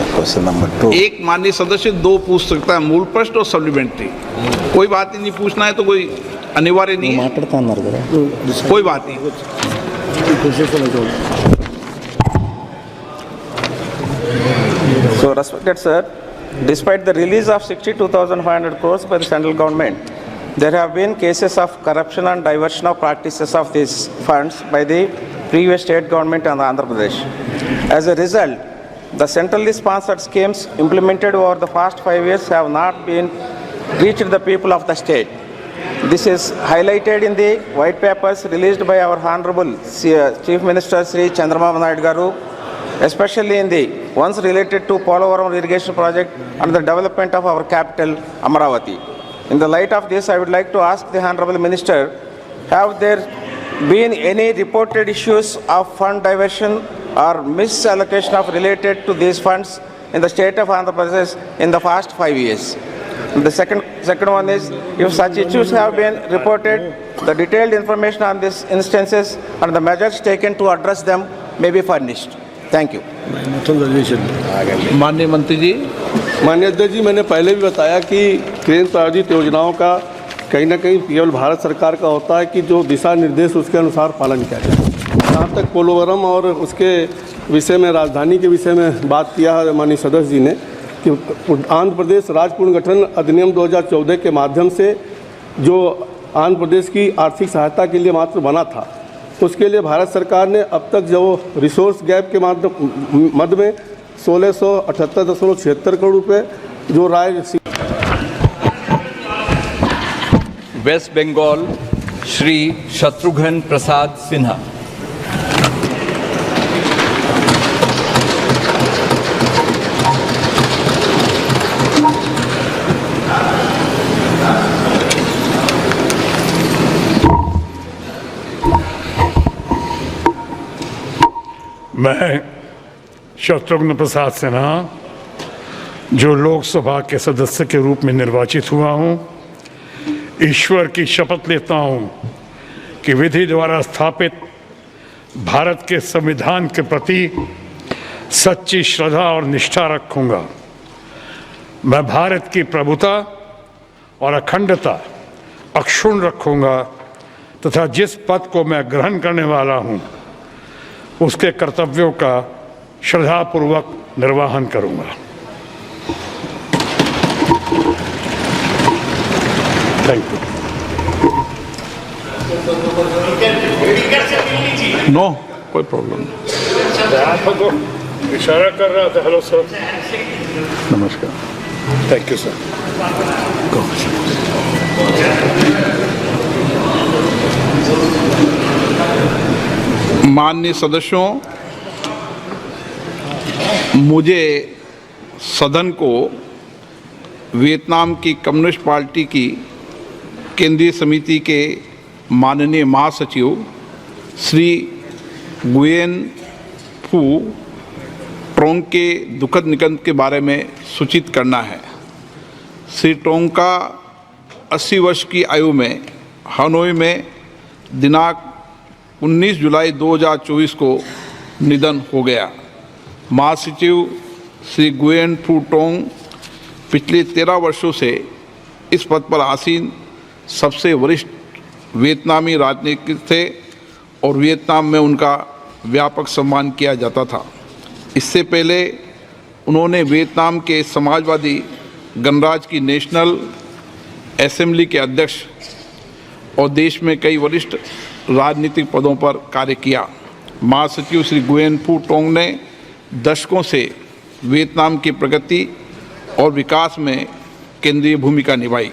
Speaker 20: Question number 2।
Speaker 15: एक माननीय सदस्य 2 पूछ सकता है, मूल प्रश्न और सप्लीमेंट्री। कोई बात ही नहीं, पूछना है तो कोई अनिवार्य नहीं है, कोई बात नहीं।
Speaker 1: So, respected sir, despite the release of 62,500 crores by the central government, there have been cases of corruption and diversion of practices of these funds by the previous state government and Andhra Pradesh. As a result, the centrally sponsored schemes implemented over the past 5 years have not been reached the people of the state. This is highlighted in the white papers released by our Honorable Chief Minister Sri Chandrababu Naidu Garu, especially in the ones related to Polavaram irrigation project and the development of our capital Amaravati. In the light of this, I would like to ask the Honorable Minister, have there been any reported issues of fund diversion or misallocation of related to these funds in the state of Andhra Pradesh in the past 5 years? The second one is, if such issues have been reported, the detailed information on these instances and the measures taken to address them may be furnished. Thank you.
Speaker 9: माननीय मंत्री जी।
Speaker 20: माननीय अध्यक्ष जी, मैंने पहले भी बताया कि केंद्र प्रायोजित योजनाओं का कहीं ना कहीं केवल भारत सरकार का होता है कि जो दिशा निर्देश उसके अनुसार पालन किया जाए। जहाँ तक पोलोवरम और उसके विषय में, राजधानी के विषय में बात किया है माननीय सदस्य जी ने कि आंध्र प्रदेश राज्य पुनर्गठन अधिनियम 2014 के माध्यम से जो आंध्र प्रदेश की आर्थिक सहायता के लिए मात्र बना था, उसके लिए भारत सरकार ने अब तक जो रिसोर्स गैप के मध्य में 1678.76 करोड़ रुपए जो राय
Speaker 21: वेस्ट बंगाल श्री शत्रुघ्न प्रसाद सिन्हा।
Speaker 22: मैं शत्रुघ्न प्रसाद सिन्हा, जो लोकसभा के सदस्य के रूप में निर्वाचित हुआ हूं, ईश्वर की शपथ लेता हूं कि विधि द्वारा स्थापित भारत के संविधान के प्रति सच्ची श्रद्धा और निष्ठा रखूंगा। मैं भारत की प्रभुता और अखंडता अक्षुण्ण रखूंगा तथा जिस पद को मैं ग्रहण करने वाला हूं उसके कर्तव्यों का श्रद्धापूर्वक निर्वहन करूंगा। Thank you.
Speaker 15: नो, कोई प्रॉब्लम नहीं।
Speaker 22: इशारा कर रहा था। Hello sir.
Speaker 15: नमस्कार।
Speaker 22: Thank you sir.
Speaker 15: माननीय सदस्यों, मुझे सदन को वियतनाम की कम्युनिस्ट पार्टी की केंद्रीय समिति के माननीय महासचिव श्री गुयेन फू ट्रोंग के दुखद निधन के बारे में सूचित करना है। श्री ट्रोंग का 80 वर्ष की आयु में हनोई में दिनांक 19 जुलाई 2024 को निधन हो गया। महासचिव श्री गुयेन फू ट्रोंग पिछले 13 वर्षों से इस पद पर आसीन सबसे वरिष्ठ वियतनामी राजनीतिज्ञ थे और वियतनाम में उनका
Speaker 2: व्यापक सम्मान किया जाता था। इससे पहले उन्होंने वियतनाम के समाजवादी गणराज्य की नेशनल असेंबली के अध्यक्ष और देश में कई वरिष्ठ राजनीतिक पदों पर कार्य किया। महासचिव श्री गुयेन फू टोंग ने दशकों से वियतनाम की प्रगति और विकास में केंद्रीय भूमिका निभाई।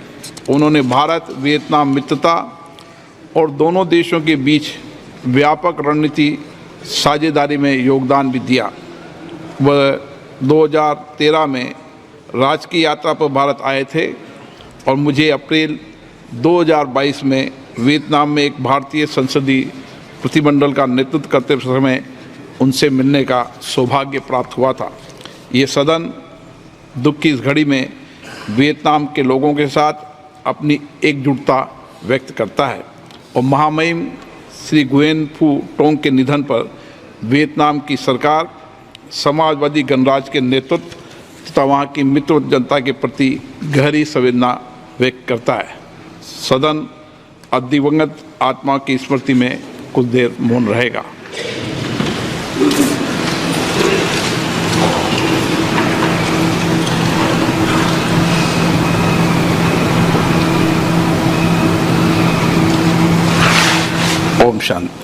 Speaker 2: उन्होंने भारत वियतनाम मित्रता और दोनों देशों के बीच व्यापक रणनीति साझेदारी में योगदान भी दिया। वह 2013 में राजकीय यात्रा पर भारत आए थे और मुझे अप्रैल 2022 में वियतनाम में एक भारतीय संसदीय प्रतिमंडल का नेतृत्व करते समय उनसे मिलने का सौभाग्य प्राप्त हुआ था। ये सदन दुख की इस घड़ी में वियतनाम के लोगों के साथ अपनी एकजुटता व्यक्त करता है और महामहिम श्री गुयेन फू टोंग के निधन पर वियतनाम की सरकार, समाजवादी गणराज्य के नेतृत्व तथा वहाँ की मित्र जनता के प्रति गहरी संवेदना व्यक्त करता है। सदन दिवंगत आत्मा की स्मृति में कुछ देर मौन रहेगा। ओम शांति।